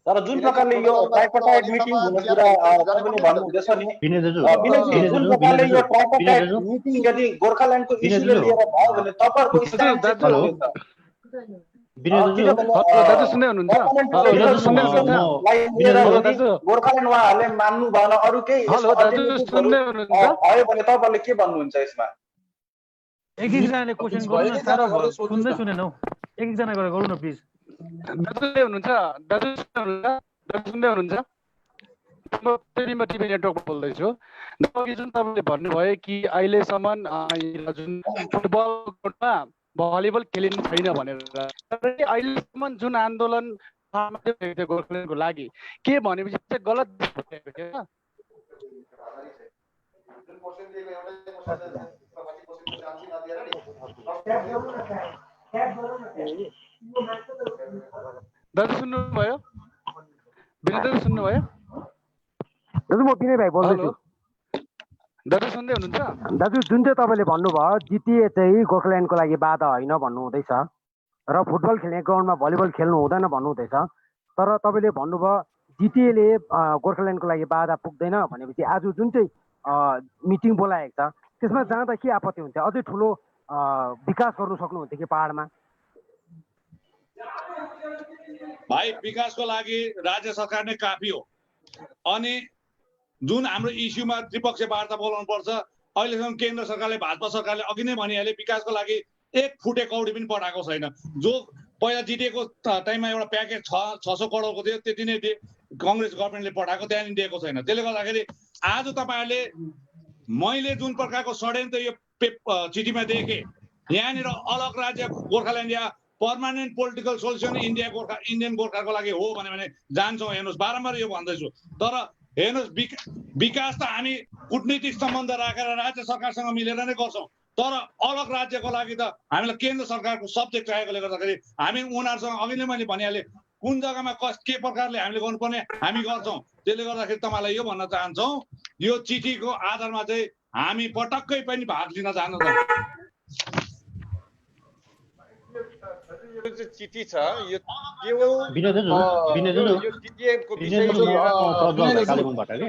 तर जुन प्रकारले यो ट्राइपार्टाइट मिटिङ हुने कुरा तपाईले भन्नुहुँदैछ नि विनय दाजु, जुन प्रकारले यो ट्राइपार्टाइट मिटिङ यदि गोर्खाल्यान्डको इस्युले लिएर भयो भने तपाईहरुको स्ट्यान्ड के छ? दाजु सुन्दै हुनुहुन्छ? गोर्खाल्यान्ड उहाँहरूले मान्नु भएन, अरु केही भयो भने तपाईहरुले के भन्नुहुन्छ यसमा? एक-एकजनाले क्वेशन गर्नु साह्रो भयो, सुन्दै सुनेनौ, एक-एकजना गरेर गरौँ न प्लिज। दाजु हुनुहुन्छ? दाजु सुन्दै हुनुहुन्छ? म टिभी नेटवर्कबाट बोल्दैछु। अघि जुन तपाईले भन्नुभयो कि अहिलेसम्म जुन फुटबलमा भलिबल खेलिनु छैन भनेर, अहिलेसम्म जुन आन्दोलन गोर्खाल्यान्डको लागि के भनेपछि चाहिँ गलत भएको थियो। दाजु सुन्नुभयो? विनय दाजु सुन्नुभयो? दाजु म विनय भाइ बोल्दैछु। दाजु सुन्दै हुनुहुन्छ? दाजु जुन चाहिँ तपाईँले भन्नुभयो जिटिए चाहिँ गोर्खाल्यान्डको लागि बाधा होइन भन्नुहुँदैछ र फुटबल खेल्ने ग्राउन्डमा भलिबल खेल्नु हुँदैन भन्नुहुँदैछ, तर तपाईँले भन्नुभयो जिटिएले गोर्खाल्यान्डको लागि बाधा पुग्दैन भनेपछि आज जुन चाहिँ मिटिङ बोलाएको छ त्यसमा जाँदा के आपत्ति हुन्छ? अझै ठुलो विकास गर्नु सक्नुहुन्थ्यो कि पहाडमा? भाइ विकासको लागि राज्य सरकार नै काफी हो, अनि जुन हाम्रो इस्युमा त्रिपक्षीय वार्ता बोलाउनु पर्छ। अहिलेसम्म केन्द्र सरकारले, भाजपा सरकारले अघि नै भनिहाले विकासको लागि 1 फुटे कौडी पनि पठाएको छैन। जो पहिला जिटिएको टाइममा एउटा प्याकेज 600 करोडको थियो त्यति नै कांग्रेस गभर्नमेन्टले पठाएको, त्यहाँ नि दिएको छैन। त्यसले गर्दाखेरि आज तपाईहरुले मैले जुन प्रकारको षड्यन्त्र यो चिठीमा देखेँ, यहाँनिर अलग राज्य गोर्खाल्यान्ड या पर्मानेन्ट पोलिटिकल सोल्युसन इन्डियन गोर्खाको लागि हो भने जान्छौँ। हेर्नुहोस्, बारम्बार यो भन्दैछु। तर हेर्नुहोस्, विकास त हामी कूटनीतिक सम्बन्ध राखेर राज्य सरकारसँग मिलेर नै गर्छौँ। तर अलग राज्यको लागि त हामीलाई केन्द्र सरकारको सब्जेक्ट चाहिएकोले गर्दाखेरि हामी उनीहरूसँग अघि नै मैले भनिहालेँ, कुन जग्गामा के प्रकारले हामीले गर्नुपर्ने हामी गर्छौँ। त्यसले गर्दाखेरि तपाईँलाई यो भन्न चाहन्छौँ, यो चिठीको आधारमा चाहिँ हामी पटक्कै पनि भाग लिन चाहन्छौँ। चिठी छ यो केवल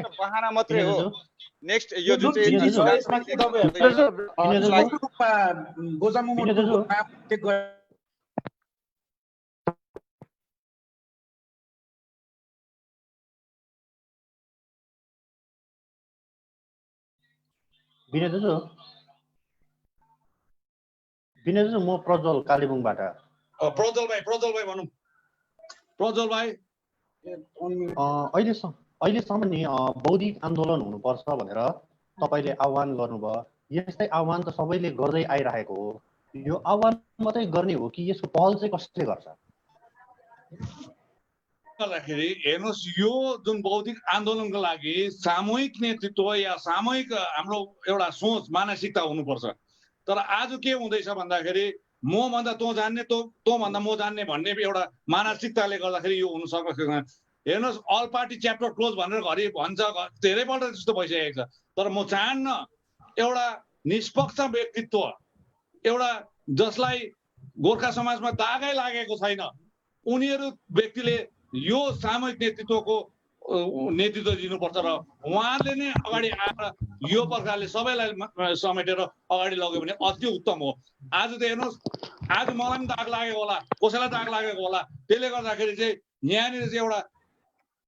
बहाना मात्रै हो। नेक्स्ट यो जुन विनय दाजु, म प्रज्वल कालेबुङबाट। प्रज्वल भाइ भनौँ। प्रज्वल भाइ, अहिलेसम्म नि बौद्धिक आन्दोलन हुनुपर्छ भनेर तपाईँले आह्वान गर्नुभयो। यस्तै आह्वान त सबैले गर्दै आइरहेको हो। यो आह्वान मात्रै गर्ने हो कि यसको पहल चाहिँ कसले गर्छ? गर्दाखेरि हेर्नुहोस्, यो जुन बौद्धिक आन्दोलनको लागि सामूहिक नेतृत्व या सामूहिक हाम्रो एउटा सोच मानसिकता हुनुपर्छ। तर आज के हुँदैछ भन्दाखेरि मभन्दा तँ जान्ने, तँभन्दा म जान्ने भन्ने एउटा मानसिकताले गर्दाखेरि यो हुन सक्दैन। हेर्नुहोस्, अल पार्टी च्याप्टर क्लोज भनेर घरि भन्छ, धेरैपल्ट त्यस्तो भइसकेको छ। तर म चाहन्न एउटा निष्पक्ष व्यक्तित्व, एउटा जसलाई गोर्खा समाजमा दागै लागेको छैन, उनीहरू व्यक्तिले यो सामूहिक नेतृत्वको नेतृत्व दिनुपर्छ र उहाँले नै अगाडि आएर यो प्रकारले सबैलाई समेटेर अगाडि लग्यो भने अति उत्तम हो। आज त हेर्नुहोस्, आज मलाई पनि दाग लागेको होला, कसैलाई दाग लागेको होला। त्यसले गर्दाखेरि चाहिँ यहाँनिर चाहिँ एउटा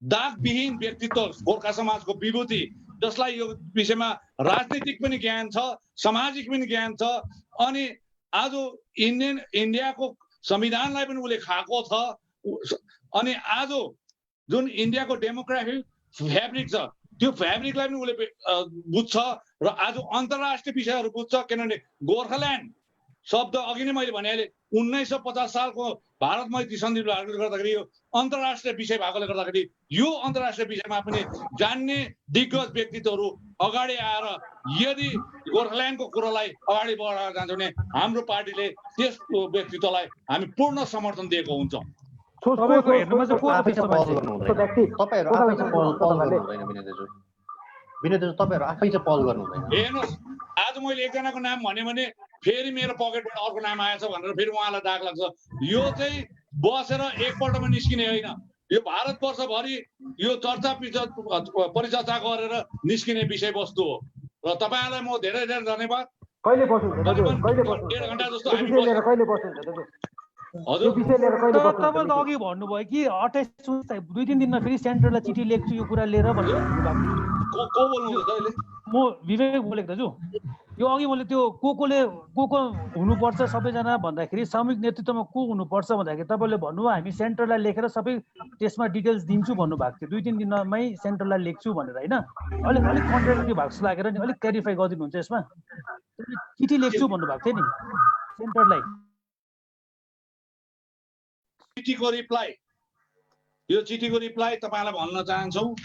दागविहीन व्यक्तित्व, गोर्खा समाजको विभूति, जसलाई यो विषयमा राजनीतिक पनि ज्ञान छ, सामाजिक पनि ज्ञान छ, अनि आज इन्डियाको संविधानलाई पनि उसले खाएको छ। अनि आज जुन इन्डियाको डेमोक्रेटिक फ्याब्रिक छ, त्यो फ्याब्रिकलाई पनि उसले बुझ्छ र आज अन्तर्राष्ट्रिय विषयहरू बुझ्छ। किनभने गोर्खाल्यान्ड शब्द अघि नै मैले भनिहालेँ, 1950 सालको भारत मैत्री सन्धि गर्दाखेरि यो अन्तर्राष्ट्रिय विषय भएकोले गर्दाखेरि यो अन्तर्राष्ट्रिय विषयमा पनि जान्ने दिग्गज व्यक्तित्वहरू अगाडि आएर यदि गोर्खाल्यान्डको कुरोलाई अगाडि बढाएर जान्छ भने हाम्रो पार्टीले त्यस व्यक्तित्वलाई हामी पूर्ण समर्थन दिएको हुन्छ। तपाईँहरू आफै चाहिँ पहल गर्नु हुँदैन। हेर्नुहोस्, आज मैले एकजनाको नाम भन्यो भने फेरि मेरो पकेटबाट अर्को नाम आएछ भनेर फेरि उहाँलाई दाग लाग्छ। यो चाहिँ बसेर एकपल्टमा निस्किने होइन, यो भारतवर्षभरि यो चर्चा परिचर्चा गरेर निस्किने विषयवस्तु हो। र तपाईँहरूलाई म धेरै धेरै धन्यवाद। डेढ घन्टा जस्तो तपाईँले त अघि भन्नुभयो कि 28 2-3 दिनमा फेरि सेन्टरलाई चिठी लेख्छु यो कुरा लिएर भनेर। म विवेक बोलेको दाजु। यो अघि मैले त्यो को हुनुपर्छ सबैजना भन्दाखेरि सामूहिक नेतृत्वमा को हुनुपर्छ भन्दाखेरि तपाईँले भन्नुभयो हामी सेन्टरलाई लेखेर सबै त्यसमा डिटेल्स दिन्छु भन्नुभएको थियो। 2-3 दिनमै सेन्टरलाई लेख्छु भनेर, होइन? अलिक कन्ट्राडिक्टिभ भएको जस्तो लागेर नि अलिक क्ल्यारिफाई गरिदिनुहुन्छ यसमा। चिठी लेख्छु भन्नुभएको थियो नि सेन्टरलाई। यो चिठीको रिप्लाई तपाईँलाई भन्न चाहन्छौँ,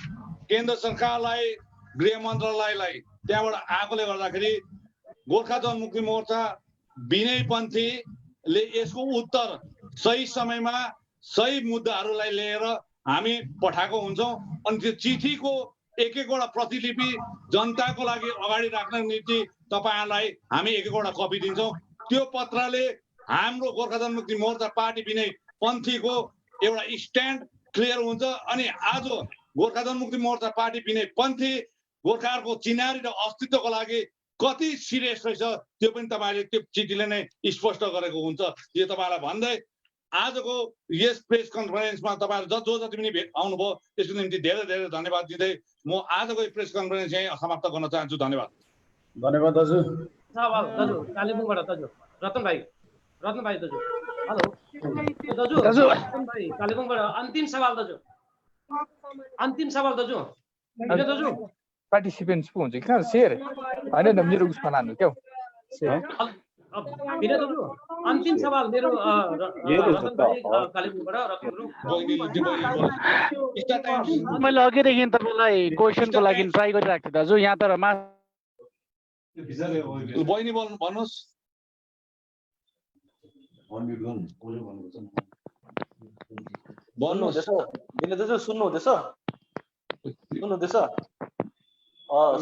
केन्द्र सरकारलाई, गृह मन्त्रालयलाई, त्यहाँबाट आएकोले गर्दाखेरि गोर्खा जनमुक्ति मोर्चा विनय पन्थीले यसको उत्तर सही समयमा सही मुद्दाहरूलाई लिएर हामी पठाएको हुन्छौँ। अनि त्यो चिठीको एक एकवटा प्रतिलिपि जनताको लागि अगाडि राख्ने नीति तपाईँहरूलाई हामी एक एकवटा कपी दिन्छौँ। त्यो पत्रले हाम्रो गोर्खा जनमुक्ति मोर्चा पार्टी विनय पन्थीको एउटा स्ट्यान्ड क्लियर हुन्छ। अनि आज गोर्खा जनमुक्ति मोर्चा पार्टी विनय पन्थी गोर्खाहरूको चिनारी र अस्तित्वको लागि कति सिरियस रहेछ त्यो पनि तपाईँले त्यो चिठीले नै स्पष्ट गरेको हुन्छ। यो तपाईँलाई भन्दै आजको यस प्रेस कन्फरेन्समा तपाईँहरू जो जति पनि आउनुभयो त्यसको निम्ति धेरै धेरै धन्यवाद दिँदै म आजको प्रेस कन्फरेन्स यहीँ समाप्त गर्न चाहन्छु। धन्यवाद। धन्यवाद दाजु। दाजु कालेबुङबाट दाजु रतन भाइ दाजु, हेलो दाजु रतन भाइ कालेबुङबाट अन्तिम सवाल दाजु। दाजु पार्टिसिपेन्ट्स पो हुन्छ किन सेयर होइन न मेरो उसमा लानु क्या अन्तिम सवाल मेरो रतन भाइ कालेबुङबाट मैले अघिदेखि तपाईँलाई क्वेसनको लागि ट्राई गरिरहेको थिएँ दाजु यहाँ तर बहिनी भन्नुहोस् भन्नुहुँदैछ विनय दाजु सुन्नुहुँदैछ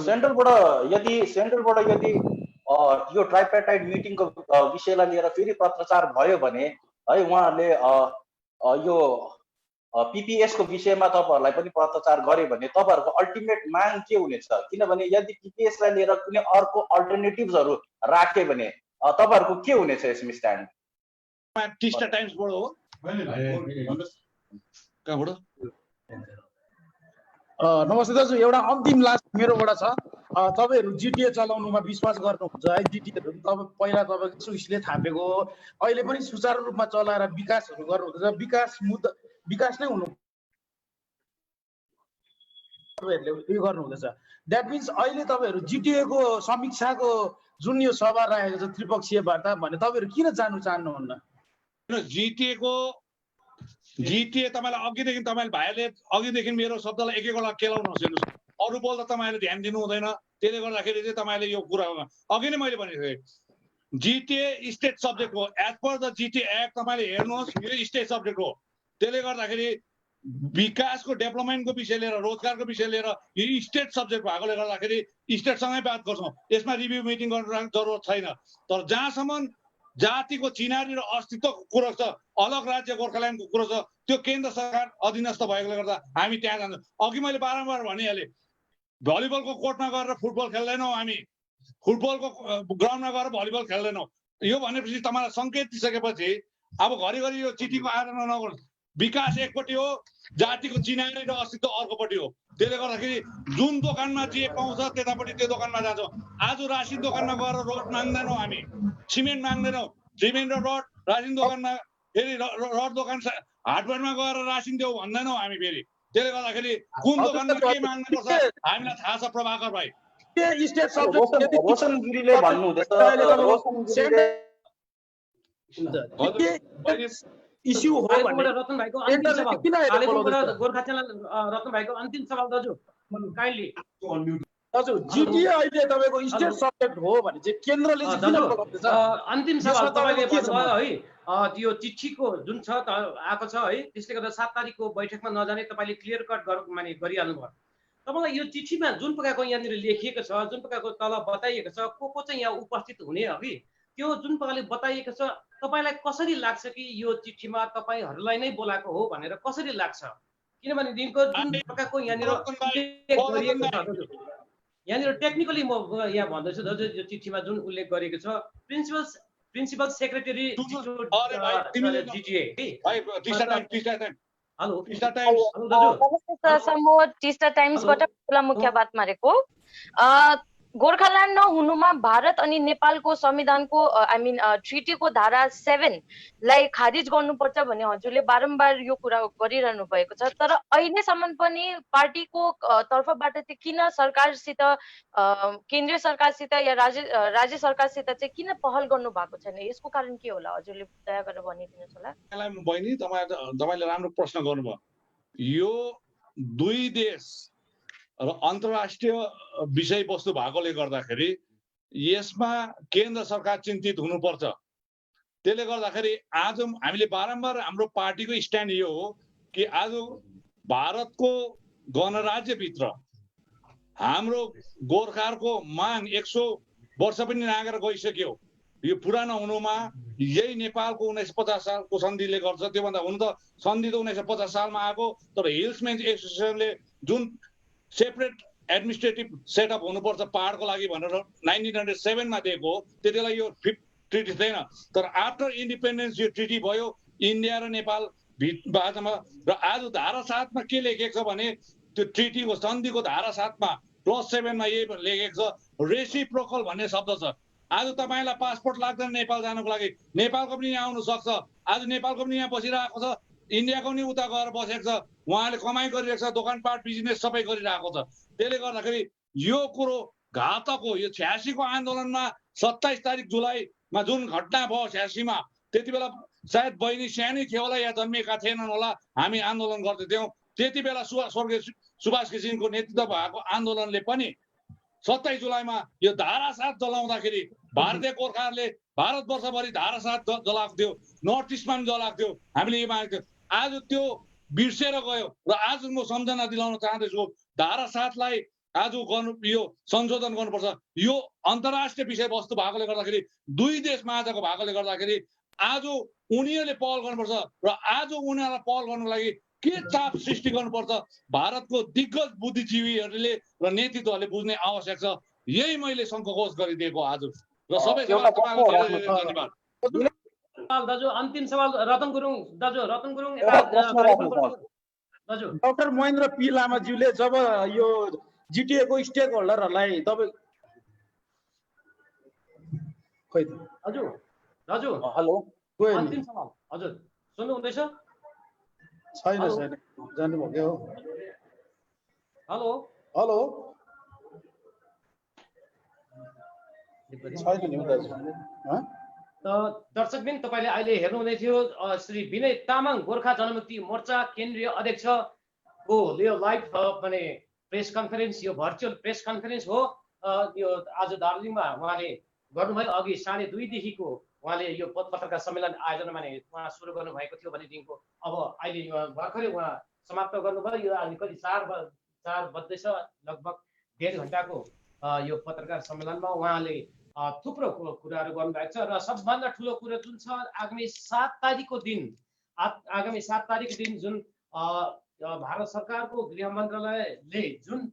सेन्ट्रलबाट यदि यो ट्राइपेटाइड मिटिङको विषयलाई लिएर फेरि पत्रचार भयो भने है उहाँहरूले यो PPS को विषयमा तपाईहरुलाई पनि पत्रचार गरे भने तपाईहरुको अल्टिमेट माग के हुनेछ किनभने यदि PPS लाई लिएर कुनै अर्को अल्टरनेटिभ्सहरु राखे भने तपाईहरुको के हुनेछ यसमा स्ट्यान्ड टिस्टा टाइम्सबाट हो कहाँबाट नमस्ते दाजु एउटा अन्तिम लास्ट मेरोबाट छ तपाईहरु जिटिए चलाउनुमा विश्वास गर्नुहुन्छ है जिटिए पहिला तपाईको सुइसले थापेको अहिले पनि सुचारू रूपमा चलाएर विकासहरु गर्नुहुँदैछ विकास नै हुनु तपाईहरुले यो गर्नुहुँदैछ दैट मिन्स अहिले तपाईहरु जिटिए को समीक्षाको जुन यो सभा राखेको छ त्रिपक्षीय वार्ता भने तपाईहरु किन जानु चाहनुहुन्न जिटिए तपाईलाई अघिदेखि तपाईले भाइले अघिदेखि मेरो शब्दलाई एक एकवटा केलाउन नसक्नुस् अरु बोल्दा तपाईले ध्यान दिनु हुँदैन त्यसले गर्दाखेरि चाहिँ तपाईले यो कुरा अघि नै मैले भनेको जिटिए स्टेट सब्जेक्ट हो as per the GTA act तपाईले हेर्नुहोस् यो स्टेट सब्जेक्ट हो त्यसले गर्दाखेरि विकासको डेभलपमेन्टको विषय लिएर रोजगारको विषय लिएर यो स्टेट सब्जेक्ट भएकोले गर्दाखेरि स्टेटसँगै बात गर्छौं यसमा रिभ्यू मिटिङ गर्नु जरुरत छैन तर जहाँसम्म जातिको चिनारी र अस्तित्वको कुरा छ अलग राज्य गोर्खाल्यान्डको कुरा छ त्यो केन्द्र सरकार अधीनस्थ भएकोले गर्दा हामी त्यहाँ जान्छौँ अघि मैले बारम्बार भनिहालेँ भलिबलको कोर्टमा गएर फुटबल खेल्दैनौँ हामी फुटबलको ग्राउन्डमा गएर भलिबल खेल्दैनौँ यो भनेपछि तपाईलाई संकेत दिइसकेपछि अब घरिघरि यो चिठीको आदर नगर्नु विकास एकपट्टि हो जातिको चिनारी र अस्तित्व अर्कोपट्टि हो त्यसले गर्दाखेरि जुन दोकानमा जे पाउँछ त्यतापट्टि त्यो दोकानमा जान्छौँ आज रासिन दोकानमा गएर रोड माग्दैनौँ हामी सिमेन्ट माग्दैनौँ सिमेन्ट र रड रासिन दोकानमा फेरि रड दोकान हाटबाटमा गएर रासिन देऊ भन्दैनौँ हामी फेरि त्यसले गर्दाखेरि कुन दोकानमा के माग्नुपर्छ हामीलाई थाहा छ प्रभाकर भाइ इस्यु हो भने रतन भाइको अन्तिम सवाल कालेबुङबाट गोर्खा च्यानल रतन भाइको अन्तिम सवाल दाजु काइन्डली दाजु जिटिए अहिले तपाईको स्टेट सब्जेक्ट हो भने चाहिँ केन्द्रले चाहिँ किन बोलाउँदैछ अन्तिम सवाल तपाईले भन्नुभयो है त्यो चिठीको जुन छ आएको छ है त्यसले गर्दा 7 तारिखको बैठकमा नजाने तपाईले क्लियर कट माने गरिहाल्नु भयो तपाईलाई यो चिठीमा जुन प्रकारको यहाँनिर लेखिएको छ जुन प्रकारको तल बताइएको छ को चाहिँ यहाँ उपस्थित हुने अघि त्यो जुन प्रकारले बताइएको छ तपाईलाई कसरी लाग्छ कि यो चिठीमा तपाईहरुलाई नै बोलाएको हो भनेर कसरी लाग्छ किनभने दिनको जुन प्रकारको यहाँनिर गरिएको छ यहाँनिर टेक्निकली म यहाँ भन्दैछु दाजु यो चिठीमा जुन उल्लेख गरेको छ प्रिन्सिपल सेक्रेटरी जिटिए हेलो नमस्ते सर म टिस्टा टाइम्सबाट खुला मुख्य बात मारेको गोर्खाल्यान्ड नहुनुमा भारत अनि नेपालको संविधानको आई मिन ट्रिटीको धारा 7 लाई खारिज गर्नुपर्छ भन्ने हजुरले बारम्बार यो कुरा गरिरहनु भएको छ तर अहिलेसम्म पनि पार्टीको तर्फबाट चाहिँ किन सरकारसित केन्द्रीय सरकारसित या राज्य सरकारसित चाहिँ किन पहल गर्नु भएको छैन यसको कारण के होला हजुरले दया गरेर भनिदिनुस् होला बहिनी तपाईले राम्रो प्रश्न गर्नुभयो यो दुई देश र अन्तर्राष्ट्रिय विषयवस्तु भएकोले गर्दाखेरि यसमा केन्द्र सरकार चिन्तित हुनुपर्छ त्यसले गर्दाखेरि आज हामीले बारम्बार हाम्रो पार्टीको स्ट्यान्ड यो हो कि आज भारतको गणराज्यभित्र हाम्रो गोर्खाहरूको माग 100 वर्ष पनि नागेर गइसक्यो यो पुरा नहुनुमा यही नेपालको 1950 सालको सन्धिले गर्छ त्योभन्दा हुन त सन्धि त 1950 सालमा आएको तर हिल्समेन्स एसोसिएसनले जुन सेपरेट एडमिनिस्ट्रेटिभ सेटअप हुनुपर्छ पहाडको लागि भनेर 1907 मा दिएको त्यतिबेला यो ट्रिटी थिएन तर आफ्टर इन्डिपेन्डेन्स यो ट्रिटी भयो इन्डिया र नेपाल बाजमा र आज धारा 7 मा के लेखेको छ भने त्यो ट्रिटीको सन्धिको धारा 7 मा +7 मा यही लेखेको छ रेसिप्रोकल भन्ने शब्द छ आज तपाईलाई पासपोर्ट लाग्दैन नेपाल जानको लागि नेपालको पनि यहाँ आउन सक्छ आज नेपालको पनि यहाँ बसिरहेको छ इन्डियाको पनि उता गएर बसेको छ उहाँले कमाइ गरिरहेको छ दोकानपाट बिजनेस सबै गरिरहेको छ त्यसले गर्दाखेरि यो कुरो घातक हो। यो 86 को आन्दोलनमा 27 तारिक जुलाईमा जुन घटना भयो 86 मा, त्यति बेला सायद बहिनी सानै थियो होला या जन्मिएका थिएनन् होला, हामी आन्दोलन गर्दैथ्यौँ। त्यति बेला स्वर्गीय सुभाष घिसिङको नेतृत्व भएको आन्दोलनले पनि 27 जुलाईमा यो धारा 7 जलाउँदाखेरि भारतीय गोर्खाहरूले भारतवर्षभरि धारा 7 जलाएको थियो, नर्थ इस्टमा पनि जलाएको थियो। हामीले यो मागेको थियो। आज त्यो बिर्सेर गयो र आज म सम्झना दिलाउन चाहँदैछु, धारा 7 लाई आज गर्नु, यो संशोधन गर्नुपर्छ। यो अन्तर्राष्ट्रिय विषयवस्तु भएकोले गर्दाखेरि, दुई देश माझको भएकोले गर्दाखेरि आज उनीहरूले पहल गर्नुपर्छ र आज उनीहरूलाई पहल गर्नुको लागि के चाप सृष्टि गर्नुपर्छ भारतको दिग्गज बुद्धिजीवीहरूले र नेतृत्वहरूले बुझ्ने आवश्यक छ। यही मैले सङ्घोष गरिदिएको आज र सबै धन्यवाद। दाजु अन्तिम सवाल रतन गुरुङ दाजु, रतन गुरुङ दाजु। डाक्टर महेन्द्र पी लामाज्यूले जब यो जिटिए को स्टेक होल्डरहरूलाई तपाईँ खोइ हजुर दाजु हेलो अन्तिम सवाल हजुर सुन्नु हुँदैछ? छैन छैन जानुभयो हो। हेलो हेलो छैन नि दाजु। दर्शकबिन तपाईँले अहिले हेर्नुहुँदै थियो श्री विनय तामाङ गोर्खा जनमुक्ति मोर्चा केन्द्रीय अध्यक्षको यो लाइभ माने प्रेस कन्फरेन्स, यो भर्चुअल प्रेस कन्फरेन्स हो। यो आज दार्जिलिङमा उहाँले गर्नुभयो। अघि 2:30 देखिको उहाँले यो पत्रकार सम्मेलन आयोजना माने उहाँ सुरु गर्नुभएको थियो भनेदेखिको अब अहिले भर्खरै उहाँ समाप्त गर्नुभयो। यो अहिले कति 4 बज्दैछ, लगभग 1.5 घन्टाको यो पत्रकार सम्मेलनमा उहाँले थुप्रो कुराहरू गर्नुभएको छ र सबभन्दा ठुलो कुरो जुन छ आगामी 7 तारिकको दिन जुन भारत सरकारको गृह मन्त्रालयले जुन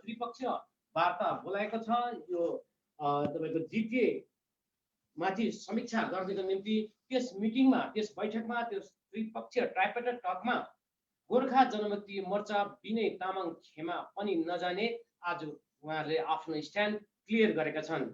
त्रिपक्षीय वार्ता बोलाएको छ, यो तपाईँको जिटिए माथि समीक्षा गर्नको निम्ति त्यस मिटिङमा, त्यस बैठकमा, त्यस त्रिपक्षीय ट्राइपेटेड टकमा गोर्खा जनमुक्ति मोर्चा विनय तामाङ खेमा पनि नजाने आज उहाँहरूले आफ्नो स्ट्यान्ड क्लियर गरेका छन्।